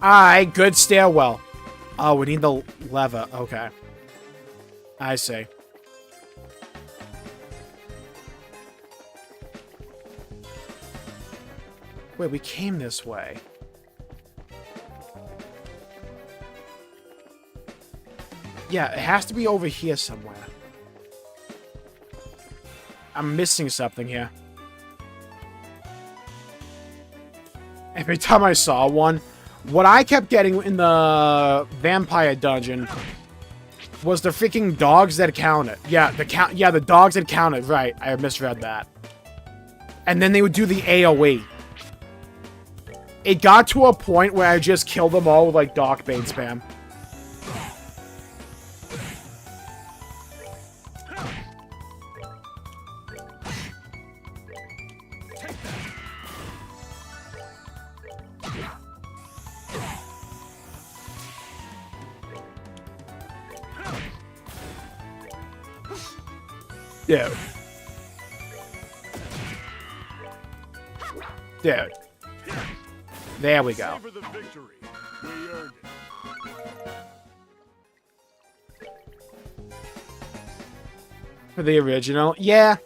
Alright, good stairwell. Oh, we need the lever. Okay. I see. Wait, we came this way. Yeah, it has to be over here somewhere. I'm missing something here. Every time I saw one, what I kept getting in the vampire dungeon was the freaking dogs that counted. Yeah, the dogs that counted. Right, I misread that. And then they would do the AoE. It got to a point where I just killed them all with, like, Darkbane spam. Dude. Dude. There we go. For the victory. We earned it. For the original. Yeah.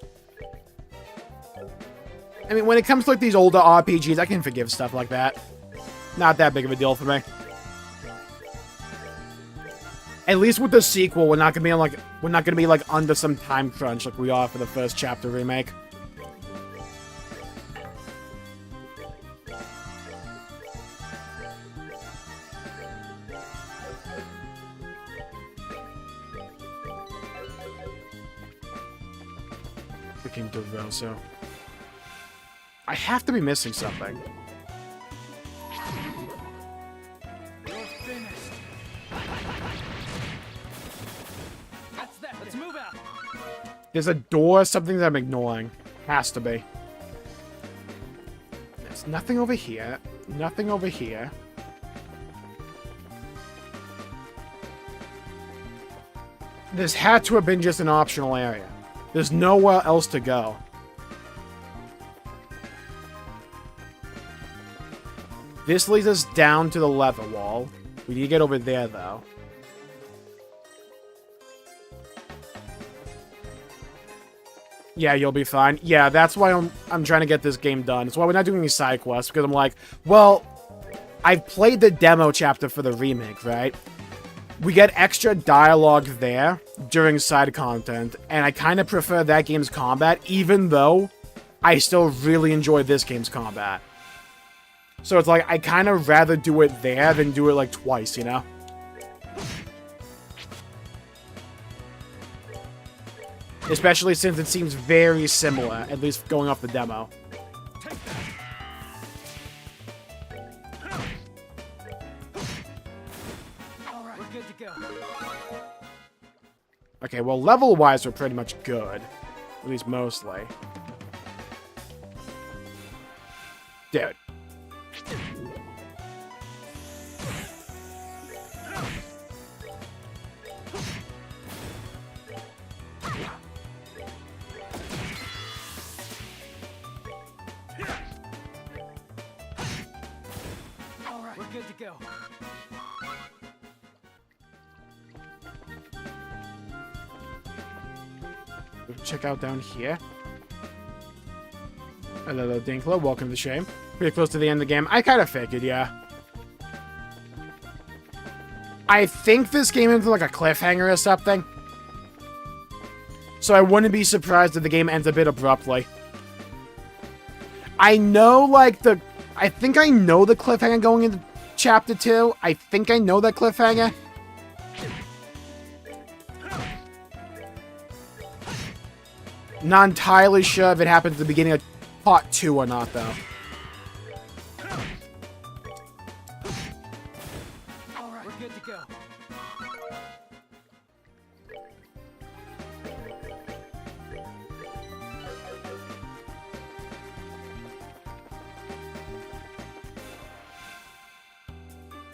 I mean, when it comes to like these older RPGs, I can forgive stuff like that. Not that big of a deal for me. At least with the sequel, we're not gonna be like under some time crunch like we are for the first chapter remake. Freaking DeRosa. I have to be missing something. You're finished. That's that. Let's move out. There's a door, something that I'm ignoring. Has to be. There's nothing over here. Nothing over here. This had to have been just an optional area. There's nowhere else to go. This leads us down to the leather wall. We need to get over there, though. Yeah, you'll be fine. Yeah, that's why I'm trying to get this game done. That's why we're not doing any side quests, because I'm like, well, I've played the demo chapter for the remake, right? We get extra dialogue there during side content, and I kind of prefer that game's combat, even though I still really enjoy this game's combat. So it's like, I kind of rather do it there than do it like twice, you know? Especially since it seems very similar, at least going off the demo. All right, we're good to go. Okay, well, level-wise, we're pretty much good. At least mostly. Dude. All right, we're good to go. Check out down here. Hello, Dinkler. Welcome to the shame. Pretty close to the end of the game. I kind of figured, yeah. I think this game ends with like a cliffhanger or something. So I wouldn't be surprised if the game ends a bit abruptly. I know, like, I think I know the cliffhanger going into Chapter 2. I think I know that cliffhanger. Not entirely sure if it happens at the beginning of Part 2 or not, though. All right, we're good to go.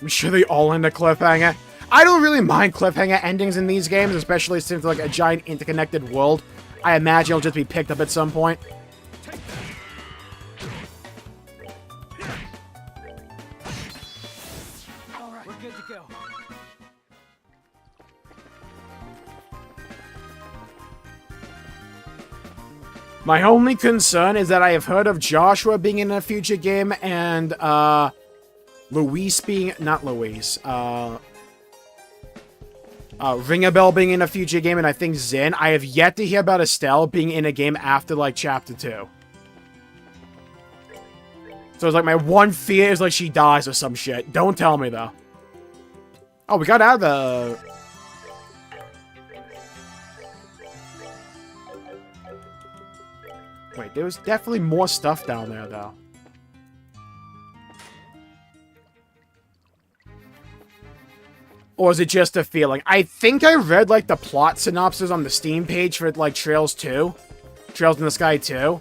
I'm sure they all end a cliffhanger. I don't really mind cliffhanger endings in these games, especially since like a giant interconnected world. I imagine it'll just be picked up at some point. All right, we're good to go. My only concern is that I have heard of Joshua being in a future game and, Luis being... Not Luis, Ringabel being in a future game, and I think Zin. I have yet to hear about Estelle being in a game after, like, Chapter 2. So it's like, my one fear is, like, she dies or some shit. Don't tell me, though. Oh, we got out of the... Wait, there was definitely more stuff down there, though. Or is it just a feeling? I think I read, like, the plot synopsis on the Steam page for, like, Trails 2. Trails in the Sky 2.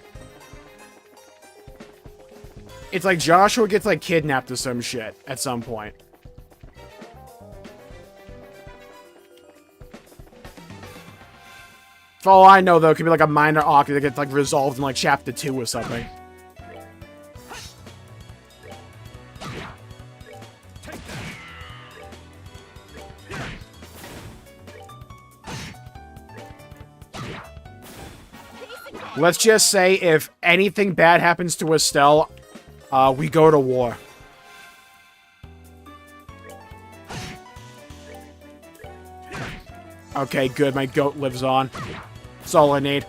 It's like Joshua gets, like, kidnapped or some shit at some point. For all I know, though, it could be like a minor arc that gets like resolved in like chapter 2 or something. Let's just say if anything bad happens to Estelle, we go to war. Okay, good. My goat lives on. That's all I need.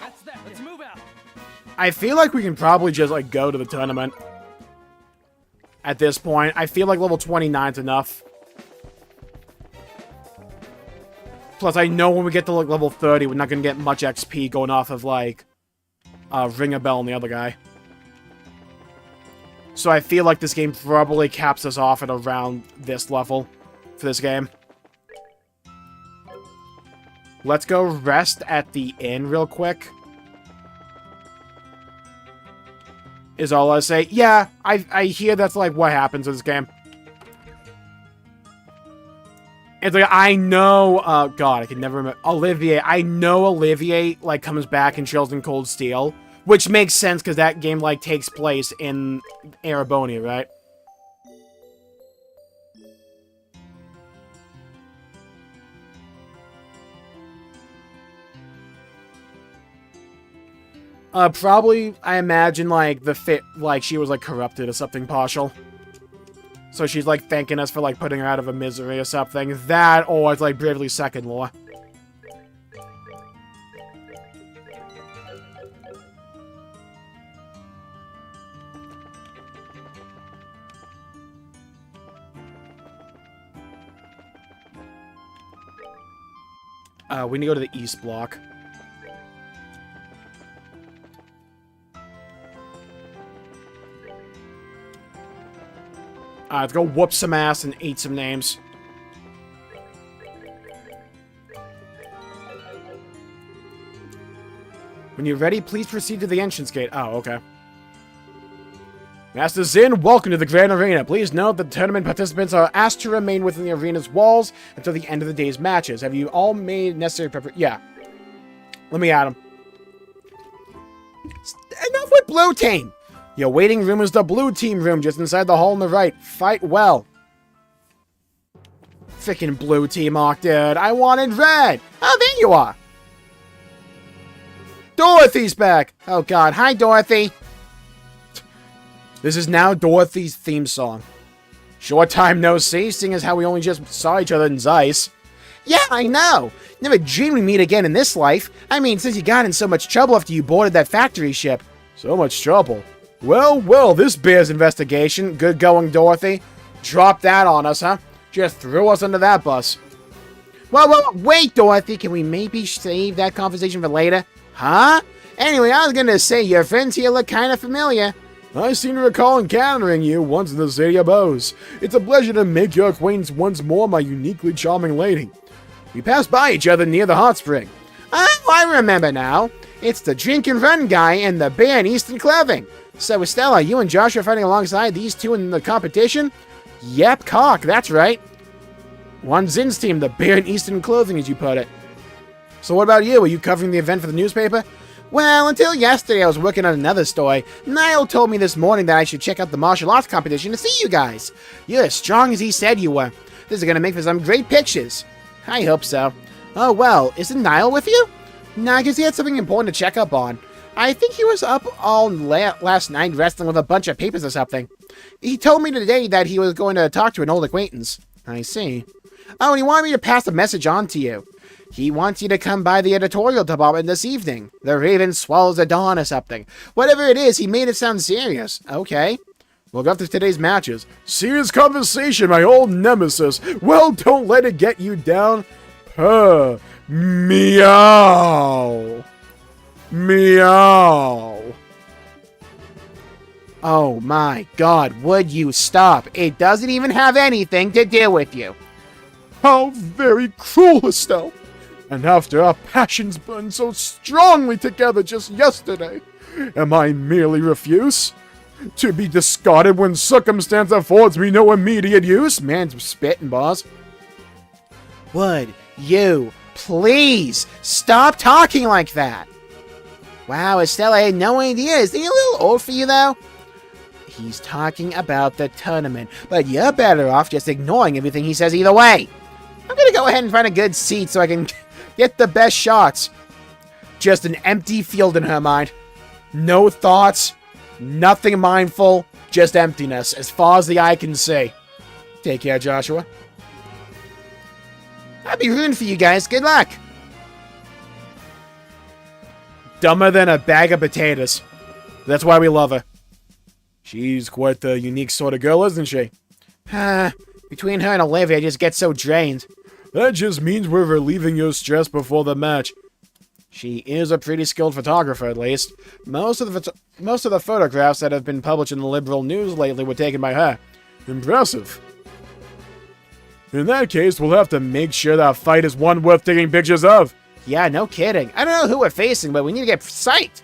That's that. Let's move out. I feel like we can probably just, like, go to the tournament. At this point. I feel like level 29's enough. Plus, I know when we get to, like, level 30, we're not gonna get much XP going off of, like, Ring a Bell and the other guy. So I feel like this game probably caps us off at around this level for this game. Let's go rest at the inn real quick. Is all I say. Yeah, I hear that's like what happens in this game. It's like, I know, God, I can never remember. Olivier, I know Olivier, like, comes back and chills in Cold Steel. Which makes sense, because that game, like, takes place in Erebony, right? Probably, I imagine, like, she was, like, corrupted or something partial. So she's, like, thanking us for, like, putting her out of her misery or something. That, or it's, like, Bravely's second lore. We need to go to the East Block. Let's go whoop some ass and eat some names. When you're ready, please proceed to the entrance gate. Oh, okay. Master Zin, welcome to the Grand Arena. Please note that the tournament participants are asked to remain within the arena's walls until the end of the day's matches. Have you all made necessary preparations? Yeah. Let me at him. Enough with blue team! Your waiting room is the blue team room, just inside the hall on the right. Fight well. Frickin' blue team, Arc, dude. I wanted red. Oh, there you are. Dorothy's back. Oh, God. Hi, Dorothy. This is now Dorothy's theme song. Short time no see, seeing as how we only just saw each other in Zeiss. Yeah, I know. Never dreamed we'd meet again in this life. I mean, since you got in so much trouble after you boarded that factory ship. So much trouble. Well, well, this bears investigation. Good going, Dorothy. Dropped that on us, huh? Just threw us under that bus. Well, wait, Dorothy. Can we maybe save that conversation for later? Huh? Anyway, I was gonna say, your friends here look kinda familiar. I seem to recall encountering you once in the city of Oz. It's a pleasure to make your acquaintance once more, my uniquely charming lady. We passed by each other near the hot spring. Oh, I remember now. It's the drink and run guy and the bear in Eastern clothing. So, Estella, you and Josh are fighting alongside these two in the competition? Yep, cock, that's right. One Zin's team, the bear in Eastern clothing, as you put it. So what about you? Were you covering the event for the newspaper? Well, until yesterday I was working on another story. Niall told me this morning that I should check out the martial arts competition to see you guys. You're as strong as he said you were. This is going to make for some great pictures. I hope so. Oh, well, isn't Niall with you? Nah, because he had something important to check up on. I think he was up all last night wrestling with a bunch of papers or something. He told me today that he was going to talk to an old acquaintance. I see. Oh, and he wanted me to pass a message on to you. He wants you to come by the editorial department this evening. The Raven swallows the dawn or something. Whatever it is, he made it sound serious. Okay. We'll go after today's matches. Serious conversation, my old nemesis. Well, don't let it get you down. Purr. Meow. Meow. Oh my God, would you stop? It doesn't even have anything to do with you. How very cruel, Estelle. And after our passions burned so strongly together just yesterday, am I merely refuse? To be discarded when circumstance affords me no immediate use? Man's spitting, boss. Would you please stop talking like that? Wow, Estella, I had no idea. Is he a little old for you, though? He's talking about the tournament, but you're better off just ignoring everything he says either way. I'm gonna go ahead and find a good seat so I can get the best shots. Just an empty field in her mind. No thoughts, nothing mindful, just emptiness as far as the eye can see. Take care, Joshua. I'll be rooting for you guys. Good luck. Dumber than a bag of potatoes. That's why we love her. She's quite the unique sort of girl, isn't she? Between her and Olivia, I just get so drained. That just means we're relieving your stress before the match. She is a pretty skilled photographer, at least. Most of the photographs that have been published in the liberal news lately were taken by her. Impressive. In that case, we'll have to make sure that fight is one worth taking pictures of. Yeah, no kidding. I don't know who we're facing, but we need to get psyched.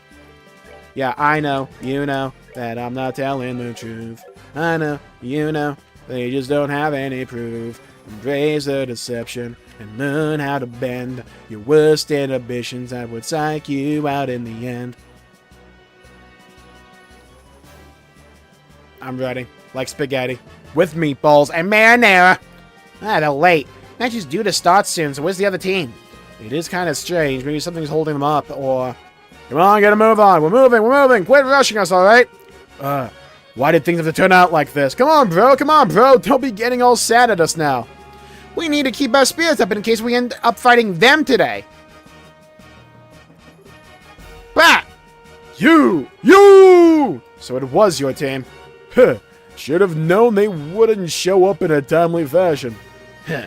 Yeah, I know, you know, that I'm not telling the truth. I know, you know, they just don't have any proof. Embrace the deception and learn how to bend your worst inhibitions that would psych you out in the end. I'm ready. Like spaghetti. With meatballs and marinara. They're late. Match is due to start soon, so where's the other team? It is kind of strange. Maybe something's holding them up, or... Come on, get a move on. We're moving. Quit rushing us, alright? Why did things have to turn out like this? Come on, bro. Don't be getting all sad at us now. We need to keep our spirits up in case we end up fighting them today. Bah! You! So it was your team. Huh. Should have known they wouldn't show up in a timely fashion. Huh.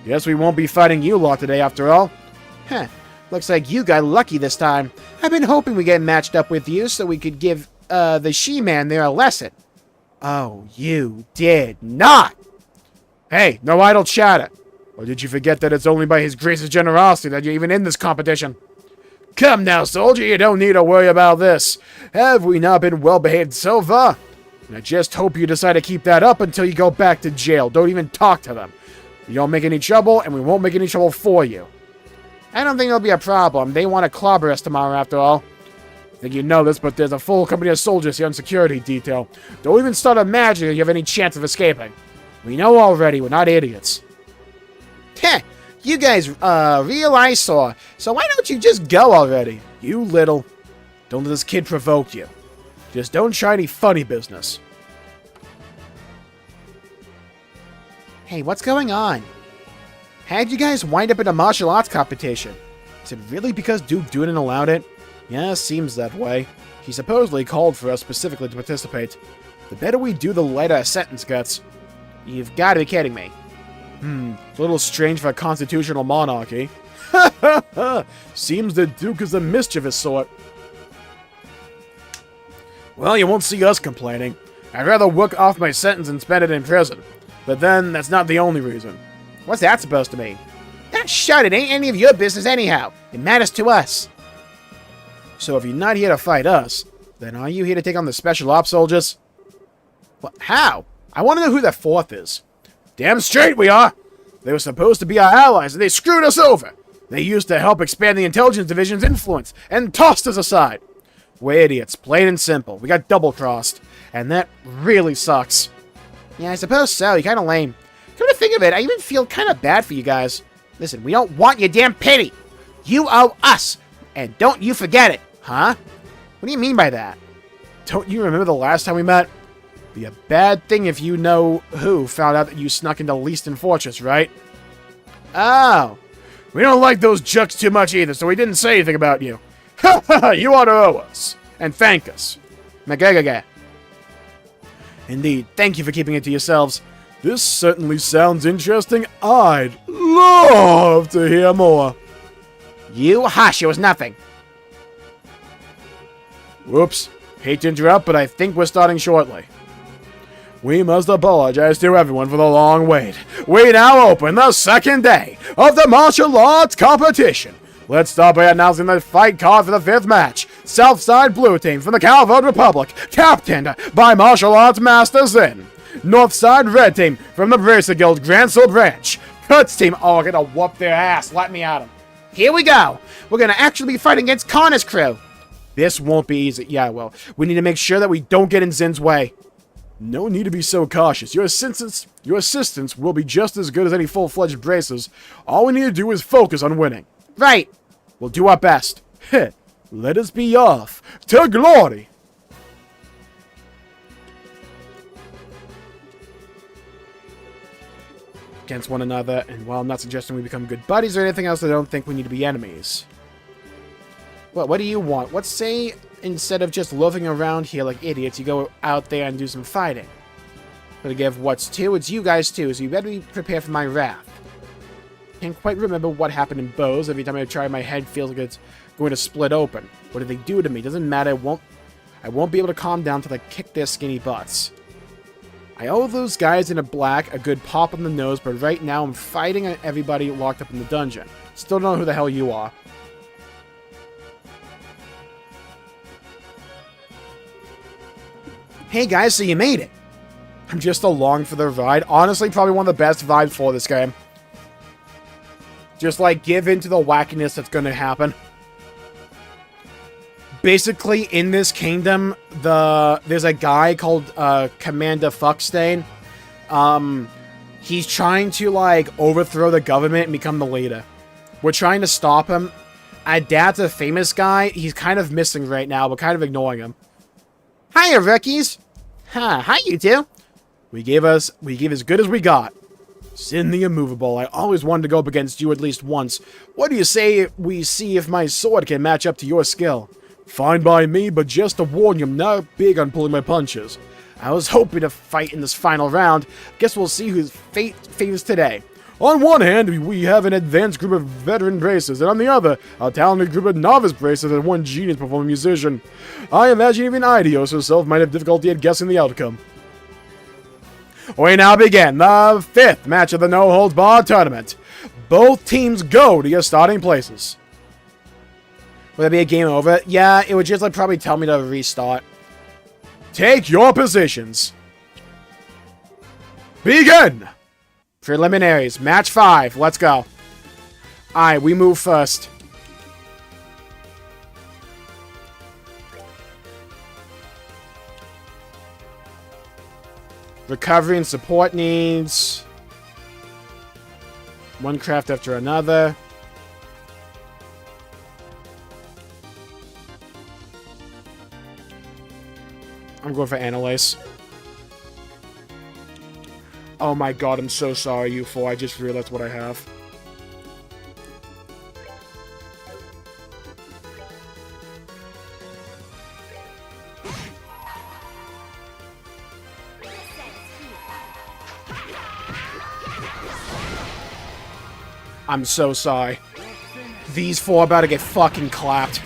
Guess we won't be fighting you lot today after all. Huh. Looks like you got lucky this time. I've been hoping we get matched up with you so we could give the she-man there a lesson. Oh, you did not! Hey, no idle chatter. Or did you forget that it's only by his grace's generosity that you're even in this competition? Come now, soldier, you don't need to worry about this. Have we not been well-behaved so far? And I just hope you decide to keep that up until you go back to jail. Don't even talk to them. You don't make any trouble, and we won't make any trouble for you. I don't think it'll be a problem. They want to clobber us tomorrow, after all. I think you know this, but there's a full company of soldiers here on security detail. Don't even start imagining you have any chance of escaping. We know already, we're not idiots. Heh, you guys, real eyesore. So why don't you just go already? You little. Don't let this kid provoke you. Just don't try any funny business. Hey, what's going on? How'd you guys wind up in a martial arts competition? Is it really because Duke Dunan allowed it? Yeah, seems that way. He supposedly called for us specifically to participate. The better we do, the lighter our sentence gets. You've got to be kidding me. A little strange for a constitutional monarchy. Seems the Duke is a mischievous sort. Well, you won't see us complaining. I'd rather work off my sentence and spend it in prison. But then, that's not the only reason. What's that supposed to mean? Shut it, ain't any of your business anyhow. It matters to us. So if you're not here to fight us, then are you here to take on the special ops soldiers? What? How? I want to know who that fourth is. Damn straight we are! They were supposed to be our allies, and they screwed us over! They used to help expand the intelligence division's influence, and tossed us aside! We're idiots, plain and simple. We got double-crossed, and that really sucks. Yeah, I suppose so. You're kind of lame. Come to think of it, I even feel kind of bad for you guys. Listen, we don't want your damn pity! You owe us! And don't you forget it! Huh? What do you mean by that? Don't you remember the last time we met? Be a bad thing if you know who found out that you snuck into Leaston Fortress, right? Oh. We don't like those jucks too much either, so we didn't say anything about you. Ha ha ha! You ought to owe us. And thank us. Magagaga. Indeed, thank you for keeping it to yourselves. This certainly sounds interesting. I'd love to hear more. You hush, it was nothing. Whoops. Hate to interrupt, but I think we're starting shortly. We must apologize to everyone for the long wait. We now open the second day of the martial arts competition. Let's start by announcing the fight card for the fifth match. Southside Blue Team from the Calvert Republic, captained by martial arts master Zin. Northside Red Team from the Bracer Guild Gransel Branch, Cuts team. Oh, I'm gonna whoop their ass. Let me at them. Here we go. We're gonna actually be fighting against Connor's crew. This won't be easy. Yeah, well, we need to make sure that we don't get in Zin's way. No need to be so cautious. Your assistance will be just as good as any full-fledged bracers. All we need to do is focus on winning. Right. We'll do our best. Heh. Let us be off to glory. Against one another, and while I'm not suggesting we become good buddies or anything else, I don't think we need to be enemies. What do you want? Let's say, instead of just loafing around here like idiots, you go out there and do some fighting. But to give what's two, it's you guys too, so you better be prepared for my wrath. Can't quite remember what happened in Bose. Every time I try, my head feels like it's going to split open. What did they do to me? Doesn't matter, I won't be able to calm down till I kick their skinny butts. I owe those guys in a black a good pop on the nose, but right now I'm fighting everybody locked up in the dungeon. Still don't know who the hell you are. Hey guys, so you made it. I'm just along for the ride. Honestly, probably one of the best vibes for this game. Just like give into the wackiness that's gonna happen. Basically, in this kingdom, there's a guy called Commander Fuckstain. He's trying to like overthrow the government and become the leader. We're trying to stop him. Dad's a famous guy. He's kind of missing right now. We're kind of ignoring him. Hiya, rookies. Huh, how you do? We gave as good as we got. Sin the Immovable. I always wanted to go up against you at least once. What do you say we see if my sword can match up to your skill? Fine by me, but just to warn you, I'm not big on pulling my punches. I was hoping to fight in this final round. Guess we'll see whose fate favors today. On one hand, we have an advanced group of veteran bracers, and on the other, a talented group of novice bracers and one genius performing musician. I imagine even Idios herself might have difficulty at guessing the outcome. We now begin the 5th match of the no-holds-barred tournament. Both teams go to your starting places. Would that be a game over? Yeah, it would just like probably tell me to restart. Take your positions. Begin! Preliminaries. Match 5. Let's go. Alright, we move first. Recovery and support needs. One craft after another. I'm going for Analyze. Oh my god, I'm so sorry, you four. I just realized what I have. I'm so sorry. These four are about to get fucking clapped.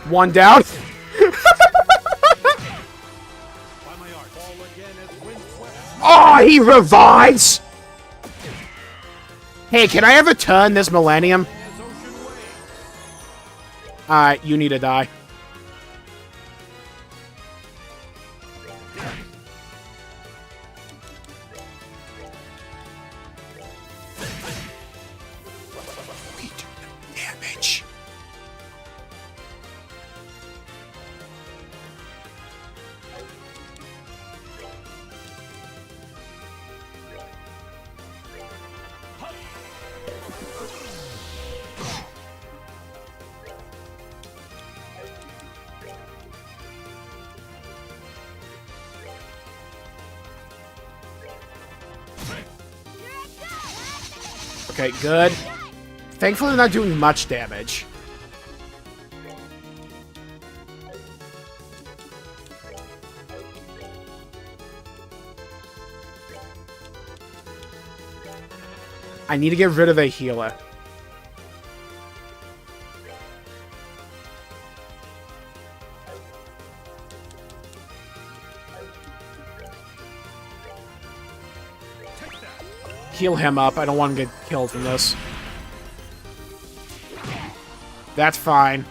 One down. Oh, he revives! Hey, can I ever turn this Millennium? Alright, you need to die. We do no damage. Okay, good. Thankfully, they're not doing much damage. I need to get rid of a healer. heal him up. I don't want him to get killed from this. That's fine.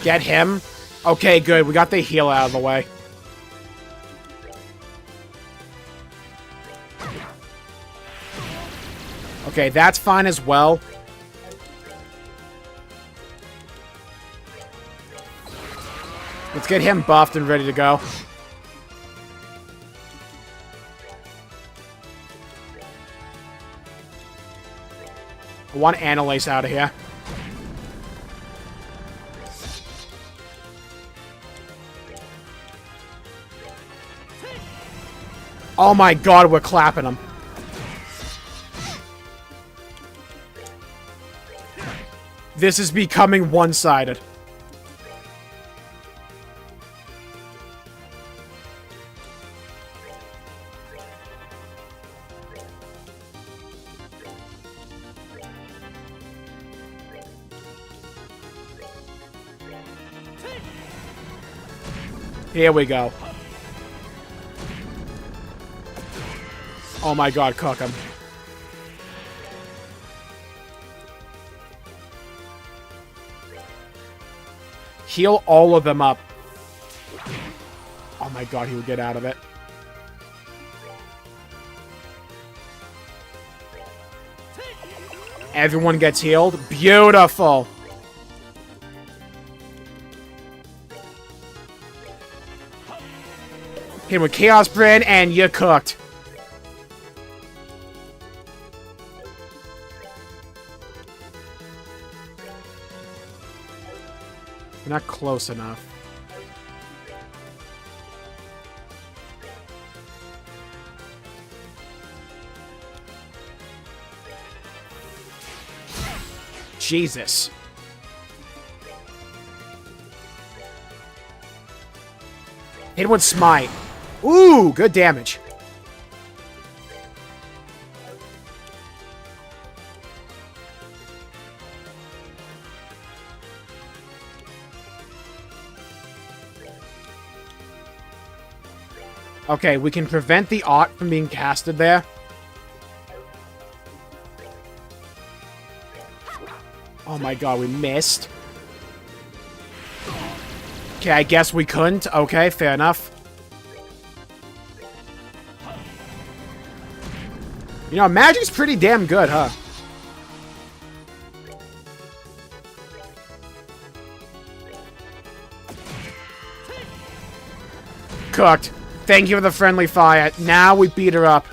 Get him. Okay, good. We got the heal out of the way. Okay, that's fine as well. Let's get him buffed and ready to go. I want Annalise out of here. Oh my god, we're clapping him. This is becoming one-sided. Here we go. Oh my god, cook him. Heal all of them up. Oh my god, he would get out of it. Everyone gets healed. Beautiful. Hit him with Chaos Brand, and you're cooked. We're not close enough. Jesus. Hit with Smite. Ooh, good damage. Okay, we can prevent the art from being casted there. Oh my god, we missed. Okay, I guess we couldn't. Okay, fair enough. You know, magic's pretty damn good, huh? Cooked. Thank you for the friendly fire. Now we beat her up.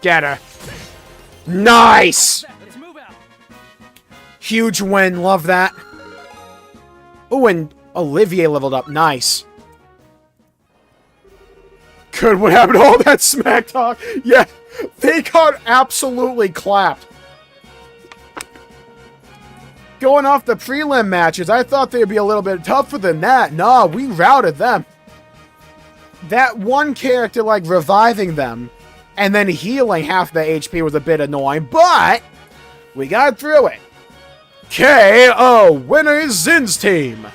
Get her. Nice! Let's move out. Huge win. Love that. Oh, and Olivier leveled up. Nice. Good. What happened to all that smack talk? Yeah, they got absolutely clapped. Going off the prelim matches, I thought they'd be a little bit tougher than that. Nah, we routed them. That one character, like, reviving them and then healing half the HP was a bit annoying, but we got through it. KO! Winner is Zin's team.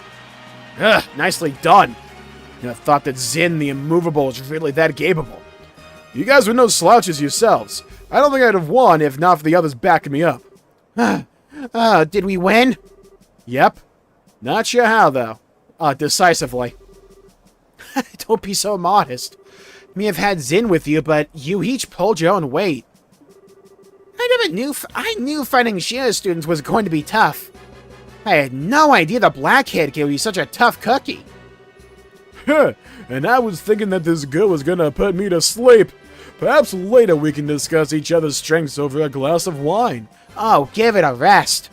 Ugh, nicely done. I thought that Zin the Immovable was really that capable. You guys were no slouches yourselves. I don't think I'd have won if not for the others backing me up. Did we win? Yep. Not sure how, though. Decisively. Don't be so modest. May have had Zin with you, but you each pulled your own weight. I knew fighting Shia students was going to be tough. I had no idea the blackhead could be such a tough cookie. And I was thinking that this girl was gonna put me to sleep. Perhaps later we can discuss each other's strengths over a glass of wine. Oh, give it a rest.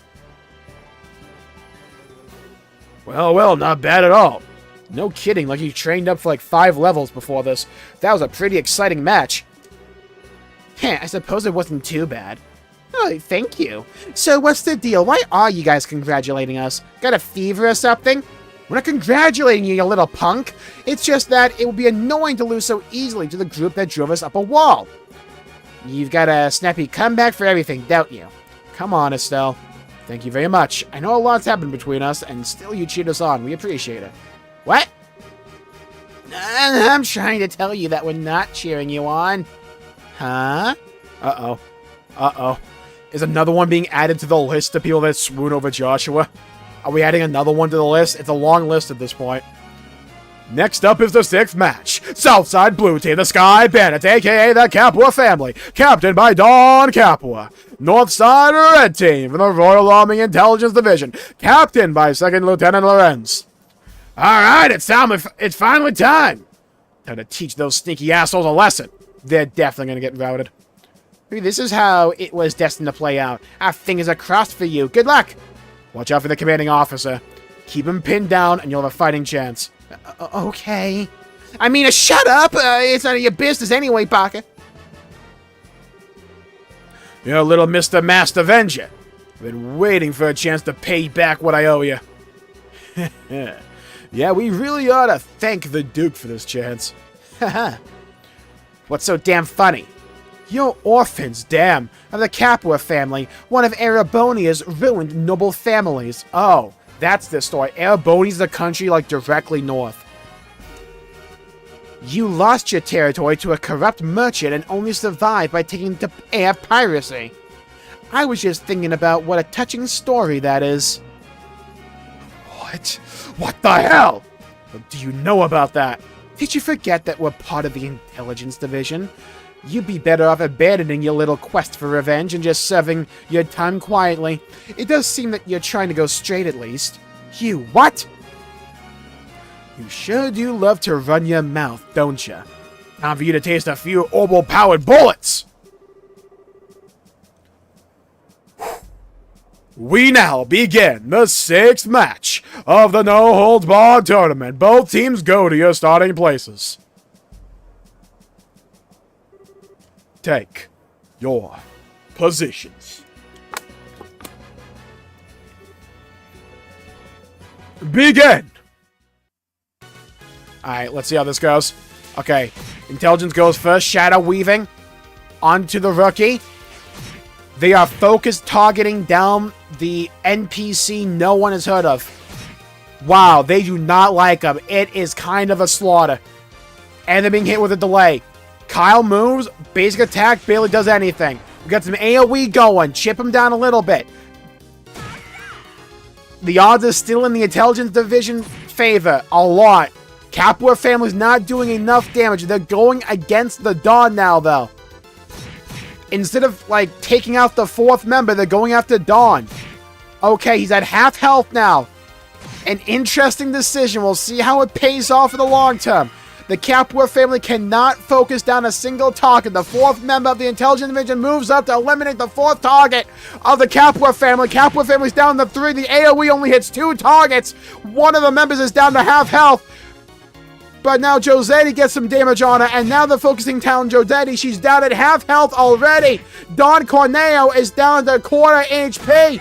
Well, not bad at all. No kidding, like you trained up for like 5 levels before this. That was a pretty exciting match. I suppose it wasn't too bad. Oh, thank you. So what's the deal? Why are you guys congratulating us? Got a fever or something? We're not congratulating you, you little punk. It's just that it would be annoying to lose so easily to the group that drove us up a wall. You've got a snappy comeback for everything, don't you? Come on, Estelle. Thank you very much. I know a lot's happened between us, and still you cheer us on. We appreciate it. What? I'm trying to tell you that we're not cheering you on. Huh? Uh-oh. Uh-oh. Is another one being added to the list of people that swoon over Joshua? Are we adding another one to the list? It's a long list at this point. Next up is the 6th match. Southside Blue Team, the Sky Bandits, a.k.a. the Capua family, captained by Don Capua. Northside Red Team from the Royal Army Intelligence Division, captained by 2nd Lieutenant Lorenz. Alright, it's finally time. Time to teach those sneaky assholes a lesson. They're definitely going to get routed. Maybe this is how it was destined to play out. Our fingers are crossed for you. Good luck. Watch out for the commanding officer. Keep him pinned down and you'll have a fighting chance. Okay. I mean, shut up! It's none of your business anyway, Parker. You're little Mr. Master Avenger. I've been waiting for a chance to pay back what I owe you. Yeah, we really ought to thank the Duke for this chance. Haha. What's so damn funny? You're orphans, damn, of the Capua family, one of Erebonia's ruined noble families. Oh, that's the story. Erebonia's the country, like, directly north. You lost your territory to a corrupt merchant and only survived by taking to air piracy. I was just thinking about what a touching story that is. What? What the hell? What do you know about that? Did you forget that we're part of the Intelligence Division? You'd be better off abandoning your little quest for revenge and just serving your time quietly. It does seem that you're trying to go straight at least. You what? You sure do love to run your mouth, don't you? Time for you to taste a few orbital-powered bullets! We now begin the 6th match of the No-Holds-Barred tournament. Both teams go to your starting places. Take your positions. Begin! Alright, let's see how this goes. Okay, Intelligence goes first. Shadow weaving onto the rookie. They are focused targeting down the NPC no one has heard of. Wow, they do not like him. It is kind of a slaughter. And they're being hit with a delay. Kyle moves, basic attack barely does anything. We got some AoE going, chip him down a little bit. The odds are still in the Intelligence Division favor, a lot. Capua family's not doing enough damage. They're going against the Dawn now, though. Instead of, like, taking out the 4th member, they're going after Dawn. Okay, he's at half health now. An interesting decision. We'll see how it pays off in the long term. The Capua family cannot focus down a single target. The 4th member of the Intelligence Division moves up to eliminate the 4th target of the Capua family. Capua family's down to 3. The AoE only hits 2 targets. One of the members is down to half health. But now Josetti gets some damage on her, and now they're focusing down Josetti. She's down at half health already. Don Corneo is down to quarter HP.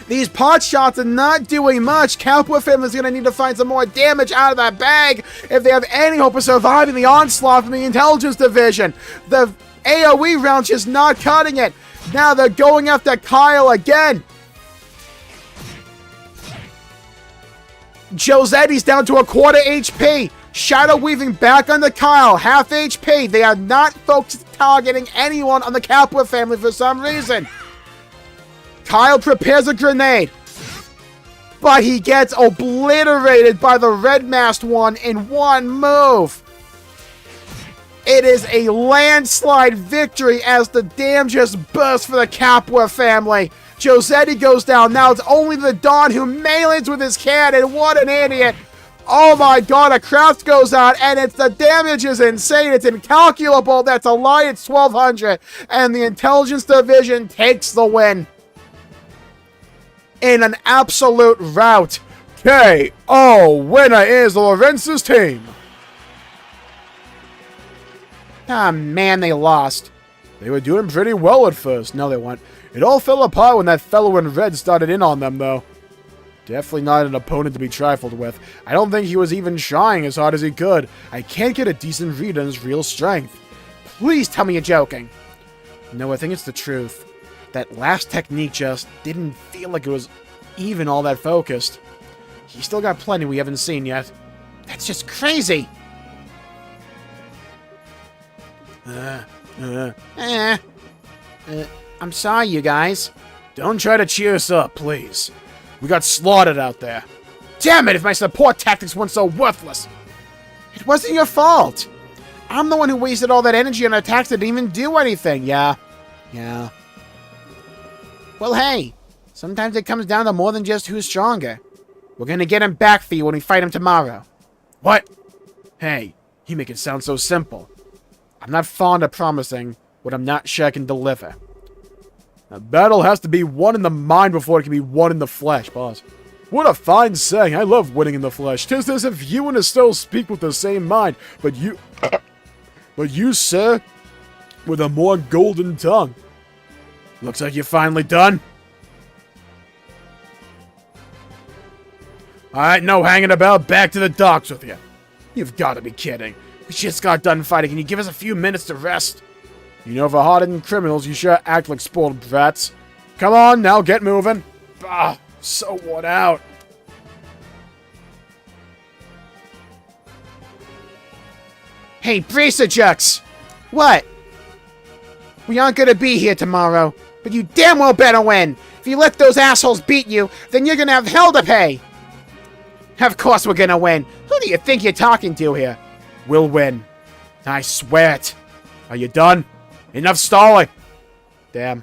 These pot shots are not doing much. Capua family's going to need to find some more damage out of that bag if they have any hope of surviving the onslaught from the Intelligence Division. The AoE round's just not cutting it. Now they're going after Kyle again. Josetti's down to a quarter HP. Shadow weaving back onto Kyle, half HP. They are not focused targeting anyone on the Capua family for some reason. Kyle prepares a grenade, but he gets obliterated by the red-masked one in one move. It is a landslide victory as the dam just bursts for the Capua family. Josetti goes down. Now it's only the Dawn who melees with his cannon. What an idiot. Oh my god, a craft goes out, and the damage is insane. It's incalculable. That's a lie. It's 1,200. And the Intelligence Division takes the win in an absolute rout. KO. Winner is Lorenz's team. Ah, man, they lost. They were doing pretty well at first. No, they weren't. It all fell apart when that fellow in red started in on them, though. Definitely not an opponent to be trifled with. I don't think he was even trying as hard as he could. I can't get a decent read on his real strength. Please tell me you're joking. No, I think it's the truth. That last technique just didn't feel like it was even all that focused. He's still got plenty we haven't seen yet. That's just crazy. I'm sorry, you guys. Don't try to cheer us up, please. We got slaughtered out there. Damn it, if my support tactics weren't so worthless. It wasn't your fault. I'm the one who wasted all that energy on attacks that didn't even do anything. Yeah. Well, hey, sometimes it comes down to more than just who's stronger. We're gonna get him back for you when we fight him tomorrow. What? Hey, you make it sound so simple. I'm not fond of promising what I'm not sure I can deliver. A battle has to be won in the mind before it can be won in the flesh, boss. What a fine saying. I love winning in the flesh. 'Tis as if you and Estelle speak with the same mind, but you, sir, with a more golden tongue. Looks like you're finally done. Alright, no hanging about. Back to the docks with you. You've got to be kidding. We just got done fighting. Can you give us a few minutes to rest? You know, for hardened criminals, you sure act like spoiled brats. Come on, now get moving. Ah, so worn out. Hey, bracer jux! What? We aren't gonna be here tomorrow, but you damn well better win! If you let those assholes beat you, then you're gonna have hell to pay! Of course we're gonna win! Who do you think you're talking to here? We'll win. I swear it. Are you done? Enough stalling. Damn.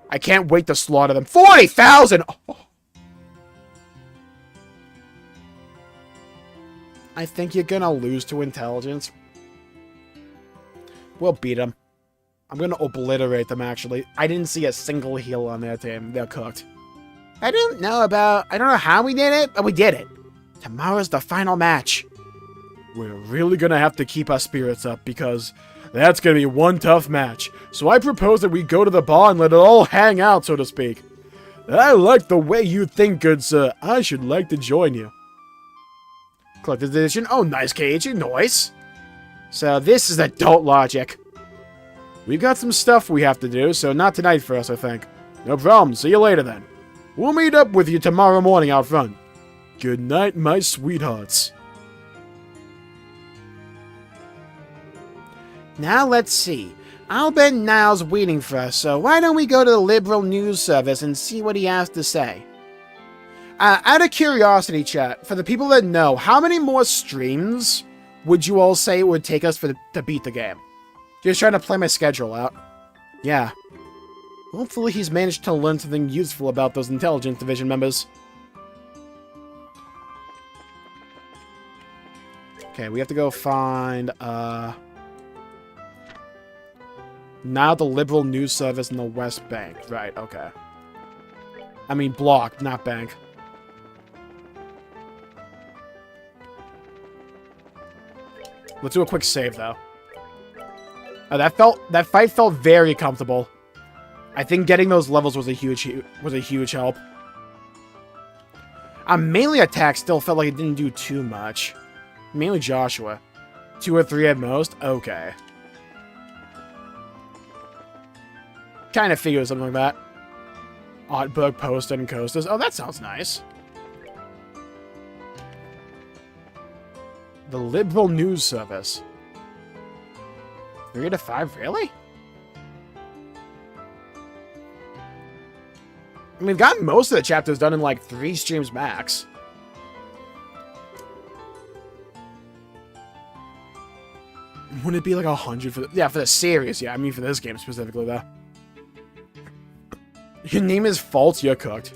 I can't wait to slaughter them. 40,000! Oh. I think you're gonna lose to intelligence. We'll beat them. I'm gonna obliterate them, actually. I didn't see a single heal on their team. They're cooked. I don't know how we did it, but we did it. Tomorrow's the final match. We're really gonna have to keep our spirits up, because that's gonna be one tough match. So I propose that we go to the bar and let it all hang out, so to speak. I like the way you think, good sir. I should like to join you. Collector's edition. Oh, nice, KH. Nice. So this is adult logic. We've got some stuff we have to do, so not tonight for us, I think. No problem. See you later, then. We'll meet up with you tomorrow morning out front. Good night, my sweethearts. Now let's see. I'll bet Niall's waiting for us, so why don't we go to the Liberal News Service and see what he has to say? Out of curiosity, chat, for the people that know, how many more streams would you all say it would take us to beat the game? Just trying to play my schedule out. Yeah. Hopefully he's managed to learn something useful about those Intelligence Division members. Okay, we have to go find, now the Liberal News Service in the West Bank. Right, okay. I mean block, not bank. Let's do a quick save, though. Oh, that fight felt very comfortable. I think getting those levels was a huge help. Melee attack still felt like it didn't do too much. Mainly Joshua. 2 or 3 at most? Okay. Kind of figured something like that. Oddbug, Posted, and Coasters. Oh, that sounds nice. The Liberal News Service. 3 to 5, really? I mean, we've gotten most of the chapters done in like 3 streams max. Wouldn't it be like 100 for the... Yeah, for the series. Yeah, I mean for this game specifically, though. Your name is false, you're cooked.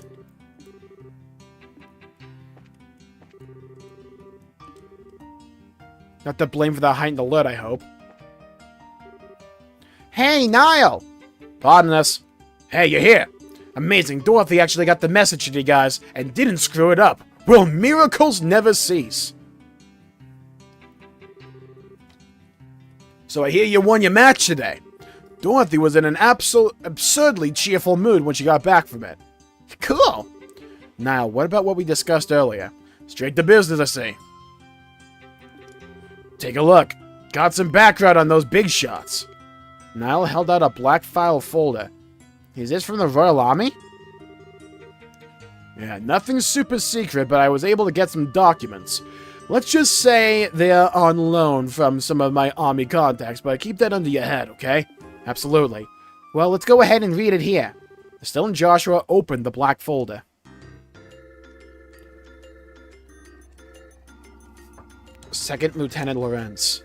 Not to blame for the heightened alert, I hope. Hey, Niall! Pardon us. Hey, you're here. Amazing, Dorothy actually got the message to you guys and didn't screw it up. Will miracles never cease? So I hear you won your match today. Dorothy was in an absurdly cheerful mood when she got back from it. Cool. Now, what about what we discussed earlier? Straight to business, I say. Take a look. Got some background on those big shots. Niall held out a black file folder. Is this from the Royal Army? Yeah, nothing super secret, but I was able to get some documents. Let's just say they're on loan from some of my army contacts, but keep that under your head, okay? Absolutely. Well, let's go ahead and read it here. Still and Joshua opened the black folder. Second Lieutenant Lawrence.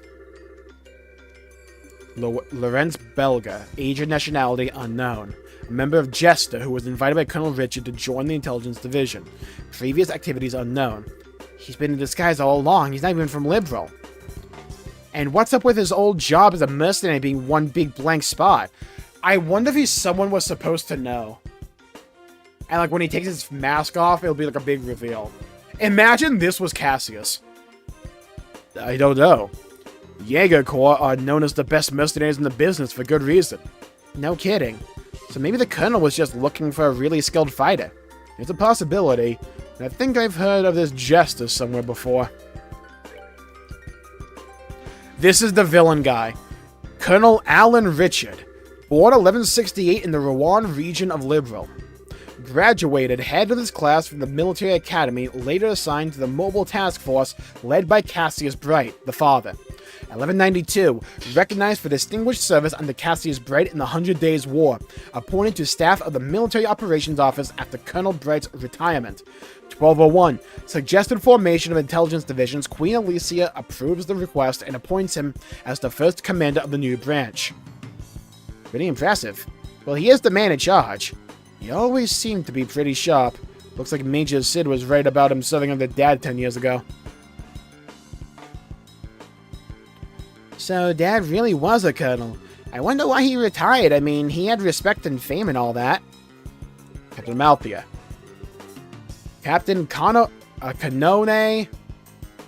Lawrence Belga, age and nationality unknown. A member of Jester who was invited by Colonel Richard to join the Intelligence Division. Previous activities unknown. He's been in disguise all along. He's not even from Liberal. And what's up with his old job as a mercenary being one big blank spot? I wonder if he's someone was supposed to know. And like when he takes his mask off, it'll be like a big reveal. Imagine this was Cassius. I don't know. Jaeger Corps are known as the best mercenaries in the business for good reason. No kidding. So maybe the Colonel was just looking for a really skilled fighter. It's a possibility, and I think I've heard of this Jester somewhere before. This is the villain guy. Colonel Alan Richard. Born 1168 in the Rouen region of Liberal. Graduated head of his class from the military academy, later assigned to the mobile task force led by Cassius Bright, the father. 1192, recognized for distinguished service under Cassius Bright in the 100 Days War, appointed to staff of the Military Operations Office after Colonel Bright's retirement. 1201, suggested formation of intelligence divisions. Queen Alicia approves the request and appoints him as the first commander of the new branch. Pretty impressive. Well, he is the man in charge. He always seemed to be pretty sharp. Looks like Major Sid was right about him serving under Dad 10 years ago. So Dad really was a colonel. I wonder why he retired. I mean, he had respect and fame and all that. Captain Amalthea. Captain Canone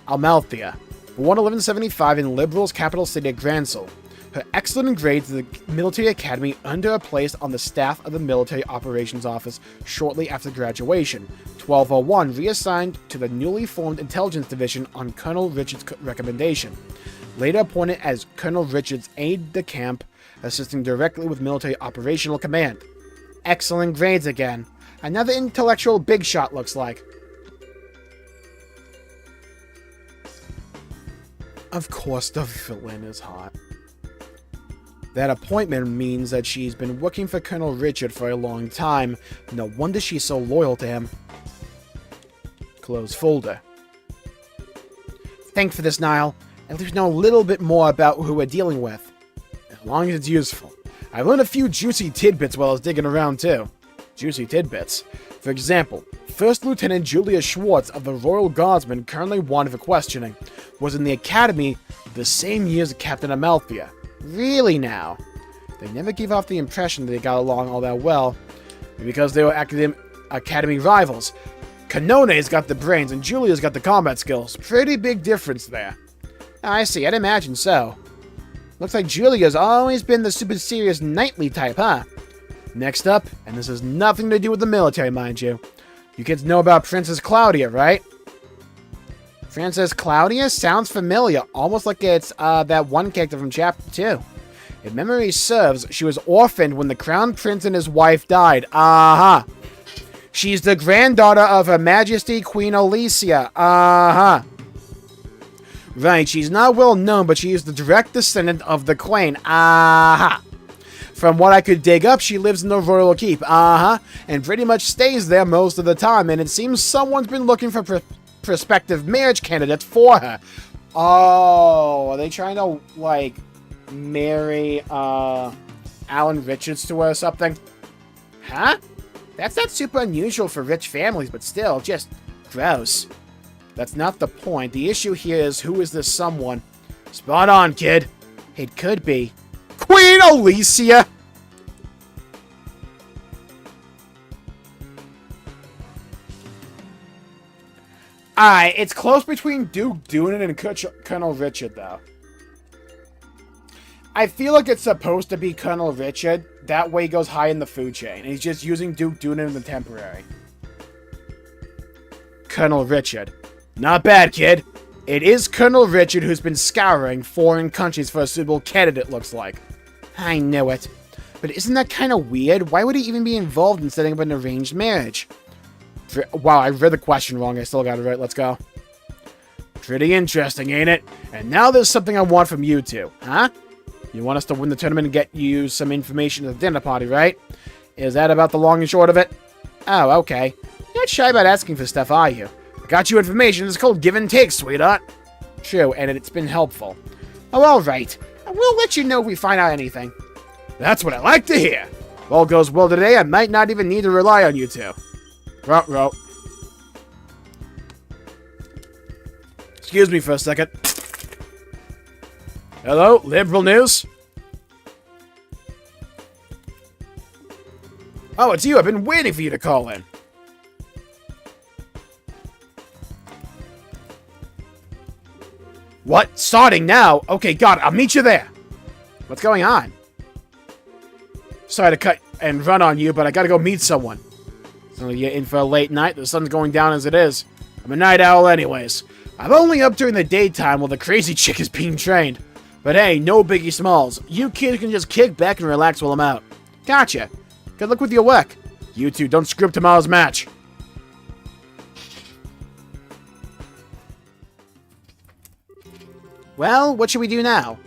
Amalthea. Born 1175 in Liberal's capital city of Gransel. Her excellent grades at the military academy earned her a place on the staff of the Military Operations Office shortly after graduation. 1201, reassigned to the newly formed Intelligence Division on Colonel Richard's recommendation. Later appointed as Colonel Richard's aide-de-camp, assisting directly with military operational command. Excellent grades again. Another intellectual big shot, looks like. Of course, the villain is hot. That appointment means that she's been working for Colonel Richard for a long time. No wonder she's so loyal to him. Close folder. Thanks for this, Niall. At least know a little bit more about who we're dealing with. As long as it's useful. I learned a few juicy tidbits while I was digging around, too. Juicy tidbits. For example, First Lieutenant Julia Schwartz of the Royal Guardsmen, currently wanted for questioning, was in the academy the same year as Captain Amalthea. Really now? They never gave off the impression that they got along all that well. Because they were academy rivals. Canone's got the brains and Julia's got the combat skills. Pretty big difference there. I see, I'd imagine so. Looks like Julia's always been the super serious knightly type, huh? Next up, and this has nothing to do with the military, mind you. You kids know about Princess Claudia, right? Princess Claudia sounds familiar, almost like it's that one character from Chapter 2. If memory serves, she was orphaned when the Crown Prince and his wife died. Uh-huh. She's the granddaughter of Her Majesty Queen Alicia. Uh-huh. Right, she's not well known, but she is the direct descendant of the Queen. Uh-huh. From what I could dig up, she lives in the Royal Keep. Uh-huh. And pretty much stays there most of the time, and it seems someone's been looking for prospective marriage candidates for her. Oh, are they trying to, like, marry, Alan Richards to her or something? Huh? That's not super unusual for rich families, but still, just gross. That's not the point. The issue here is, who is this someone? Spot on, kid. It could be Queen Alicia! Alright, it's close between Duke Doonan and Colonel Richard, though. I feel like it's supposed to be Colonel Richard. That way he goes high in the food chain. And he's just using Duke Doonan in the temporary. Colonel Richard. Not bad, kid. It is Colonel Richard who's been scouring foreign countries for a suitable candidate, looks like. I knew it. But isn't that kind of weird? Why would he even be involved in setting up an arranged marriage? Wow, I read the question wrong. I still got it right. Let's go. Pretty interesting, ain't it? And now there's something I want from you two. Huh? You want us to win the tournament and get you some information at the dinner party, right? Is that about the long and short of it? Oh, okay. You're not shy about asking for stuff, are you? I got you information. It's called give and take, sweetheart. True, and it's been helpful. Oh, alright. We'll let you know if we find out anything. That's what I like to hear. If all goes well today, I might not even need to rely on you two. Ruh-roh. Excuse me for a second. Hello, Liberal News? Oh, it's you. I've been waiting for you to call in. What? Starting now? Okay, got it. I'll meet you there. What's going on? Sorry to cut and run on you, but I gotta go meet someone. So you're in for a late night. The sun's going down as it is. I'm a night owl anyways. I'm only up during the daytime while the crazy chick is being trained. But hey, no biggie smalls. You kids can just kick back and relax while I'm out. Gotcha. Good luck with your work. You two, don't screw up tomorrow's match. Well, what should we do now?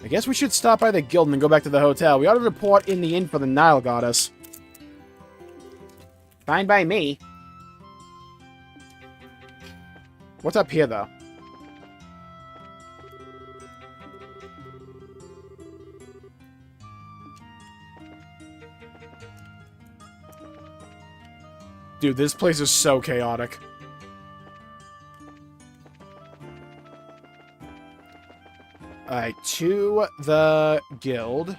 I guess we should stop by the guild and then go back to the hotel. We ought to report in the inn for the Nile goddess. Fine by me. What's up here, though? Dude, this place is so chaotic. Alright, to the guild.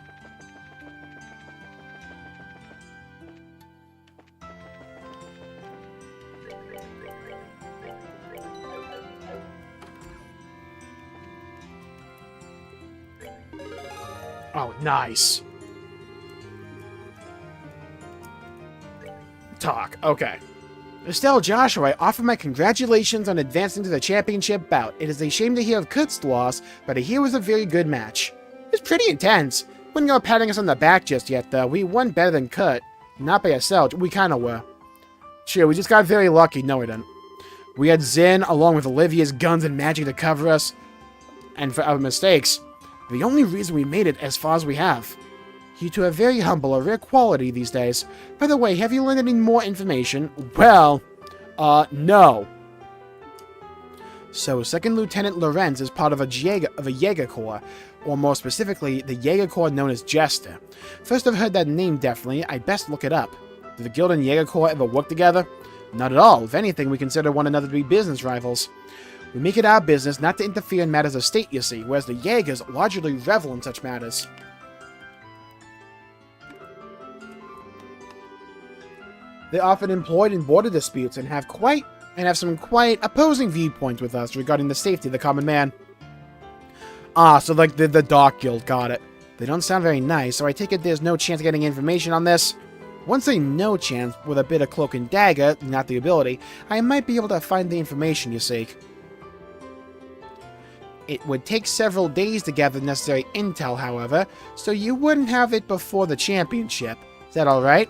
Oh, nice. Talk. Okay. Estelle Joshua, I offer my congratulations on advancing to the championship bout. It is a shame to hear of Kurt's loss, but I hear it was a very good match. It was pretty intense. Wouldn't go patting us on the back just yet, though. We won better than Kurt. Not by ourselves. We kind of were. Sure, we just got very lucky. No, we didn't. We had Zen, along with Olivia's guns and magic to cover us, and for our mistakes. The only reason we made it as far as we have. You two are very humble, a rare quality these days. By the way, have you learned any more information? Well, no. So, Second Lieutenant Lorenz is part of a Jaeger Corps, or more specifically, the Jaeger Corps known as Jester. First I've heard that name definitely, I'd best look it up. Did the Guild and Jaeger Corps ever work together? Not at all. If anything, we consider one another to be business rivals. We make it our business not to interfere in matters of state, you see, whereas the Jaegers largely revel in such matters. They're often employed in border disputes and have some quite opposing viewpoints with us regarding the safety of the common man. Ah, so like the Dark Guild, got it. They don't sound very nice, so I take it there's no chance of getting information on this? Once a no chance, with a bit of cloak and dagger, not the ability, I might be able to find the information you seek. It would take several days to gather the necessary intel, however, so you wouldn't have it before the championship. Is that alright?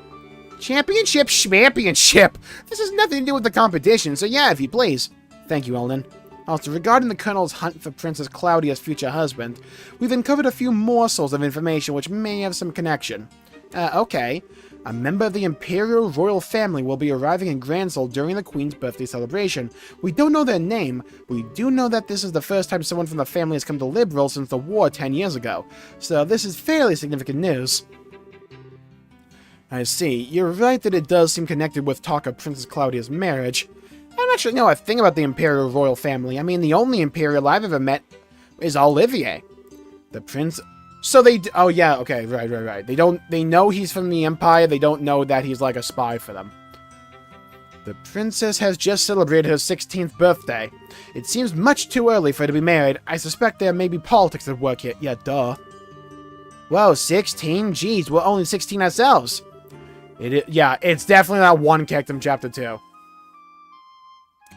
Championship, schmampionship! This has nothing to do with the competition, so yeah, if you please. Thank you, Elden. Also, regarding the Colonel's hunt for Princess Claudia's future husband, we've uncovered a few morsels of information which may have some connection. Okay. A member of the Imperial Royal Family will be arriving in Gransel during the Queen's birthday celebration. We don't know their name, but we do know that this is the first time someone from the family has come to Liberal since the war 10 years ago. So this is fairly significant news. I see. You're right that it does seem connected with talk of Princess Claudia's marriage. I don't actually know a thing about the Imperial Royal Family. I mean, the only Imperial I've ever met is Olivier. The Prince... So they... Oh, yeah, okay, right. They know he's from the Empire, they don't know that he's like a spy for them. The Princess has just celebrated her 16th birthday. It seems much too early for her to be married. I suspect there may be politics at work here. Yeah, duh. Whoa, 16? Jeez, we're only 16 ourselves. Yeah, it's definitely not one character from Chapter 2.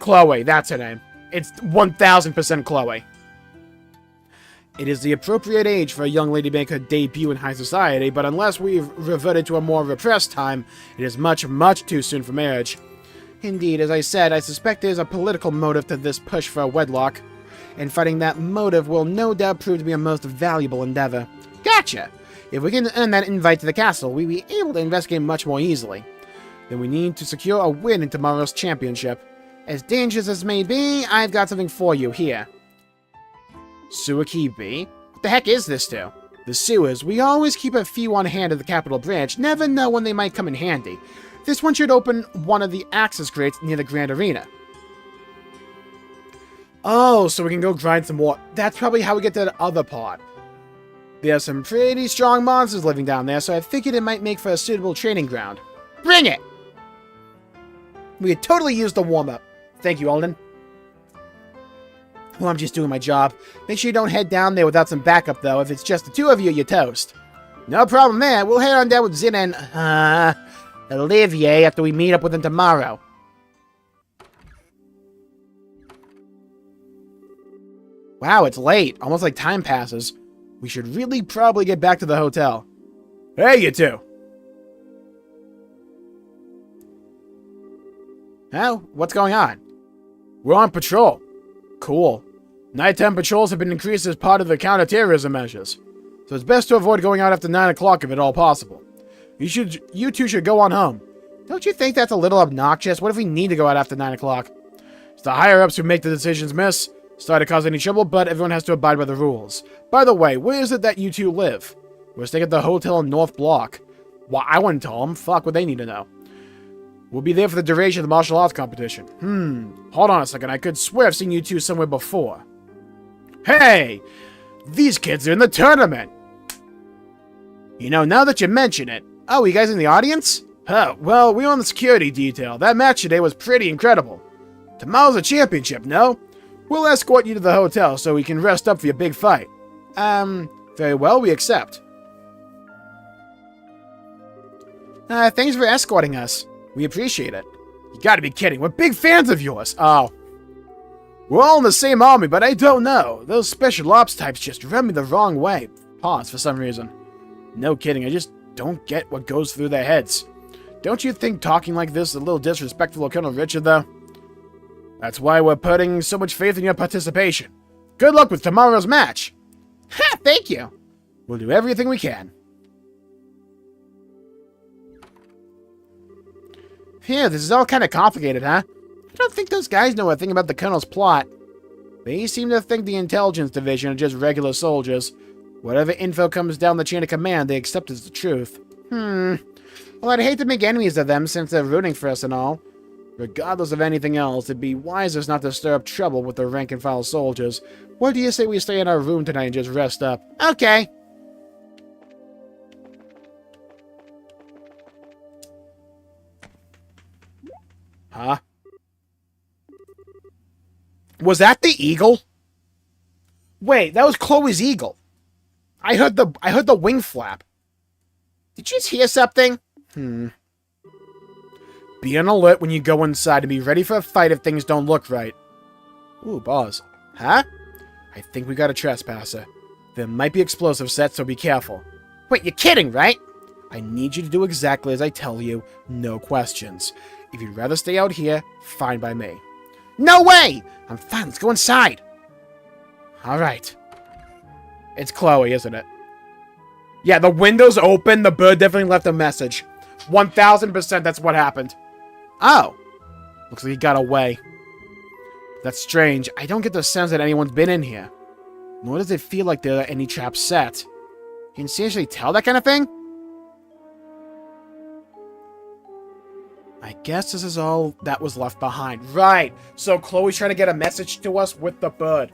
Chloe, that's her name. It's 1000% Chloe. It is the appropriate age for a young lady to make her debut in high society, but unless we've reverted to a more repressed time, it is much, much too soon for marriage. Indeed, as I said, I suspect there's a political motive to this push for a wedlock, and fighting that motive will no doubt prove to be a most valuable endeavor. Gotcha! If we can earn that invite to the castle, we'll be able to investigate much more easily. Then we need to secure a win in tomorrow's championship. As dangerous as may be, I've got something for you here. Sewer key B? What the heck is this to? The sewers. We always keep a few on hand at the Capital Branch, never know when they might come in handy. This one should open one of the access grates near the Grand Arena. Oh, so we can go grind some more. That's probably how we get to the other part. There are some pretty strong monsters living down there, so I figured it might make for a suitable training ground. Bring it! We could totally use the warm-up. Thank you, Alden. Well, I'm just doing my job. Make sure you don't head down there without some backup, though. If it's just the two of you, you're toast. No problem there. We'll head on down with Zin and, Olivier after we meet up with him tomorrow. Wow, it's late. Almost like time passes. We should really probably get back to the hotel. Hey, you two! Oh, what's going on? We're on patrol. Cool. Nighttime patrols have been increased as part of the counter-terrorism measures, so it's best to avoid going out after 9 o'clock if at all possible. You two should go on home. Don't you think that's a little obnoxious? What if we need to go out after 9 o'clock? It's the higher-ups who make the decisions, miss. Sorry to cause any trouble, but everyone has to abide by the rules. By the way, where is it that you two live? We're staying at the hotel in North Block. Well, I wouldn't tell them. Fuck what they need to know. We'll be there for the duration of the martial arts competition. Hold on a second. I could swear I've seen you two somewhere before. Hey! These kids are in the tournament! You know, now that you mention it... Oh, you guys in the audience? Huh, well, we were on the security detail. That match today was pretty incredible. Tomorrow's a championship, no? We'll escort you to the hotel so we can rest up for your big fight. Very well, we accept. Thanks for escorting us. We appreciate it. You gotta be kidding. We're big fans of yours. Oh. We're all in the same army, but I don't know. Those special ops types just rub me the wrong way. Pause for some reason. No kidding. I just don't get what goes through their heads. Don't you think talking like this is a little disrespectful of Colonel Richard, though? That's why we're putting so much faith in your participation. Good luck with tomorrow's match. Ha! Thank you. We'll do everything we can. Phew, this is all kind of complicated, huh? I don't think those guys know a thing about the Colonel's plot. They seem to think the intelligence division are just regular soldiers. Whatever info comes down the chain of command, they accept as the truth. Well, I'd hate to make enemies of them since they're rooting for us and all. Regardless of anything else, it'd be wisest not to stir up trouble with the rank-and-file soldiers. What do you say we stay in our room tonight and just rest up? Okay. Huh? Was that the eagle? Wait, that was Chloe's eagle. I heard the wing flap. Did you just hear something? Be on alert when you go inside and be ready for a fight if things don't look right. Ooh, boss. Huh? I think we got a trespasser. There might be explosives set, so be careful. Wait, you're kidding, right? I need you to do exactly as I tell you. No questions. If you'd rather stay out here, fine by me. No way! I'm fine, let's go inside. Alright. It's Chloe, isn't it? Yeah, the window's open. The bird definitely left a message. 1000% that's what happened. Oh. Looks like he got away. That's strange. I don't get the sense that anyone's been in here. Nor does it feel like there are any traps set. You can seriously tell that kind of thing? I guess this is all that was left behind. Right. So Chloe's trying to get a message to us with the bird.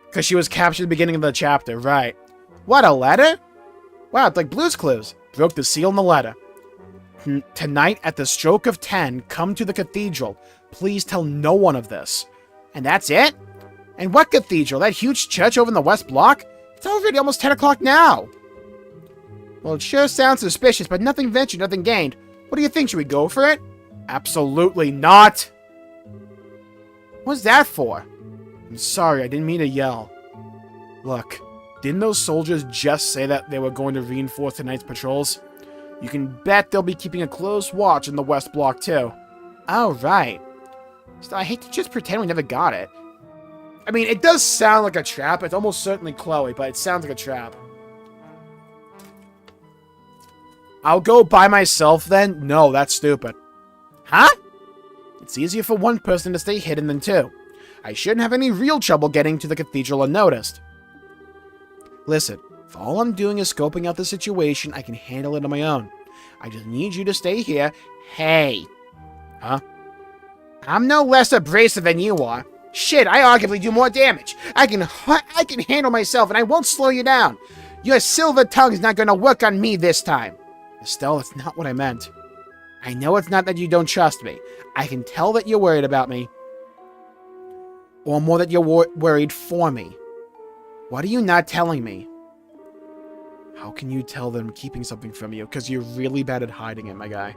Because she was captured at the beginning of the chapter. Right. What, a letter? Wow, it's like Blue's Clues. Broke the seal in the letter. Tonight, at the stroke of 10, come to the cathedral. Please tell no one of this. And that's it? And what cathedral? That huge church over in the West Block? It's already almost 10 o'clock now. Well, it sure sounds suspicious, but nothing ventured, nothing gained. What do you think? Should we go for it? Absolutely not. What's that for? I'm sorry, I didn't mean to yell. Look, didn't those soldiers just say that they were going to reinforce tonight's patrols? You can bet they'll be keeping a close watch in the West Block, too. Oh, right. Still, I hate to just pretend we never got it. I mean, it does sound like a trap. It's almost certainly Chloe, but it sounds like a trap. I'll go by myself, then? No, that's stupid. Huh? It's easier for one person to stay hidden than two. I shouldn't have any real trouble getting to the cathedral unnoticed. Listen, if all I'm doing is scoping out the situation, I can handle it on my own. I just need you to stay here. Hey. Huh? I'm no less abrasive than you are. Shit, I arguably do more damage. I can handle myself, and I won't slow you down. Your silver tongue's not gonna work on me this time. Estelle, that's not what I meant. I know it's not that you don't trust me. I can tell that you're worried about me. Or more that you're worried for me. What are you not telling me? How can you tell that I'm keeping something from you? Because you're really bad at hiding it, my guy.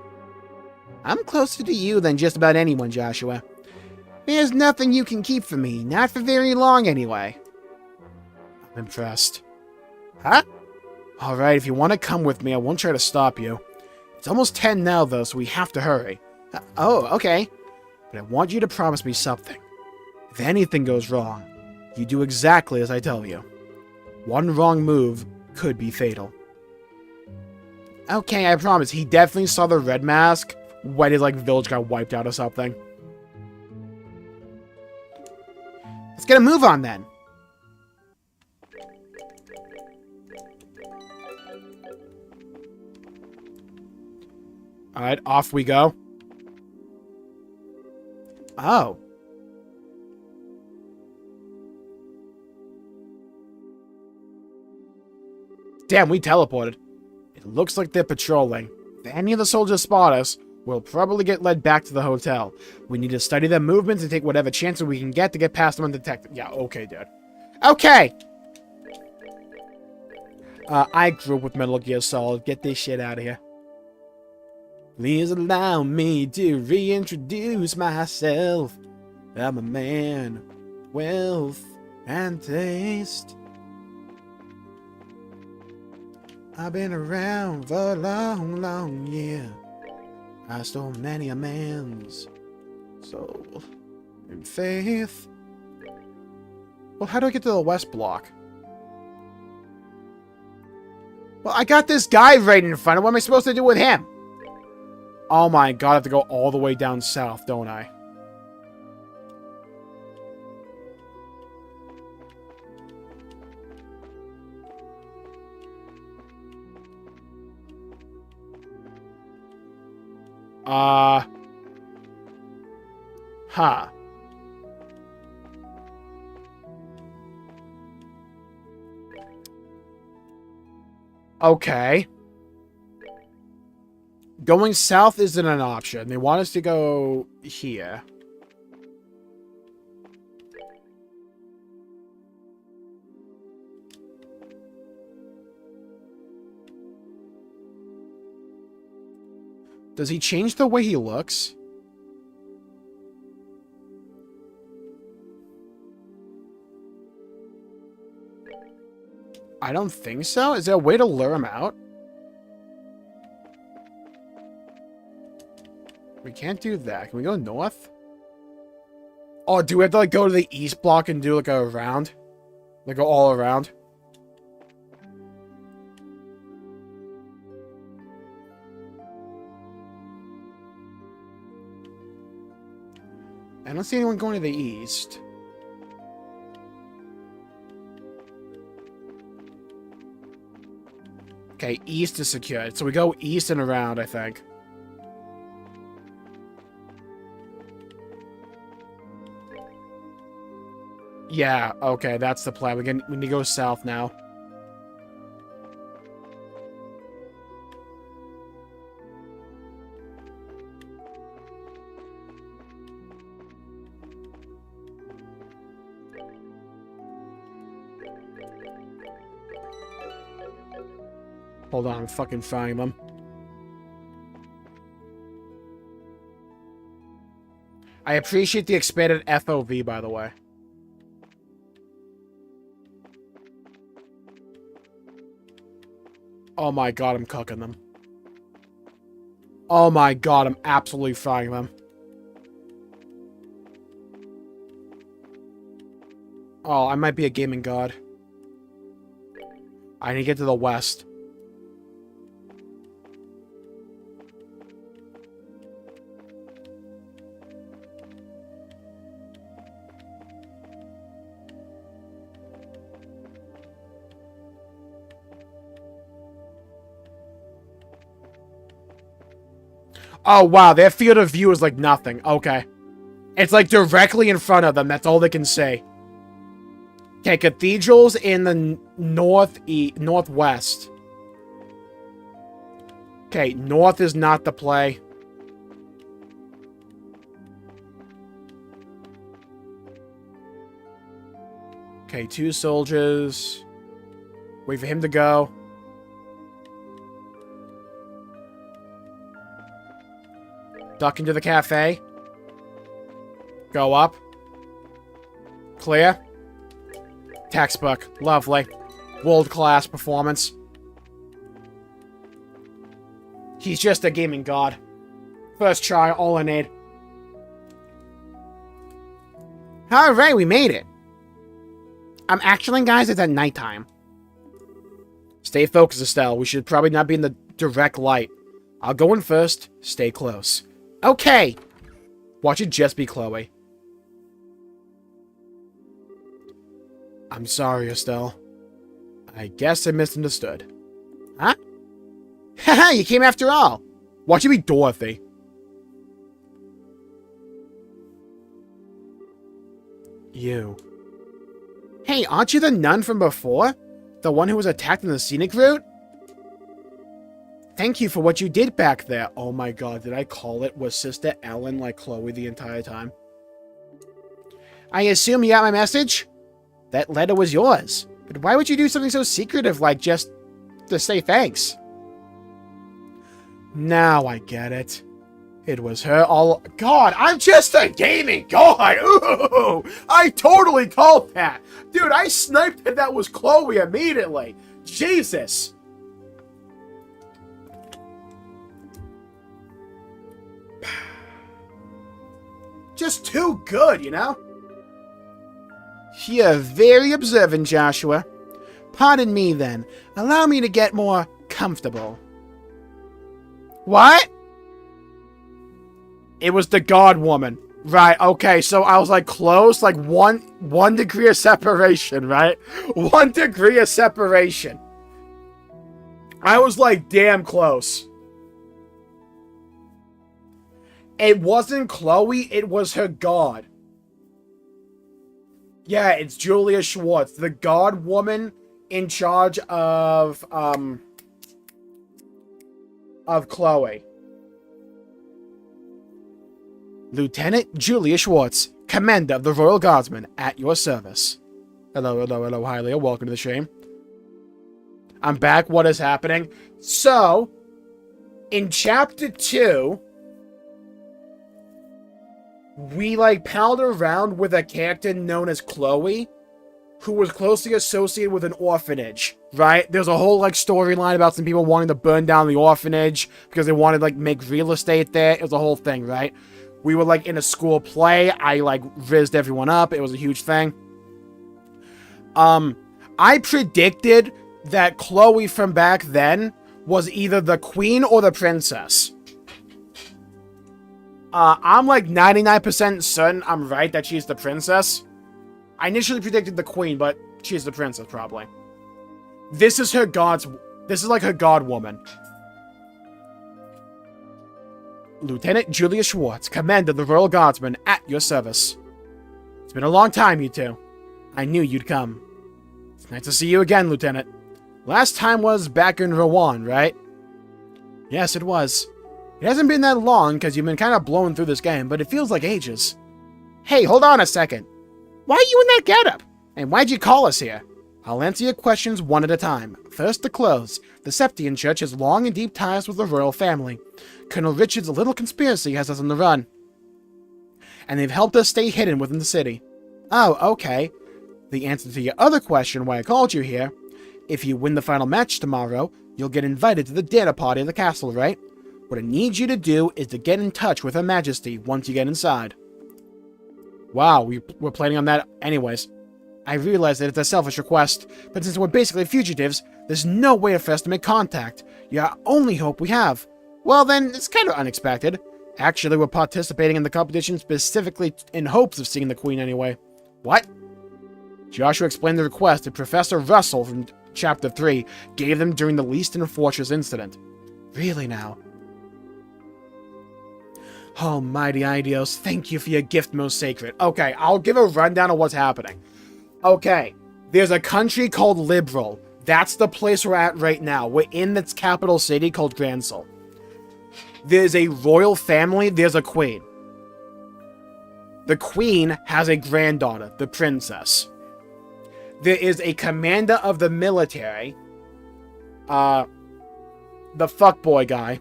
I'm closer to you than just about anyone, Joshua. There's nothing you can keep from me. Not for very long, anyway. I'm impressed. Huh? Alright, if you want to come with me, I won't try to stop you. It's almost 10 now, though, so we have to hurry. Oh, okay. But I want you to promise me something. If anything goes wrong, you do exactly as I tell you. One wrong move could be fatal. Okay, I promise. He definitely saw the red mask when his, village got wiped out or something. Let's get a move on, then. Alright, off we go. Oh. Damn, we teleported. It looks like they're patrolling. If any of the soldiers spot us, we'll probably get led back to the hotel. We need to study their movements and take whatever chances we can get to get past them undetected. Yeah, okay, dude. Okay! I grew up with Metal Gear Solid. Get this shit out of here. Please allow me to reintroduce myself. I'm a man, wealth, and taste. I've been around for a long, long year. I stole many a man's soul and faith. Well, how do I get to the West Block? Well, I got this guy right in front of. What am I supposed to do with him? Oh my god, I have to go all the way down south, don't I? Huh. Okay. Going south isn't an option. They want us to go here. Does he change the way he looks? I don't think so. Is there a way to lure him out? We can't do that. Can we go north? Oh, do we have to, go to the east block and do, a round? Go all around? I don't see anyone going to the east. Okay, east is secured. So we go east and around, I think. Yeah, okay, that's the plan. We need to go south now. Hold on, I'm fucking finding them. I appreciate the expanded FOV, by the way. Oh my god, I'm cooking them. Oh my god, I'm absolutely frying them. Oh, I might be a gaming god. I need to get to the west. Oh, wow, their field of view is like nothing. Okay. It's like directly in front of them. That's all they can say. Okay, cathedrals in the northwest. Okay, north is not the play. Okay, 2 soldiers. Wait for him to go. Duck into the cafe. Go up. Clear. Textbook. Lovely. World-class performance. He's just a gaming god. First try, all I need. Alright, we made it. Actually, guys, it's at nighttime. Stay focused, Estelle. We should probably not be in the direct light. I'll go in first. Stay close. Okay. Watch it just be Chloe. I'm sorry, Estelle. I guess I misunderstood. Huh? Haha, you came after all. Watch it be Dorothy. You. Hey, aren't you the nun from before? The one who was attacked in the scenic route? Thank you for what you did back there. Oh my god, did I call it? Was Sister Ellen like Chloe the entire time? I assume you got my message? That letter was yours. But why would you do something so secretive like just to say thanks? Now I get it. It was her all... God, I'm just a gaming god! Ooh! I totally called that! Dude, I sniped that that was Chloe immediately! Jesus! Just too good, you know? You're very observant, Joshua. Pardon me, then. Allow me to get more comfortable. What? It was the god woman. Right, okay, so I was like close, like one degree of separation, right? 1 degree of separation. I was like damn close. It wasn't Chloe, it was her god. Yeah, it's Julia Schwartz, the god woman in charge of Chloe. Lieutenant Julia Schwartz, Commander of the Royal Guardsmen, at your service. Hello, hello, hello, hi Leo, welcome to the stream. I'm back, what is happening? So, in Chapter 2, we, like, palled around with a character known as Chloe, who was closely associated with an orphanage, right? There's a whole, like, storyline about some people wanting to burn down the orphanage because they wanted, like, make real estate there. It was a whole thing, right? We were, like, in a school play. I, like, rizzed everyone up. It was a huge thing. I predicted that Chloe from back then was either the queen or the princess. I'm like 99% certain I'm right that she's the princess. I initially predicted the queen, but she's the princess, probably. This is her this is like her god woman. Lieutenant Julia Schwartz, Commander of the Royal Guardsmen, at your service. It's been a long time, you two. I knew you'd come. It's nice to see you again, Lieutenant. Last time was back in Rowan, right? Yes, it was. It hasn't been that long, because you've been kind of blowing through this game, but it feels like ages. Hey, hold on a second. Why are you in that getup? And why'd you call us here? I'll answer your questions one at a time. First, the clothes. The Septian Church has long and deep ties with the royal family. Colonel Richard's little conspiracy has us on the run. and they've helped us stay hidden within the city. Oh, okay. The answer to your other question, why I called you here, if you win the final match tomorrow, you'll get invited to the dinner party at the castle, right? What I need you to do is to get in touch with Her Majesty once you get inside. Wow, we're planning on that anyways. I realize that it's a selfish request, but since we're basically fugitives, there's no way for us to make contact. You're our only hope we have. Well then, it's kind of unexpected. Actually, we're participating in the competition specifically in hopes of seeing the Queen anyway. What? Joshua explained the request that Professor Russell from Chapter 3 gave them during the Leaston Fortress incident. Really now? Almighty Idios, thank you for your gift, most sacred. Okay, I'll give a rundown of what's happening. Okay, there's a country called Liberal. That's the place we're at right now. We're in its capital city called Gransel. There's a royal family, there's a queen. The queen has a granddaughter, the princess. There is a commander of the military, the fuckboy guy.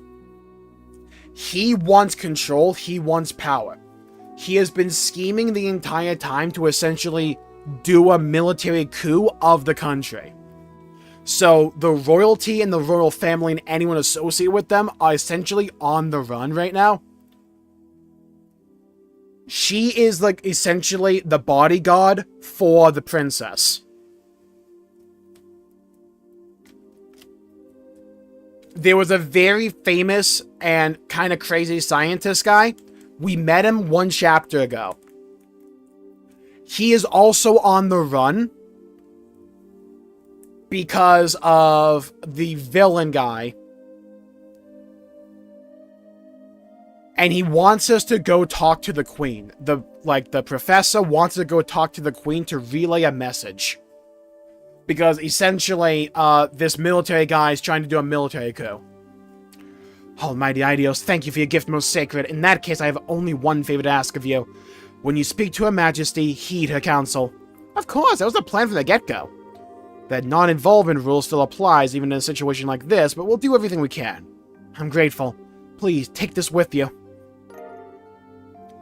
He wants control, he wants power. He has been scheming the entire time to essentially do a military coup of the country. So the royalty and the royal family and anyone associated with them are essentially on the run right now. She is like essentially the bodyguard for the princess. There was a very famous and kind of crazy scientist guy. We met him 1 chapter ago. He is also on the run because of the villain guy. And he wants us to go talk to the queen. The professor wants to go talk to the queen to relay a message. Because essentially, this military guy is trying to do a military coup. Almighty Idios, thank you for your gift, most sacred. In that case, I have only one favor to ask of you. When you speak to Her Majesty, heed her counsel. Of course, that was the plan from the get-go. That non-involvement rule still applies even in a situation like this, but we'll do everything we can. I'm grateful. Please, take this with you.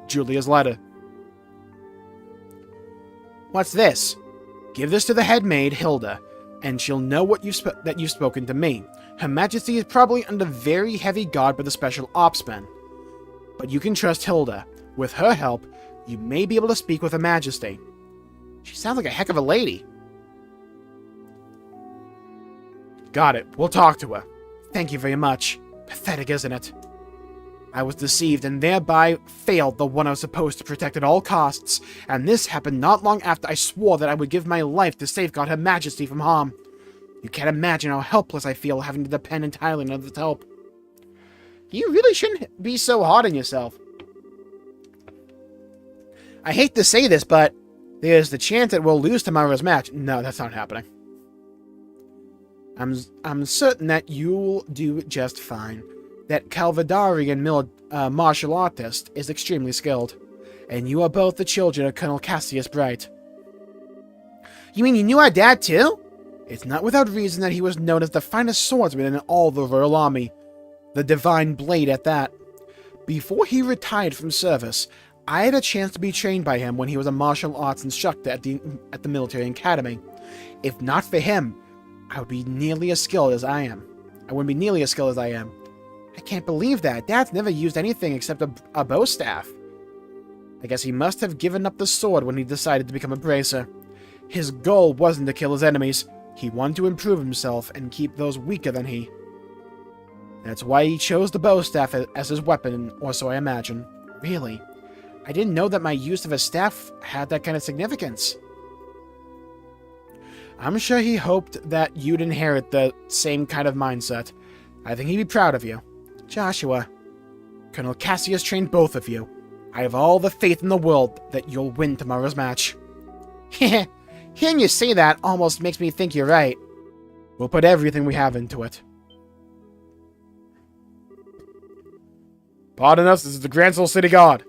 Julia's letter. What's this? Give this to the head maid, Hilda, and she'll know that you've spoken to me. Her Majesty is probably under very heavy guard by the Special Ops men. But you can trust Hilda. With her help, you may be able to speak with Her Majesty. She sounds like a heck of a lady. Got it. We'll talk to her. Thank you very much. Pathetic, isn't it? I was deceived and thereby failed the one I was supposed to protect at all costs, and this happened not long after I swore that I would give my life to safeguard Her Majesty from harm. You can't imagine how helpless I feel having to depend entirely on others' help. You really shouldn't be so hard on yourself. I hate to say this, but there's the chance that we'll lose tomorrow's match. No, that's not happening. I'm certain that you'll do just fine. That Calvadarian martial artist is extremely skilled, and you are both the children of Colonel Cassius Bright. You mean you knew our dad too? It's not without reason that he was known as the finest swordsman in all the Royal Army. The Divine Blade at that. Before he retired from service, I had a chance to be trained by him when he was a martial arts instructor at the military academy. If not for him, I would be nearly as skilled as I am. I wouldn't be nearly as skilled as I am. I can't believe that. Dad's never used anything except a bow staff. I guess he must have given up the sword when he decided to become a bracer. His goal wasn't to kill his enemies. He wanted to improve himself and keep those weaker than he. That's why he chose the bow staff as his weapon, or so I imagine. Really? I didn't know that my use of a staff had that kind of significance. I'm sure he hoped that you'd inherit the same kind of mindset. I think he'd be proud of you. Joshua, Colonel Cassius trained both of you. I have all the faith in the world that you'll win tomorrow's match. Heh. Hearing you say that almost makes me think you're right. We'll put everything we have into it. Pardon us, this is the Gransel City Guard.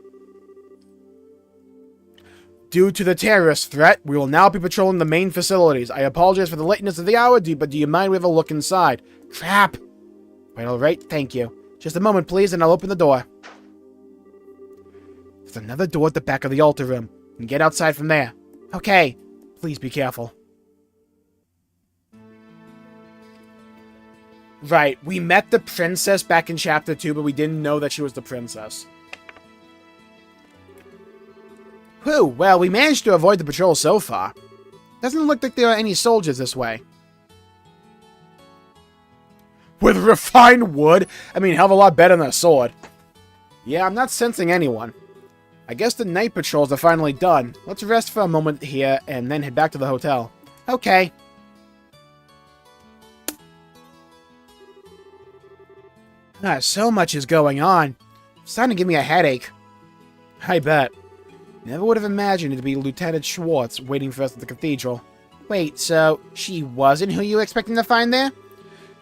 Due to the terrorist threat, we will now be patrolling the main facilities. I apologize for the lateness of the hour, but do you mind we have a look inside? Crap! Right, alright, thank you. Just a moment, please, and I'll open the door. Just another door at the back of the altar room. And get outside from there. Okay. Please be careful. Right, we met the princess back in Chapter 2, but we didn't know that she was the princess. Whew, well, we managed to avoid the patrol so far. Doesn't look like there are any soldiers this way. With refined wood? I mean, hell of a lot better than a sword. Yeah, I'm not sensing anyone. I guess the night patrols are finally done. Let's rest for a moment here and then head back to the hotel. Okay. So much is going on. It's starting to give me a headache. I bet. Never would have imagined it to be Lieutenant Schwartz waiting for us at the cathedral. Wait, so she wasn't who you were expecting to find there?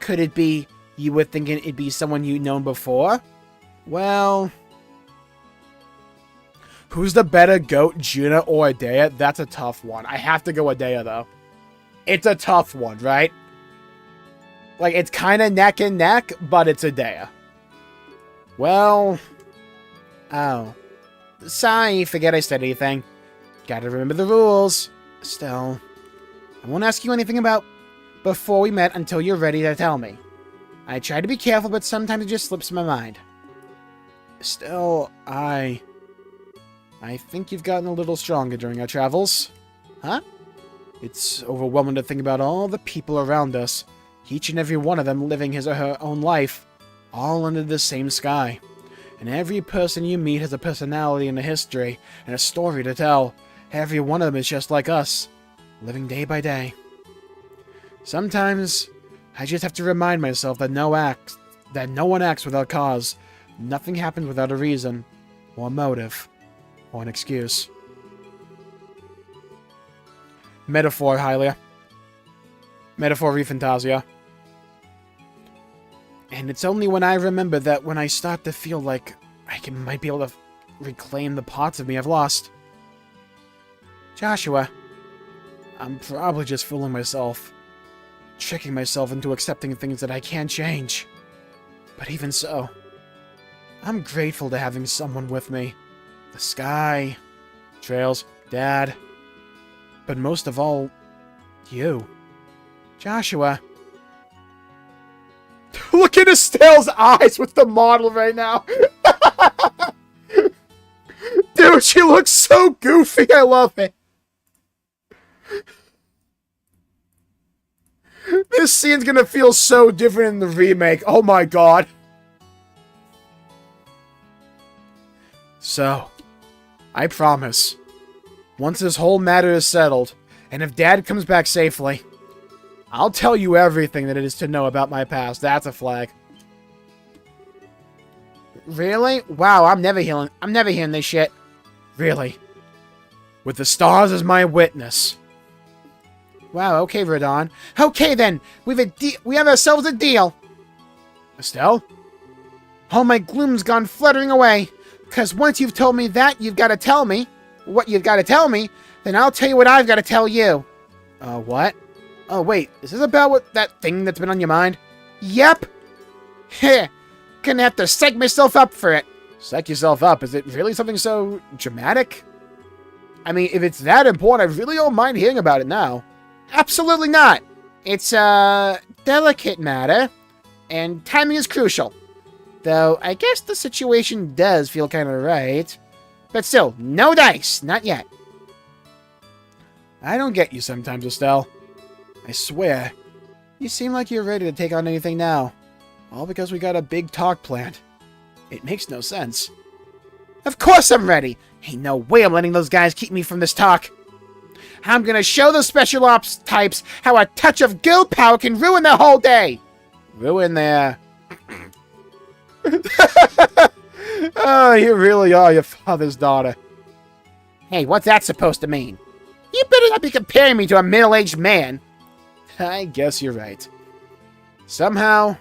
Could it be you were thinking it'd be someone you'd known before? Well... Who's the better goat, Juna or Adea? That's a tough one. I have to go Adea, though. It's a tough one, right? Like, it's kind of neck and neck, but it's Adea. Well... Oh. Sorry, forget I said anything. Gotta remember the rules. Still, I won't ask you anything about before we met until you're ready to tell me. I try to be careful, but sometimes it just slips my mind. Still, I think you've gotten a little stronger during our travels. Huh? It's overwhelming to think about all the people around us, each and every one of them living his or her own life, all under the same sky. And every person you meet has a personality and a history, and a story to tell. Every one of them is just like us, living day by day. Sometimes, I just have to remind myself that no one acts without cause. Nothing happens without a reason, or a motive, or an excuse. Metaphor, Hylia. Metaphor, Refantasia. And it's only when I remember that when I start to feel like might be able to reclaim the parts of me I've lost. Joshua, I'm probably just fooling myself. Tricking myself into accepting things that I can't change. But even so, I'm grateful to having someone with me. The sky, trails, Dad. But most of all, you. Joshua. Look at Estelle's eyes with the model right now. Dude, she looks so goofy. I love it. This scene's gonna feel so different in the remake. Oh my god. So, I promise, once this whole matter is settled, and if Dad comes back safely, I'll tell you everything that it is to know about my past. That's a flag. Really? Wow, I'm never hearing this shit. Really? With the stars as my witness. Wow, okay, Radon. Okay then, we have ourselves a deal. Estelle? All my gloom's gone fluttering away. 'Cause once you've told me that you've got to tell me what you've got to tell me, then I'll tell you what I've got to tell you. What? Oh, wait, is this about that thing that's been on your mind? Yep. Heh. Gonna have to psych myself up for it. Psych yourself up? Is it really something so dramatic? I mean, if it's that important, I really don't mind hearing about it now. Absolutely not. It's a delicate matter, and timing is crucial. Though, I guess the situation does feel kind of right. But still, no dice. Not yet. I don't get you sometimes, Estelle. I swear. You seem like you're ready to take on anything now. All because we got a big talk planned. It makes no sense. Of course I'm ready! Ain't no way I'm letting those guys keep me from this talk. I'm gonna show those special ops types how a touch of girl power can ruin their whole day! Ruin their... Oh, you really are your father's daughter. Hey, what's that supposed to mean? You better not be comparing me to a middle-aged man. I guess you're right. Somehow,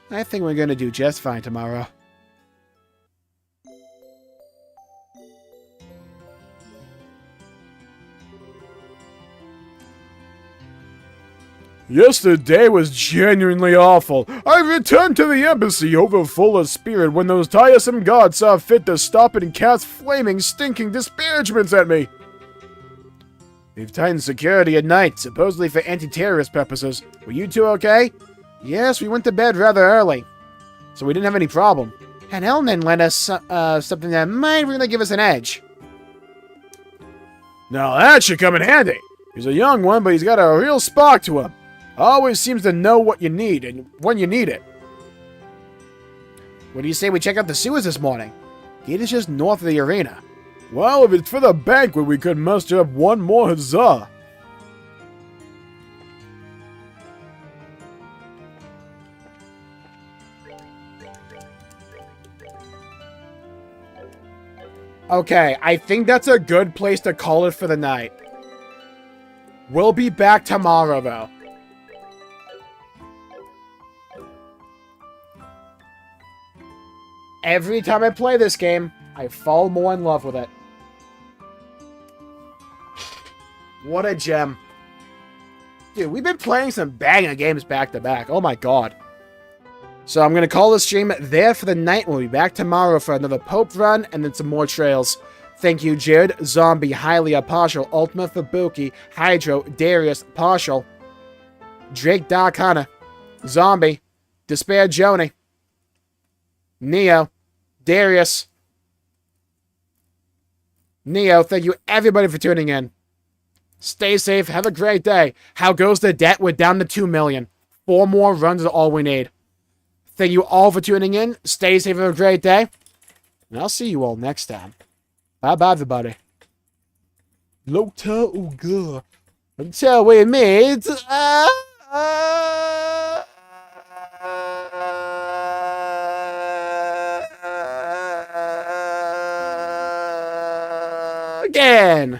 I think we're gonna do just fine tomorrow. Yesterday was genuinely awful. I returned to the embassy overfull of spirit when those tiresome guards saw fit to stop it and cast flaming, stinking disparagements at me. They've tightened security at night, supposedly for anti-terrorist purposes. Were you two okay? Yes, we went to bed rather early, so we didn't have any problem. And Elnan lent us something that might really give us an edge. Now that should come in handy. He's a young one, but he's got a real spark to him. Always seems to know what you need and when you need it. What do you say we check out the sewers this morning? Gate is just north of the arena. Well, if it's for the banquet, we could muster up one more huzzah. Okay, I think that's a good place to call it for the night. We'll be back tomorrow, though. Every time I play this game, I fall more in love with it. What a gem. Dude, we've been playing some banger games back to back. Oh my god. So I'm going to call this stream there for the night. We'll be back tomorrow for another Pope run and then some more trails. Thank you, Jared, Zombie, Hylia, Partial, Ultima, Fabuki, Hydro, Darius, Partial, Drake, Darkana, Zombie, Despair, Joni, Neo, Darius, Neo. Thank you, everybody, for tuning in. Stay safe. Have a great day. How goes the debt? We're down to 2 million. 4 more runs is all we need. Thank you all for tuning in. Stay safe. Have a great day. And I'll see you all next time. Bye-bye, everybody. Lota Uga. Until we meet again.